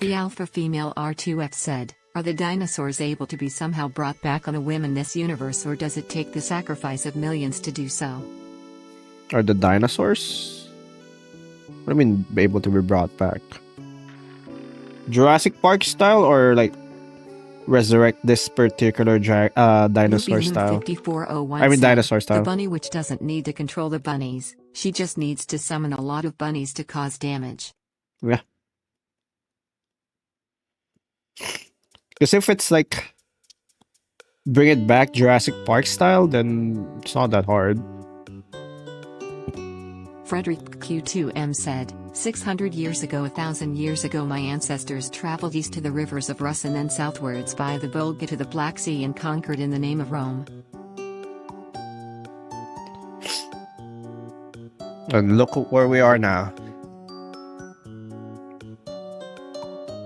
The alpha female R2F said, Are the dinosaurs able to be somehow brought back on a whim in this universe, or does it take the sacrifice of millions to do so? Are the dinosaurs? What do you mean able to be brought back? Jurassic Park style, or like resurrect this particular dinosaur style? 5401 I mean said, dinosaur style. The bunny witch doesn't need to control the bunnies, she just needs to summon a lot of bunnies to cause damage. Yeah. Because if it's like bring it back Jurassic Park style, then it's not that hard. Frederick Q2M said, 600 years ago, 1,000 years ago, my ancestors traveled east to the rivers of Rus and then southwards by the Volga to the Black Sea and conquered in the name of Rome. And look where we are now.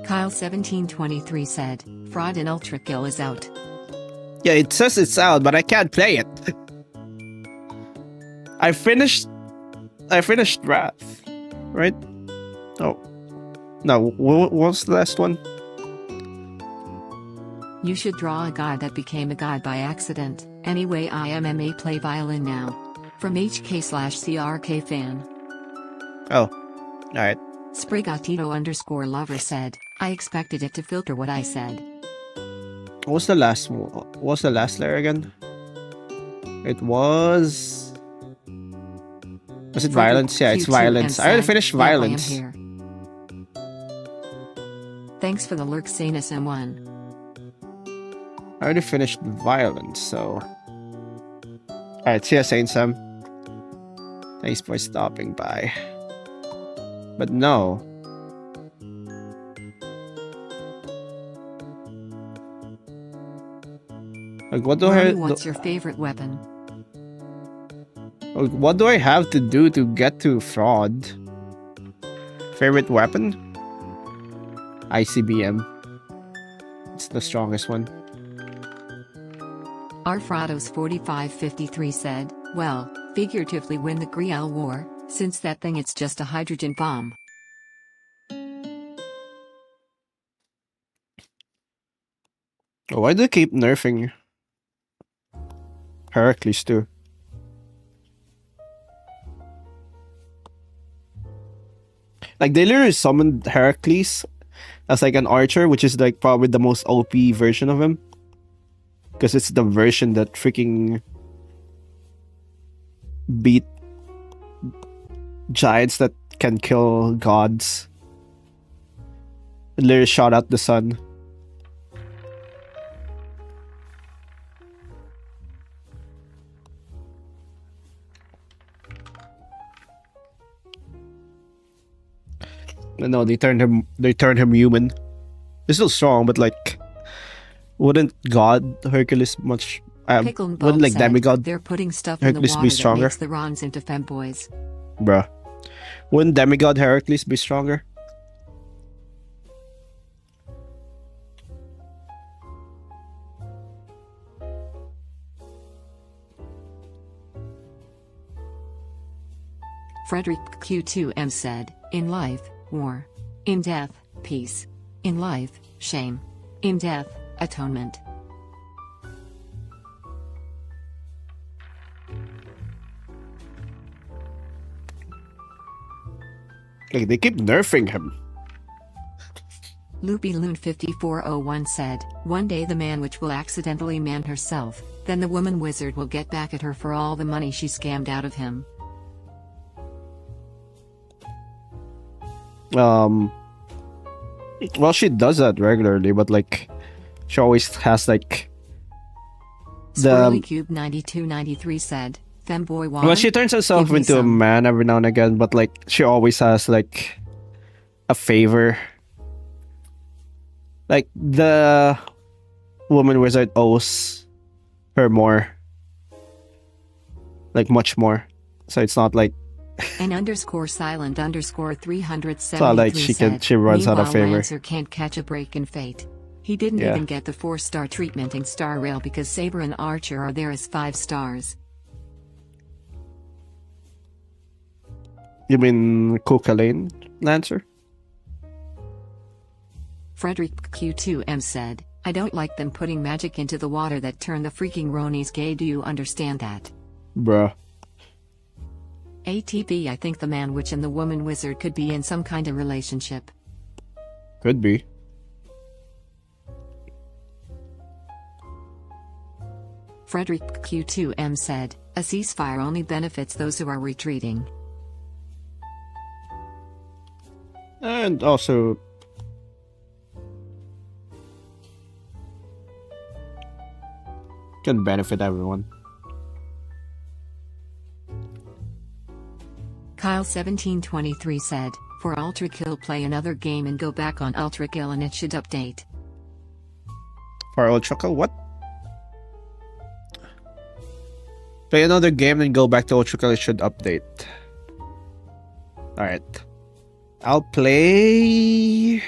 Kyle1723 said, Fraud and Ultra Kill is out. Yeah, it says it's out, but I can't play it. I finished Wrath, right? Oh. No, what was the last one? You should draw a guy that became a guy by accident. Anyway, I MMA play violin now. From HK/CRK fan. Oh, alright. Sprigatito_lover said, I expected it to filter what I said. What's the last one? What's the last layer again? It was... Was it violence? Yeah, it's violence. I already finished violence. I am here. Thanks for the lurk, Sanus M1. I already finished violence, so... Alright, see ya, Saint Sam. Thanks for stopping by. But no. Like, what do I... What's your favorite weapon? Like, what do I have to do to get to fraud? Favorite weapon? ICBM. It's the strongest one. Arfrados4553 said, well, figuratively win the Grial War, since that thing it's just a hydrogen bomb. Why do they keep nerfing Heracles too? Like, they literally summoned Heracles as like an archer, which is like probably the most OP version of him. Because it's the version that freaking beat giants that can kill gods. It literally shot out the sun. No, they turned him human. He's still strong, but like, wouldn't God Hercules much wouldn't like said, demigod they're putting stuff Hercules in the be water stronger? that makes the Rons into femboys. Bruh. Wouldn't demigod Heracles be stronger? Frederick Q2M said, in life, war. In death, peace. In life, shame. In death, atonement. Like, they keep nerfing him. Loopy Loon 5401 said, one day the man witch will accidentally man herself, then the woman wizard will get back at her for all the money she scammed out of him. Well, she does that regularly, but like, she always has like Swirly Cube 9293 said, femboy water. Well, she turns herself into a man every now and again, but like, she always has like a favor. Like, the woman wizard owes her more, like much more. So it's not like An _silent_373 it's not like she runs out of favor. Lancer can't catch a break in fate. He didn't even get the 4-star treatment in Star Rail because Saber and Archer are there as 5 stars. You mean Kukalane Lancer? Frederick Q2M said, I don't like them putting magic into the water that turn the freaking Ronies gay. Do you understand that? Bruh. ATB, I think the man witch and the woman wizard could be in some kind of relationship. Could be. Frederick Q2M said, a ceasefire only benefits those who are retreating. And also, can benefit everyone. Kyle1723 said, for Ultra Kill play another game and go back on Ultra Kill and it should update. For Ultra Kill, what? Play another game and go back to Ultra Kill, it should update. Alright. I'll play...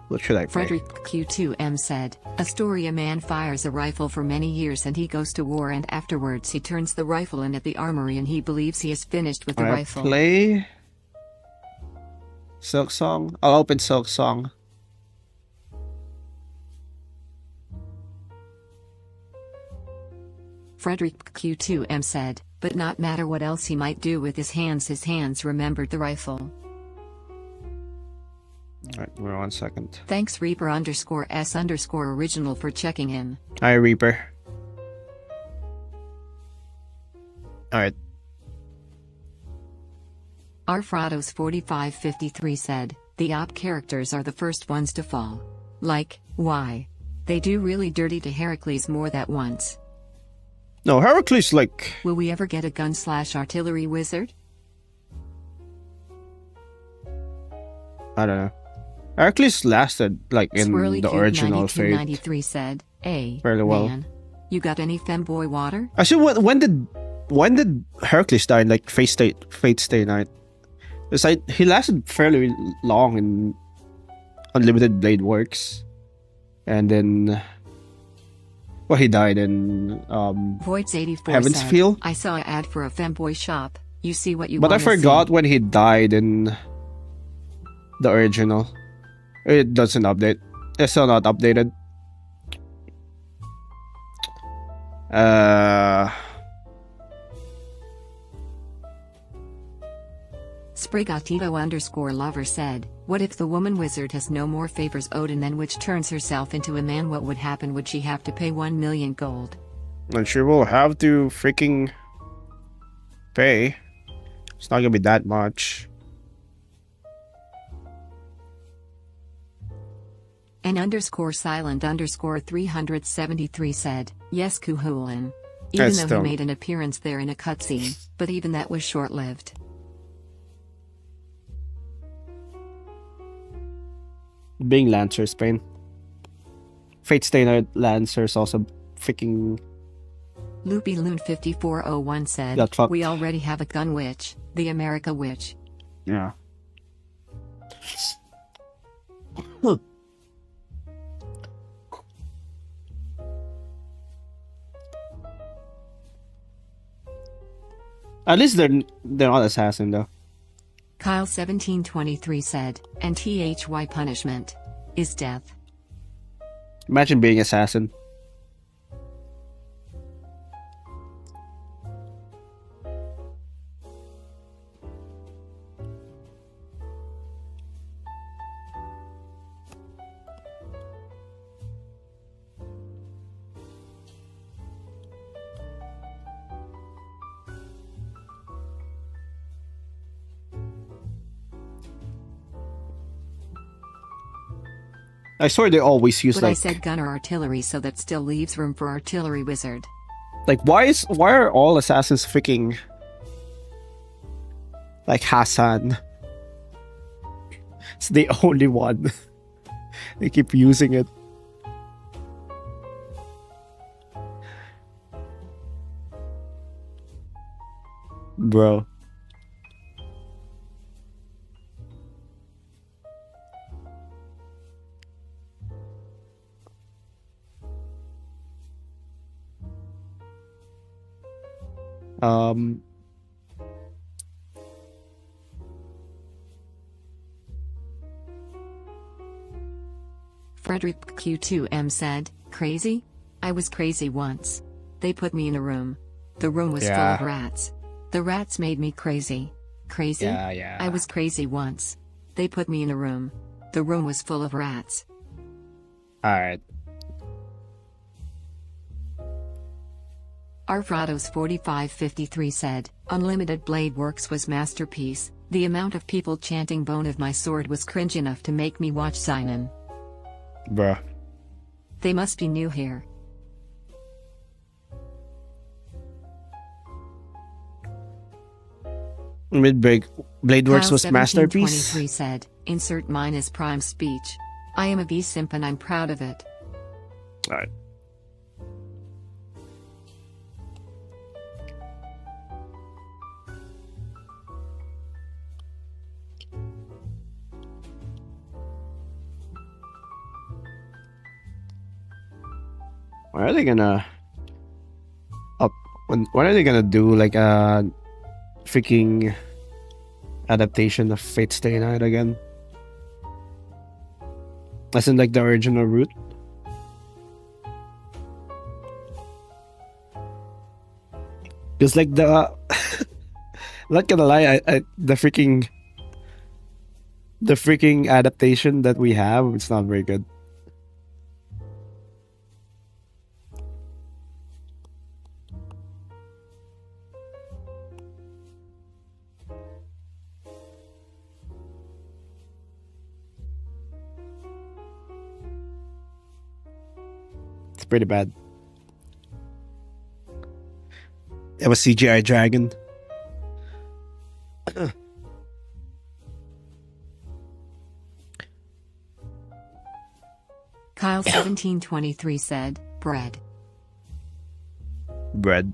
What should I play? Frederick Q2M said, a story: a man fires a rifle for many years and he goes to war and afterwards he turns the rifle in at the armory and he believes he is finished with the rifle. Play... Silk Song? I'll open Silk Song. Frederick Q2M said, but not matter what else he might do with his hands remembered the rifle. Alright, we're on second. Thanks Reaper_S_original for checking in. Hi, Reaper. Alright. Arfrados4553 said, the op characters are the first ones to fall. Like, why? They do really dirty to Heracles more that once. No, Heracles, like... Will we ever get a gun/artillery wizard? I don't know. Heracles lasted, like, in the original Fate. 9293 said, fairly well. Man, you got any femboy water? Actually, when did Heracles die in, like, Fate Stay Night? It's like, he lasted fairly long in Unlimited Blade Works. And then... Well, he died in, Voids84 Heaven's said, Feel. I saw an ad for a femboy shop. You see what you But I wanna forgot see. when he died in the original. It doesn't update. It's still not updated. Sprigatito_lover said, what if the woman wizard has no more favors Odin than which turns herself into a man? What would happen? Would she have to pay 1 million gold? And she will have to freaking pay. It's not gonna be that much. N_silent_373 said, yes Kuhulin. Even That's though dumb. he made an appearance there in a cutscene, but even that was short-lived. Being Lancer's pain. Fate Stay Night Lancer's also freaking... Loopy Loon 5401 said, Got fucked. we already have a gun witch, the America witch. Yeah. At least they're not assassin though. Kyle1723 said, and THY punishment is death. Imagine being assassin. I swear they always use But I like... said gun or artillery, so that still leaves room for artillery wizard. Like, why are all assassins freaking like Hassan? It's the only one. They keep using it. Bro. Frederick Q2M said, crazy? I was crazy once. They put me in a room. The room was full Yeah. of rats. The rats made me crazy. Crazy? Yeah. I was crazy once. They put me in a room. The room was full of rats. Alright. Arfrados4553 said, Unlimited Blade Works was masterpiece. The amount of people chanting bone of my sword was cringe enough to make me watch Sinon. Bruh. They must be new here. Blade Works was masterpiece. 23 said, insert mine as prime speech. I am a V-simp and I'm proud of it. Alright. When are they gonna when are they gonna do like a freaking adaptation of Fate Stay Night again? As in like the original route? Because like the not gonna lie, the freaking adaptation that we have, it's not very good. It's pretty bad. It was CGI dragon. Kyle1723 said, bread. Bread.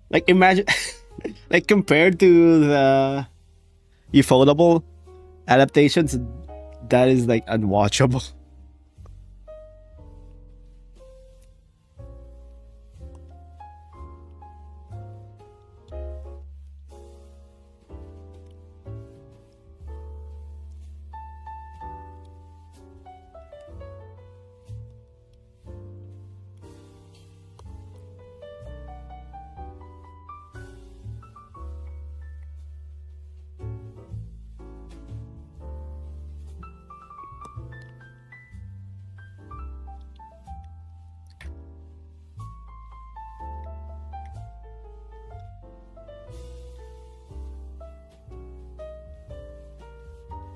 Like imagine like compared to the ufotable adaptations, that is like unwatchable.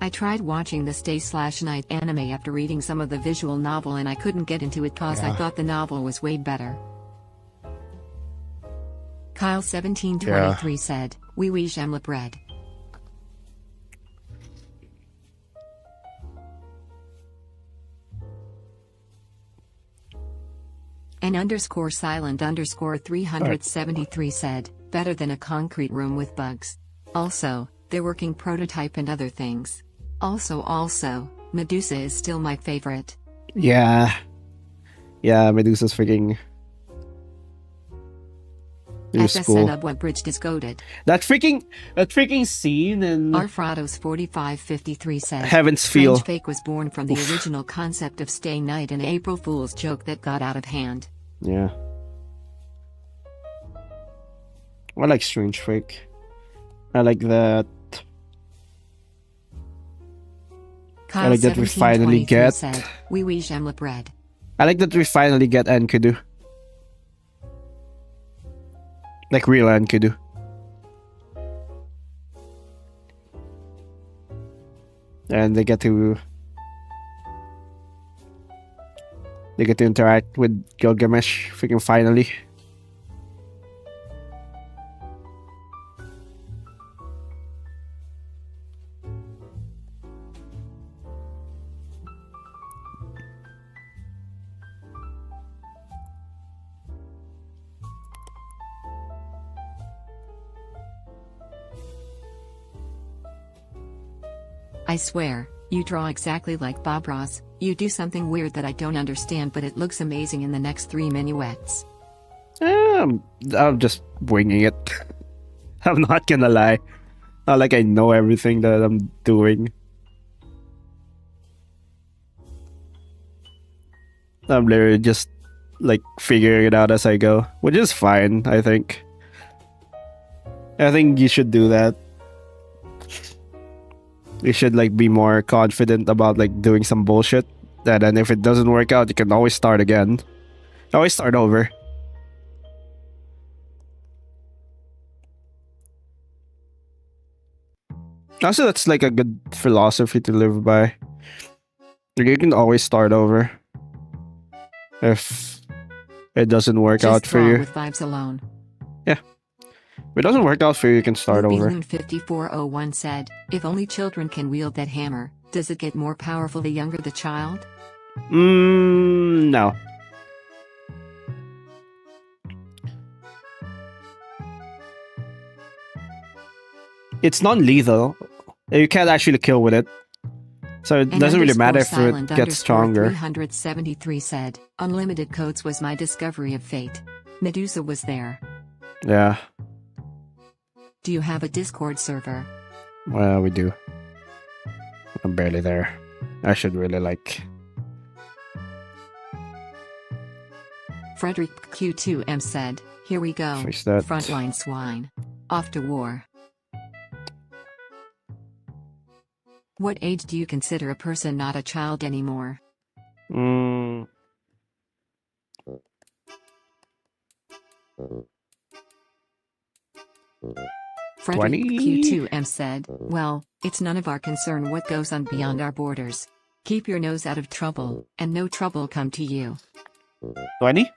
I tried watching the Stay/Night anime after reading some of the visual novel and I couldn't get into it cause I thought the novel was way better. Kyle1723 said, oui j'aime la bread. _silent_373 said, better than a concrete room with bugs. Also, they're working prototype and other things. Also, Medusa is still my favorite. Yeah. Yeah, Medusa's freaking... It was cool. What bridge is goated. That freaking scene in Arfrados4553 said, Heaven's Feel. Strange Fake was born from the original concept of Stay Night, an April Fool's joke that got out of hand. Yeah. I like Strange Fake. I like that. I like that we finally get. Said, oui j'aime la bread. I like that we finally get Enkidu. Like real Enkidu. And they get to interact with Gilgamesh freaking finally. I swear, you draw exactly like Bob Ross. You do something weird that I don't understand, but it looks amazing in the next 3 minuets. I'm just winging it. I'm not gonna lie. Not like I know everything that I'm doing. I'm literally just like figuring it out as I go, which is fine, I think. I think you should do that. You should like be more confident about like doing some bullshit. And then if it doesn't work out, you can always start again. Always start over. Also, that's like a good philosophy to live by. You can always start over. If it doesn't work out for you. With vibes alone. Yeah. If it doesn't work out for you, you can start over. 5401 said, if only children can wield that hammer, does it get more powerful the younger the child? No. It's non-lethal. You can't actually kill with it. So it doesn't really matter if it gets stronger. 373 said, unlimited codes was my discovery of fate. Medusa was there. Yeah. Do you have a Discord server? Well, we do. I'm barely there. I should really like... Frederick Q2M said, here we go, Fix that. frontline swine. Off to war. What age do you consider a person not a child anymore? Frederick 20? Q2M said, well, it's none of our concern what goes on beyond our borders. Keep your nose out of trouble, and no trouble come to you. 20?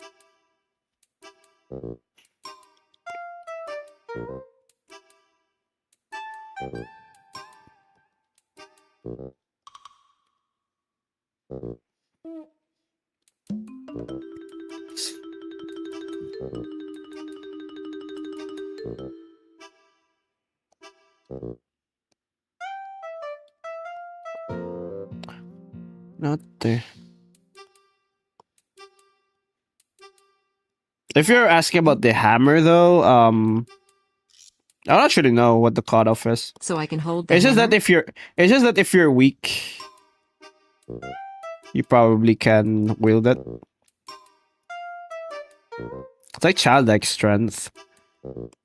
Not there. If you're asking about the hammer, though, I don't actually know what the cutoff is. So I can hold the It's just hammer? that if you're weak, you probably can wield it. It's like childlike strength.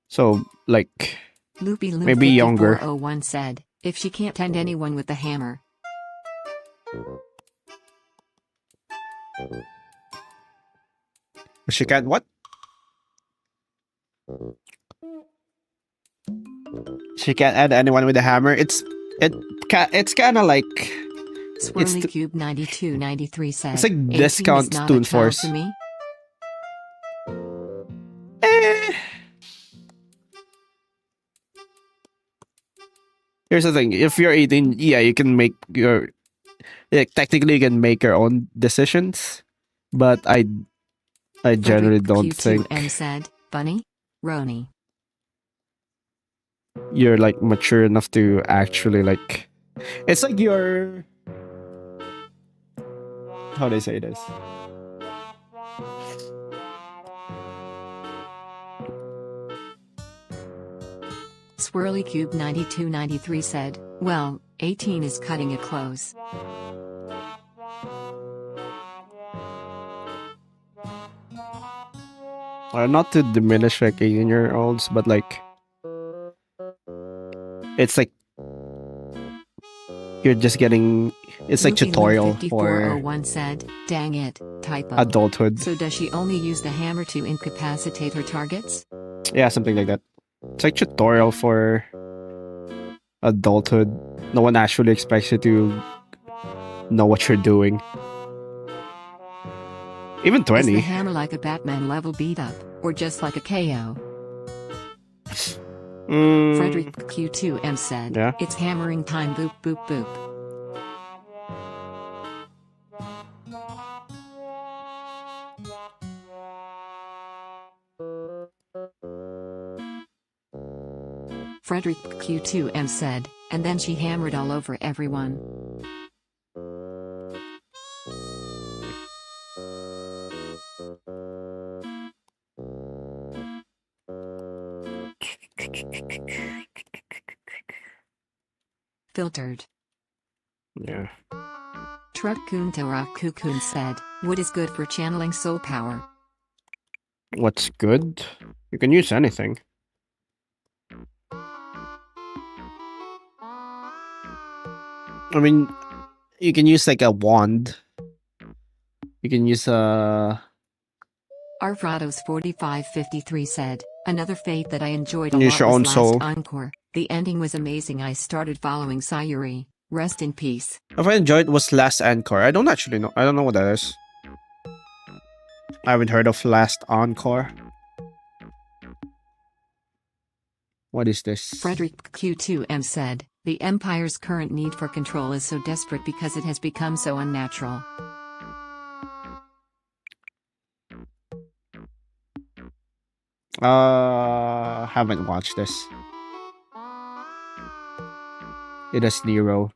So, like, Loopy Loop maybe younger. 5401 said, if she can't end anyone with the hammer. She can't what? She can't add anyone with a hammer. It's kind of like Swirly Cube 9293 said, it's like 18 discount is not Toon a child Force. to me. Here's the thing: if you're 18, yeah, you can make your technically you can make your own decisions, but I generally Frederick don't think Q2M said, Bunny? Roni. you're like mature enough to actually like. It's like you're. How do I say this? Swirly Cube 9293 said, well, 18 is cutting it close. Not to diminish like 18-year-olds, but like it's like you're just getting. It's like Loopy tutorial Lou for 5401 said, dang it, typo. adulthood. So does she only use the hammer to incapacitate her targets? Yeah, something like that. It's like tutorial for adulthood. No one actually expects you to know what you're doing. Even Is the 20. hammer like a Batman level beat up, or just like a KO? Frederick Q2M said, Yeah. it's hammering time boop boop boop. Frederick Q2M said, and then she hammered all over everyone. Filtered. Yeah. Truckkuntarakukun said, what is good for channeling soul power? What's good? You can use anything. I mean, you can use like a wand. You can use a. Arfrados 4553 said, another fate that I enjoyed a Use lot your was own last soul. Encore. The ending was amazing. I started following Sayuri. Rest in peace. If I enjoyed was Last Encore. I don't actually know. I don't know what that is. I haven't heard of Last Encore. What is this? Frederick Q2M said, the Empire's current need for control is so desperate because it has become so unnatural. Haven't watched this. It is Nero.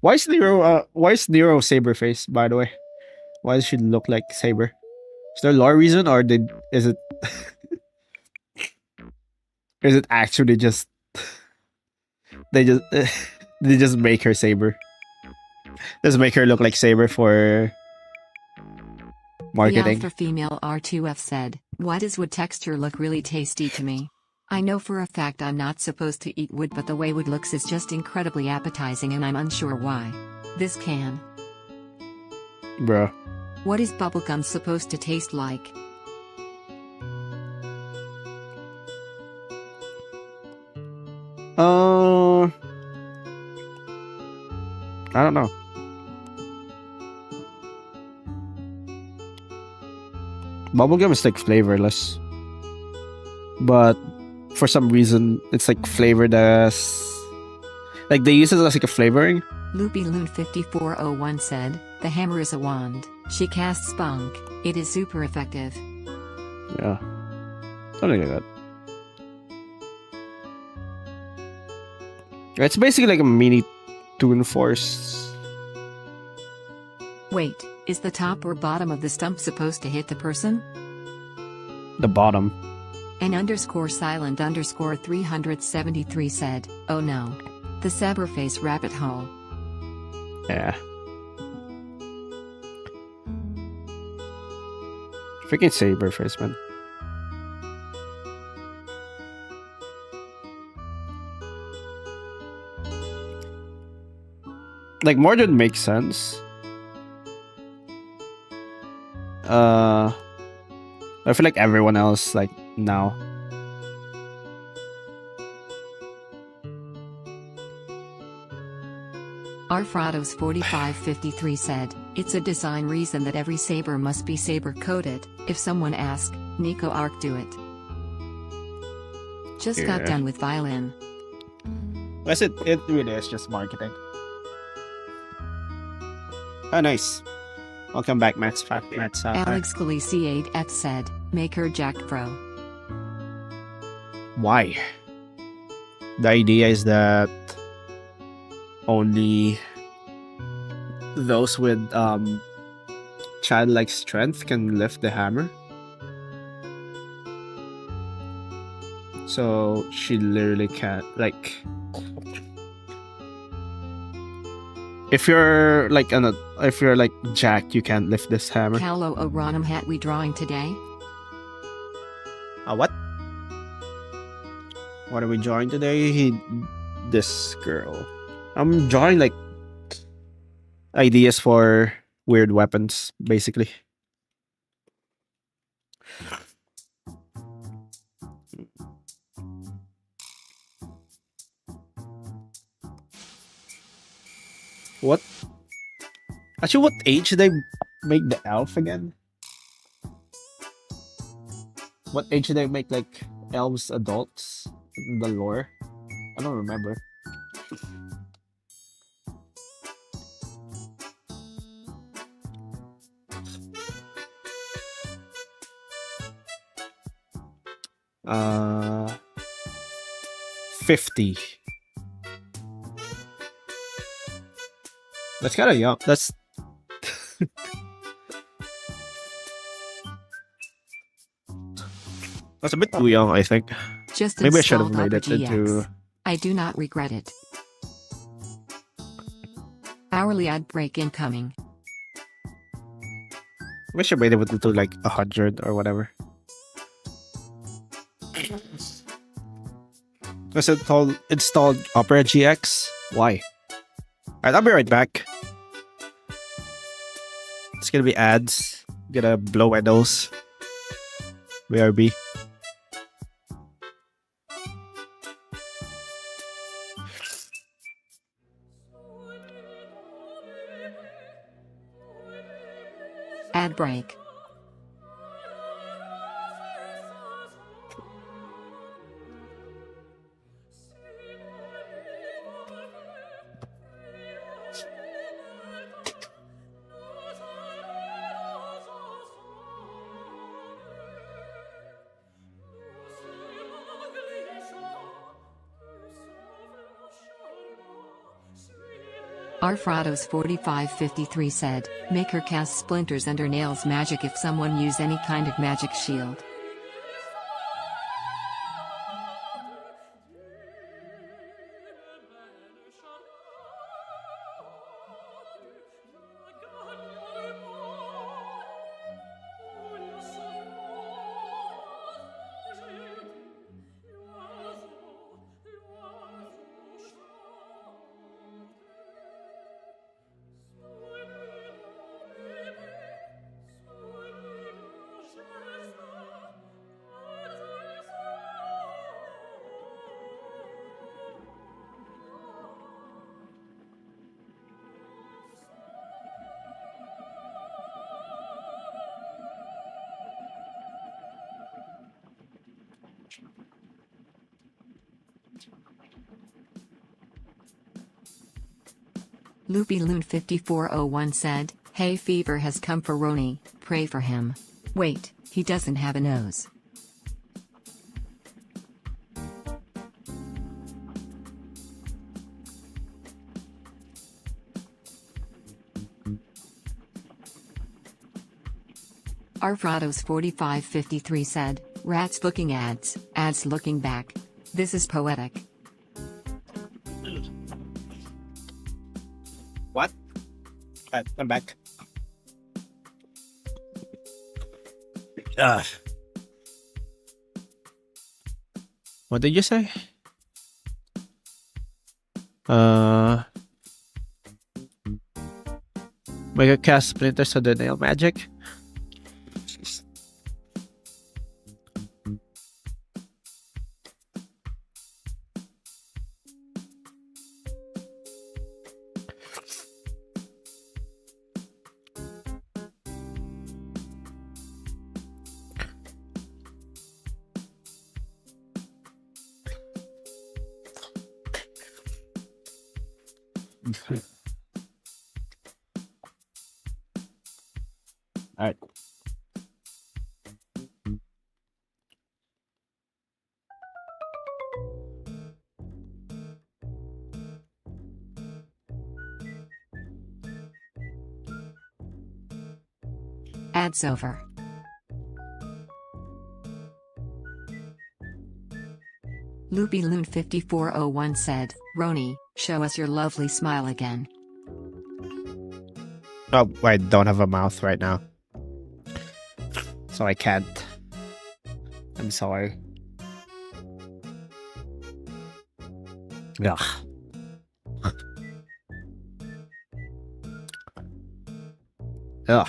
Why is Nero Saber face, by the way? Why does she look like Saber? Is there a lore reason or is it is it actually just they just make her Saber? Just make her look like Saber for The Marketing. alpha female R2F said, "Why does wood texture look really tasty to me? I know for a fact I'm not supposed to eat wood, but the way wood looks is just incredibly appetizing and I'm unsure why. This can. Bruh. What is bubblegum supposed to taste like?" I don't know. Bubblegum is like flavorless. But for some reason, it's like flavored as... Like they use it as like a flavoring. Loopy Loon 5401 said, "The hammer is a wand. She casts spunk. It is super effective." Yeah. Something like that. It's basically like a mini Toon Force. Wait, is the top or bottom of the stump supposed to hit the person? The bottom. An _silent _373 said, "Oh no. The Saberface rabbit hole." Yeah. Freaking Saberface, man. Like, Mordred makes sense. I feel like everyone else, like, now. Arfrados 4553 said, "It's a design reason that every saber must be saber-coated. If someone asks, Nico Arc do it." Just got done with violin. Yes, it really is just marketing. Oh, nice. Welcome back, Matt's Alex Khaleesi 8F said, "Make her Jack Pro." Why? The idea is that only those with childlike strength can lift the hammer. So she literally can't, like, if you're like Jack, you can't lift this hammer. Callow O'Ronham hat we drawing today? What? What are we drawing today? This girl. I'm drawing like ideas for weird weapons, basically. What? Actually, what age did they make the elf again? What age did they make like elves adults in the lore? I don't remember. Uh, 50. That's kind of young. That's that's a bit too young, I think. Just Maybe I should have installed made it Opera into. GX. I do not regret it. Hourly ad break incoming. We should have made it into like 100 or whatever. Because it installed Opera GX. Why? Alright, I'll be right back. It's gonna be ads. Gonna blow my nose. BRB. Ad break. Arfrados 4553 said, "Make her cast splinters under nails magic if someone use any kind of magic shield." LoopyLoon5401 said, "Hey, fever has come for Roni, pray for him." Wait, he doesn't have a nose. Arfrados4553 said, "Rats looking ads, ads looking back. This is poetic." What? I'm back. What did you say? Mega cast splinters of the nail magic. All right. Ads over. LoopyLoon5401 said, "Roni, show us your lovely smile again." Oh, I don't have a mouth right now, so I can't. I'm sorry. Ugh. Ugh.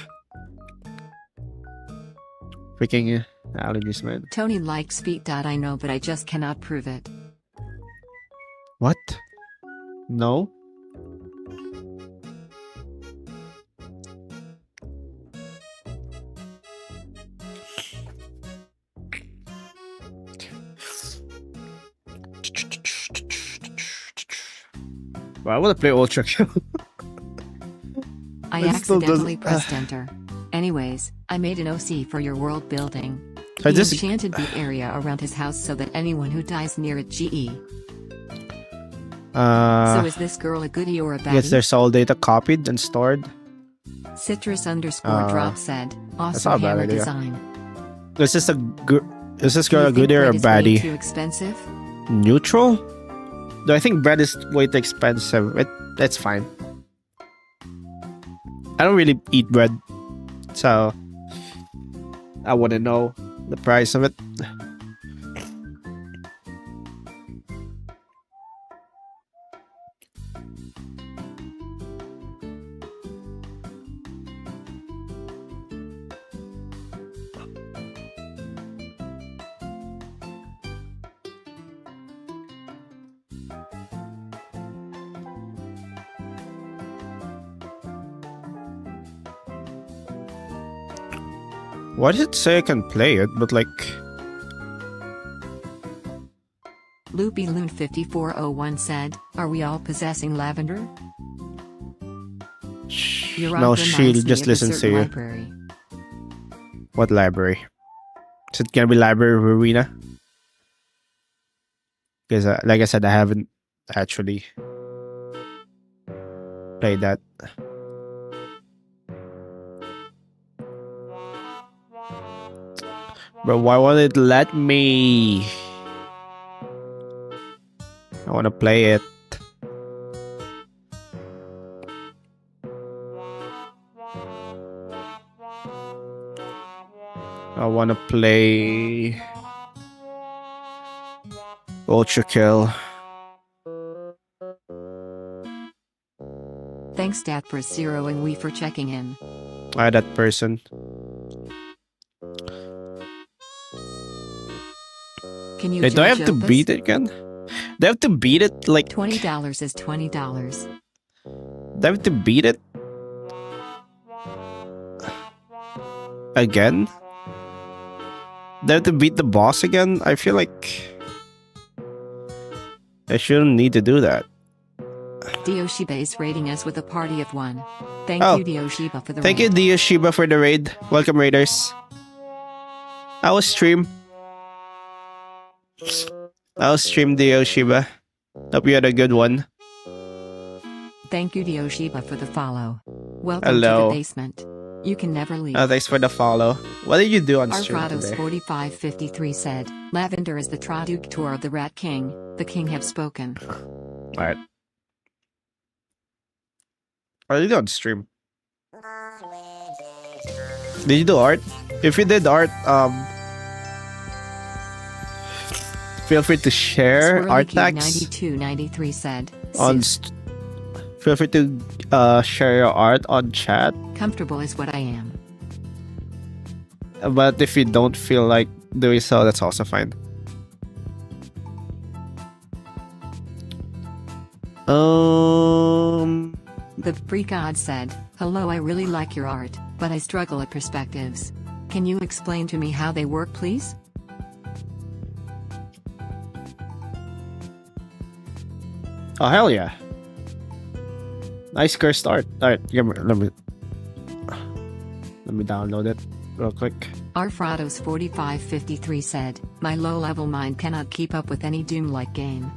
Freaking allergies, man. Tony likes feet. I know, but I just cannot prove it. What? No? Well, I want to play Ultra Kill. I It still accidentally doesn't- pressed enter. Anyways, I made an OC for your world building. I He just enchanted the area around his house so that anyone who dies near it GE. So is this girl a goodie or a baddie? gets their soul data copied and stored. Citrus_drop said, that's not a "Awesome bad hammer idea. design." Is this this Do you girl a think goodie or a bread is way baddie? Too expensive? Neutral? Do I think bread is way too expensive? It's fine. I don't really eat bread, so I wouldn't know the price of it. Why does it say I can play it, but like... LoopyLoon5401 said, "Are we all possessing lavender?" Your No, rock she'll reminds me just of a listen to certain you. library. What library? Is it gonna be Library of Arena? Because, like I said, I haven't actually played that. But why won't it let me? I want to play it. I want to play Ultra Kill. Thanks Dad for zeroing we for checking in. That person. Can you Hey, do I have judge to Opus? beat it again? Do I have to beat it like... $20 is $20. Do I have to beat it? Again? Do I have to beat the boss again? I feel like... I shouldn't need to do that. Dioshiba is rating us with a party of 1. Thank Oh, you, Dioshiba, for the Thank you, raid. Dioshiba, for the raid. Welcome, raiders. I will stream. I'll stream Dioshiba. Hope you had a good one. Thank you, Dioshiba, for the follow. Welcome to the Hello. basement. You can never leave. Thanks for the follow. What did you do on stream Arfrados today? 4553 said, Lavender is the traductor of the Rat King. The king have spoken. Alright. What did you do on stream? Did you do art? If you did art, feel free to share art tags 9293 said, on. Sis, Feel free to share your art on chat. comfortable is what I am. But if you don't feel like doing so, that's also fine. The free god said, hello, I really like your art, but I struggle at perspectives. Can you explain to me how they work, please? Oh, hell yeah. Nice cursed art. Alright, let me download it real quick. Arfrados 4553 said, my low-level mind cannot keep up with any Doom-like game.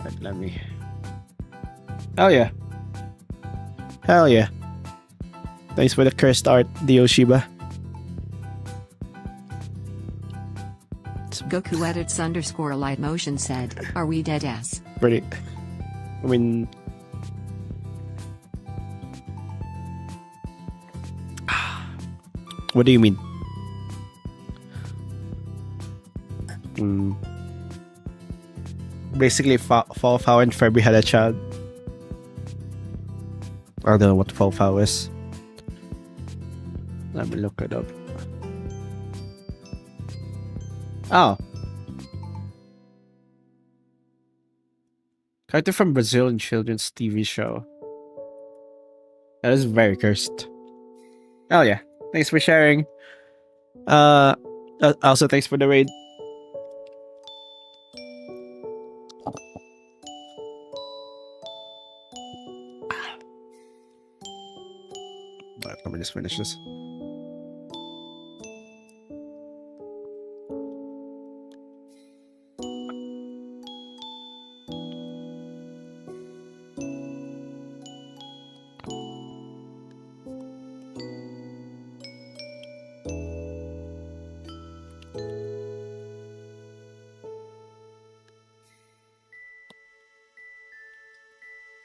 Right, let me. Hell yeah. Hell yeah. Thanks for the cursed art, Dioshiba. Goku edits _ light motion said, are we dead ass? Pretty. I mean. What do you mean? Basically, Fawfao and Furby had a child. I don't know what Fawfao is. Let me look it up. Oh. Character from Brazilian children's TV show. That is very cursed. Oh yeah. Thanks for sharing. Also thanks for the raid. Alright, let me just finish this.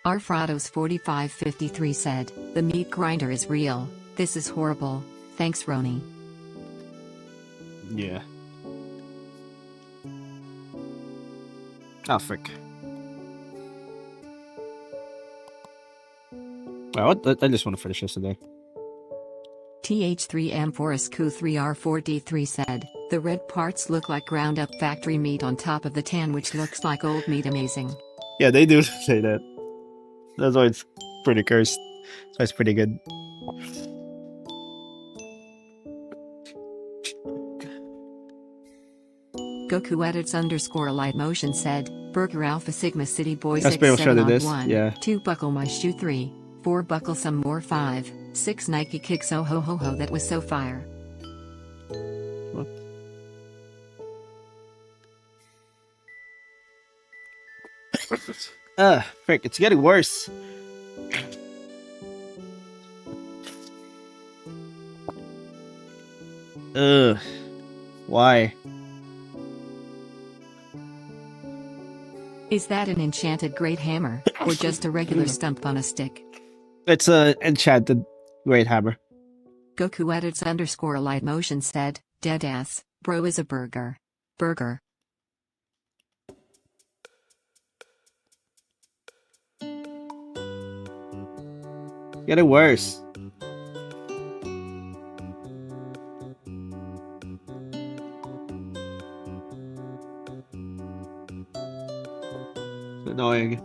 Arfrados 4553 said, the meat grinder is real, this is horrible, thanks Roni. Yeah. Oh, frick. Well, I just want to finish this today. TH3M4SQ3R4D3 said, the red parts look like ground up factory meat on top of the tan which looks like old meat amazing. Yeah, they do say that. That's why it's pretty cursed. So it's pretty good. Goku edits _ light motion said, Burger Alpha Sigma City Boy That's 6 pretty much 7 what it on is, 1, yeah. 2 buckle my shoe 3, 4 buckle some more 5, 6 Nike kicks oh ho ho ho that was so fire. What? Frick, it's getting worse. Why? Is that an enchanted great hammer, or just a regular stump on a stick? It's a enchanted great hammer. Goku edits _ light motion said, dead ass, bro is a burger. Burger. Getting worse. It's annoying.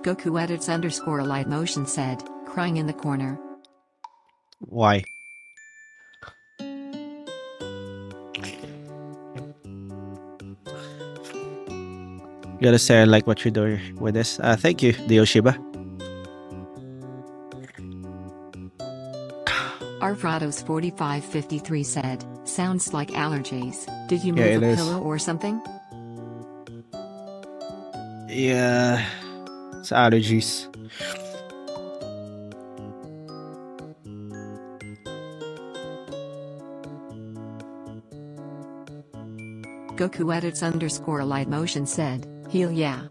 Goku edits underscore light motion said, crying in the corner. Why? Gotta say I like what you're doing with this. Thank you, Dioshiba. Arvrados 4553 said, sounds like allergies. Did you move Yeah, a it is. pillow or something? Yeah, it's allergies. Goku edits underscore light motion said, heal yeah.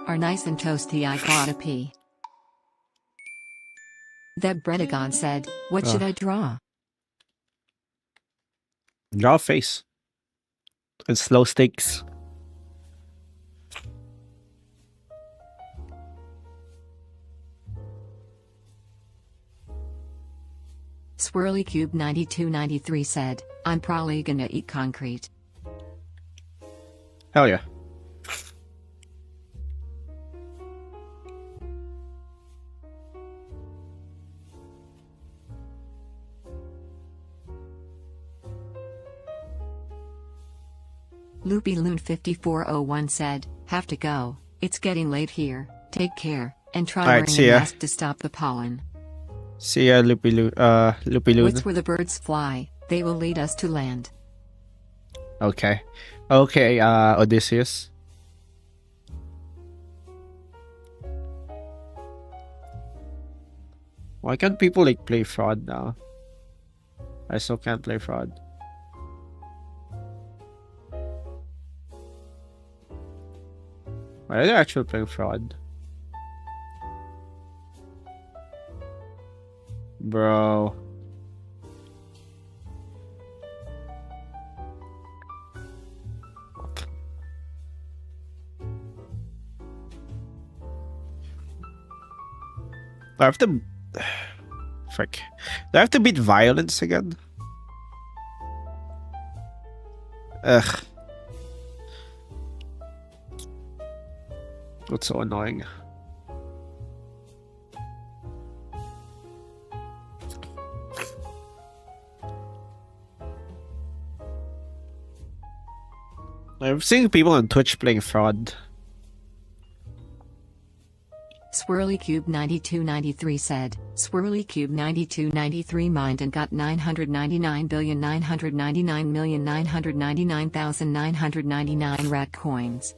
Are nice and toasty, I gotta pee. That Bredigon said, what should I draw? Draw a face. It's low stakes. Swirly Cube 9293 said, I'm probably gonna eat concrete. Hell yeah. Loopy Loon 5401 said, have to go, it's getting late here, take care, and try Alright, wearing see a ya. mask to stop the pollen. See ya, Loopy Loon. What's where the birds fly, they will lead us to land. Okay. Okay, Odysseus. Why can't people like play fraud now? I still can't play fraud. Why are they actually playing fraud? Bro. Do I have to... Frick. Do I have to beat violence again? Ugh. That's so annoying. I'm seeing people on Twitch playing fraud. Swirly Cube 9293 said, Swirly Cube 9293 mined and got 999,999,999,999 rat coins.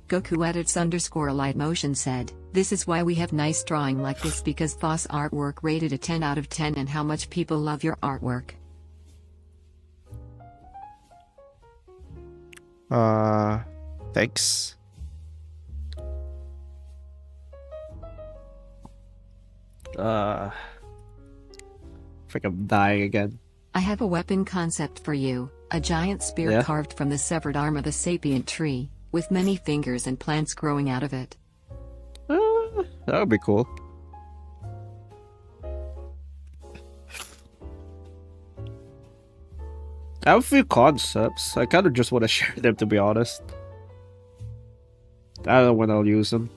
Goku edits underscore light motion said, this is why we have nice drawing like this, because Foss artwork rated a 10 out of 10 and how much people love your artwork. Thanks. Frick, I'm dying again. I have a weapon concept for you, a giant spear Yeah? carved from the severed arm of a sapient tree, with many fingers and plants growing out of it. That would be cool. I have a few concepts. I kind of just want to share them, to be honest. I don't know when I'll use them.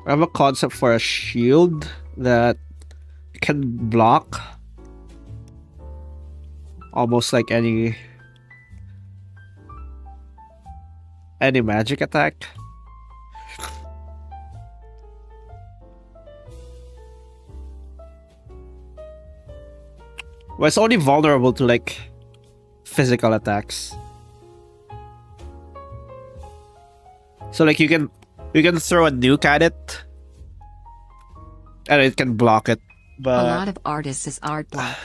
I have a concept for a shield that can block almost like any magic attack. Well, it's only vulnerable to like physical attacks. So like you can throw a nuke at it and it can block it. But A lot of artists' art block.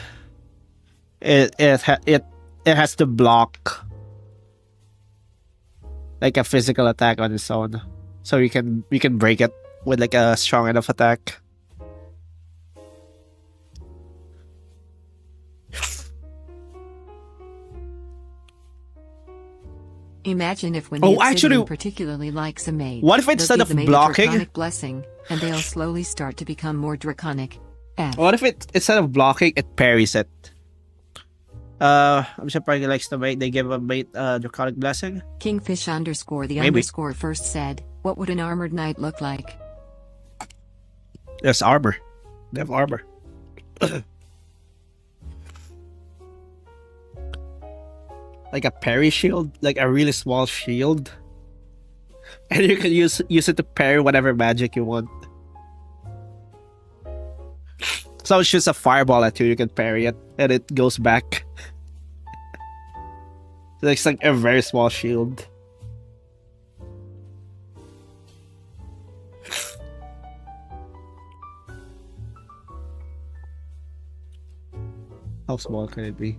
it has to block like a physical attack on its own. So you can break it with like a strong enough attack. Imagine if when Oh, the actually, obsidian particularly likes a mate, what if they'll instead give of the mate blocking- a draconic blessing, and they'll slowly start to become more draconic. F. What if instead of blocking, it parries it? I'm surprised he likes the mate. They give a mate draconic blessing. Kingfish underscore the Maybe. underscore first said, what would an armored knight look like? There's armor. They have armor. Like a parry shield, like a really small shield, and you can use it to parry whatever magic you want. So it shoots a fireball at you, you can parry it, and it goes back. So it's like a very small shield. How small can it be?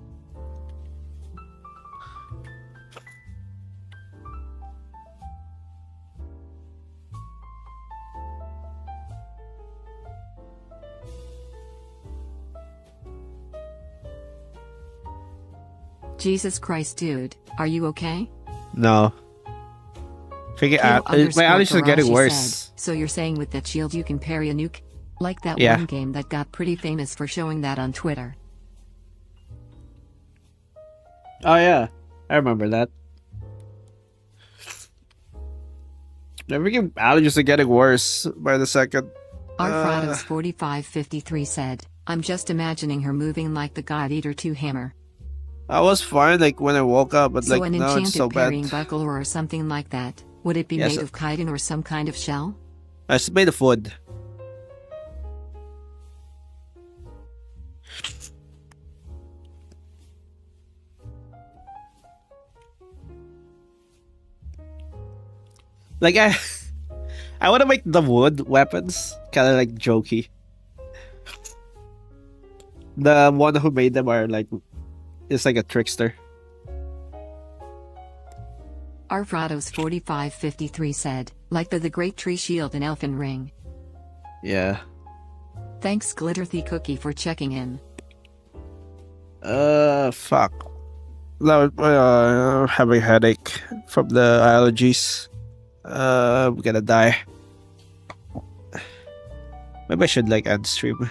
Jesus Christ, dude, are you okay? No. Figure out. My allergies are getting Karashi worse. said, so you're saying with that shield you can parry a nuke? Like that Yeah. one game that got pretty famous for showing that on Twitter. Oh yeah, I remember that. The freaking allergies are getting worse by the second. Arfrados 4553 said, I'm just imagining her moving like the God Eater 2 hammer. I was fine like when I woke up, but So like an now it's enchanted so parrying bad. buckle or something like that. Would it be Yes. made of chitin or some kind of shell? It's made of wood. Like I want to make the wood weapons kind of like jokey. The one who made them are like, is like a trickster. Arfrados 4553 said, like the Great Tree Shield in Elfen Ring. Yeah. Thanks Glitterthy Cookie for checking in. Fuck. Now I'm having a headache from the allergies. I'm gonna die. Maybe I should like end stream.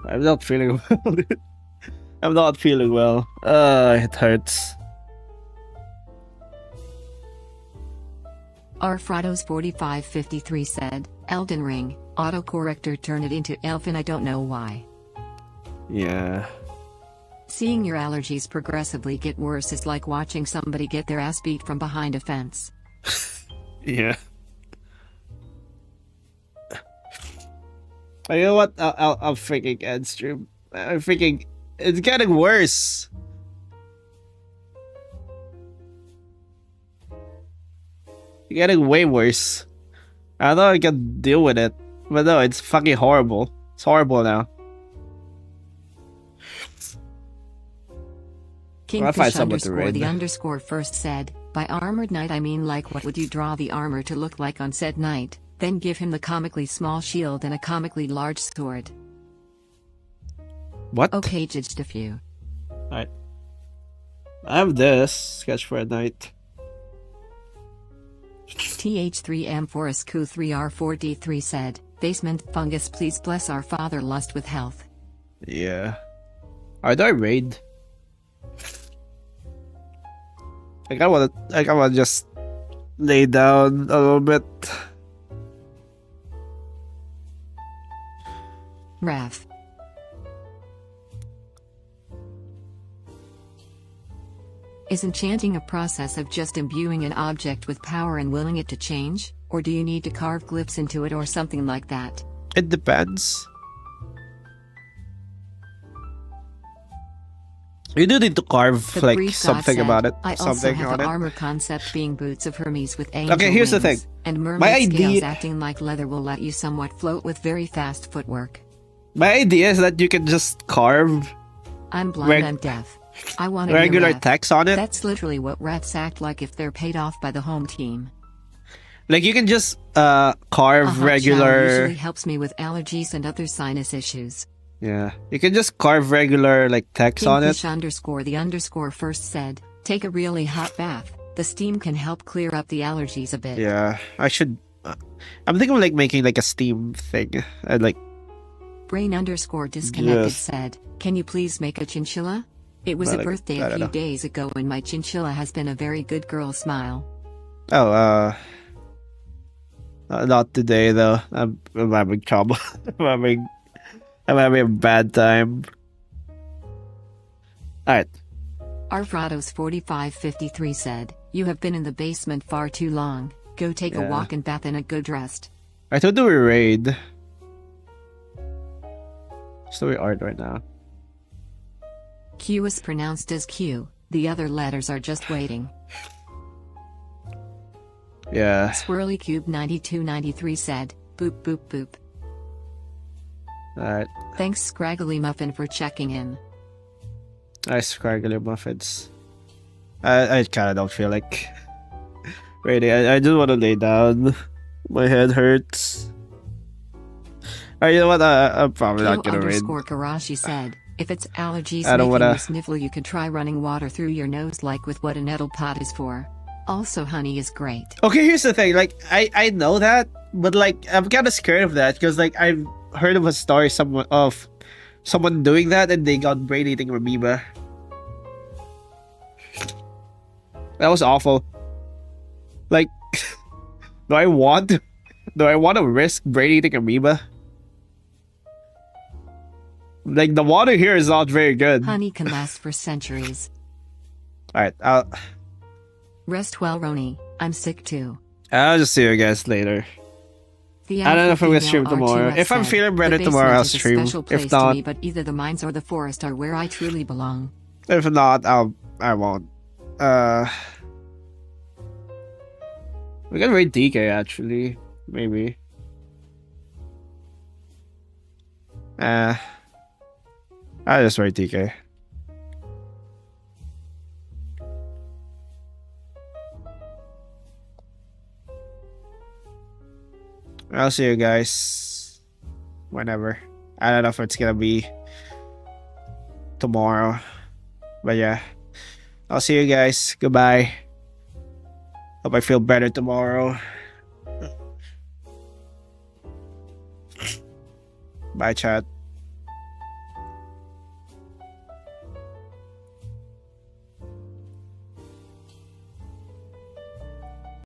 I'm not feeling well. I'm not feeling well. It hurts. Arfrados 4553 said, Elden Ring, autocorrector turn it into Elfin, I don't know why. Yeah. Seeing your allergies progressively get worse is like watching somebody get their ass beat from behind a fence. Yeah. You know what? I'll freaking end stream. I'm freaking. It's getting worse. It's getting way worse. I know I can deal with it, but no, it's fucking horrible. It's horrible now. I'll find Kingfish someone to underscore raid. the underscore first said, by armored knight I mean like what would you draw the armor to look like on said knight, then give him the comically small shield and a comically large sword. What? Okay, just a few. Alright. I have this. Sketch for a night. TH3M Forest Coup 3R4D3 said, basement fungus please bless our father lust with health. Yeah. Alright, do I raid? I wanna just lay down a little bit. Raf. Is enchanting a process of just imbuing an object with power and willing it to change, or do you need to carve glyphs into it or something like that? It depends. You do need to carve The like brief god something said, about it. I also Something have on the it. armor concept being boots of Hermes with angel Okay, here's the wings, thing. and My mermaid scales idea- acting like leather will let you somewhat float with very fast footwork. My idea is that you can just carve I'm blind, I'm deaf. I want to regular be a ref. text on it. That's literally what refs act like if they're paid off by the home team. Like you can just A carve hot shower regular. usually helps me with allergies and other sinus issues. Yeah, you can just carve regular like text on it. Kingfish underscore the underscore first said, take a really hot bath. The steam can help clear up the allergies a bit. Yeah, I should. I'm thinking of like making like a steam thing and like. Brain underscore disconnected Yes. said, can you please make a chinchilla? It was Well, a like, birthday I a don't few know. days ago and my chinchilla has been a very good girl smile. Oh, not today though. I'm having trouble. I'm having a bad time. All right. Arfrados 4553 said, you have been in the basement far too long. Go take a Yeah. walk and bath in a good rest. I thought do a raid. Story art right now. Q is pronounced as Q. The other letters are just waiting. Yeah. Swirly Cube 9293 said, boop boop boop. All right. Thanks Scraggly Muffin for checking in. Nice scraggly muffins. I kind of don't feel like raiding. I just want to lay down. My head hurts. Alright, you know what? I'm probably Kill not gonna raid. underscore Karashi said, if it's allergies I don't making wanna- you sniffle you could try running water through your nose like with what a nettle pot is for. Also honey is great. Okay, here's the thing. Like, I know that, but like, I'm kind of scared of that because like I've heard of a story someone doing that and they got brain eating amoeba. That was awful. Like, do I want to risk brain eating amoeba? Like the water here is not very good. Honey can last for centuries. Alright, Rest well Roni, I'm sick too. I'll just see you guys later. The I don't know if I'm gonna alpha stream female tomorrow. R2F If I'm said, feeling better "The tomorrow, basement I'll is a stream. special If place to not- me, but either the mines or the forest are where I truly belong. If not, I won't. We can raid DK actually, maybe. I'll just raid DK. I'll see you guys whenever. I don't know if it's gonna be tomorrow, but yeah. I'll see you guys. Goodbye. Hope I feel better tomorrow. Bye, chat.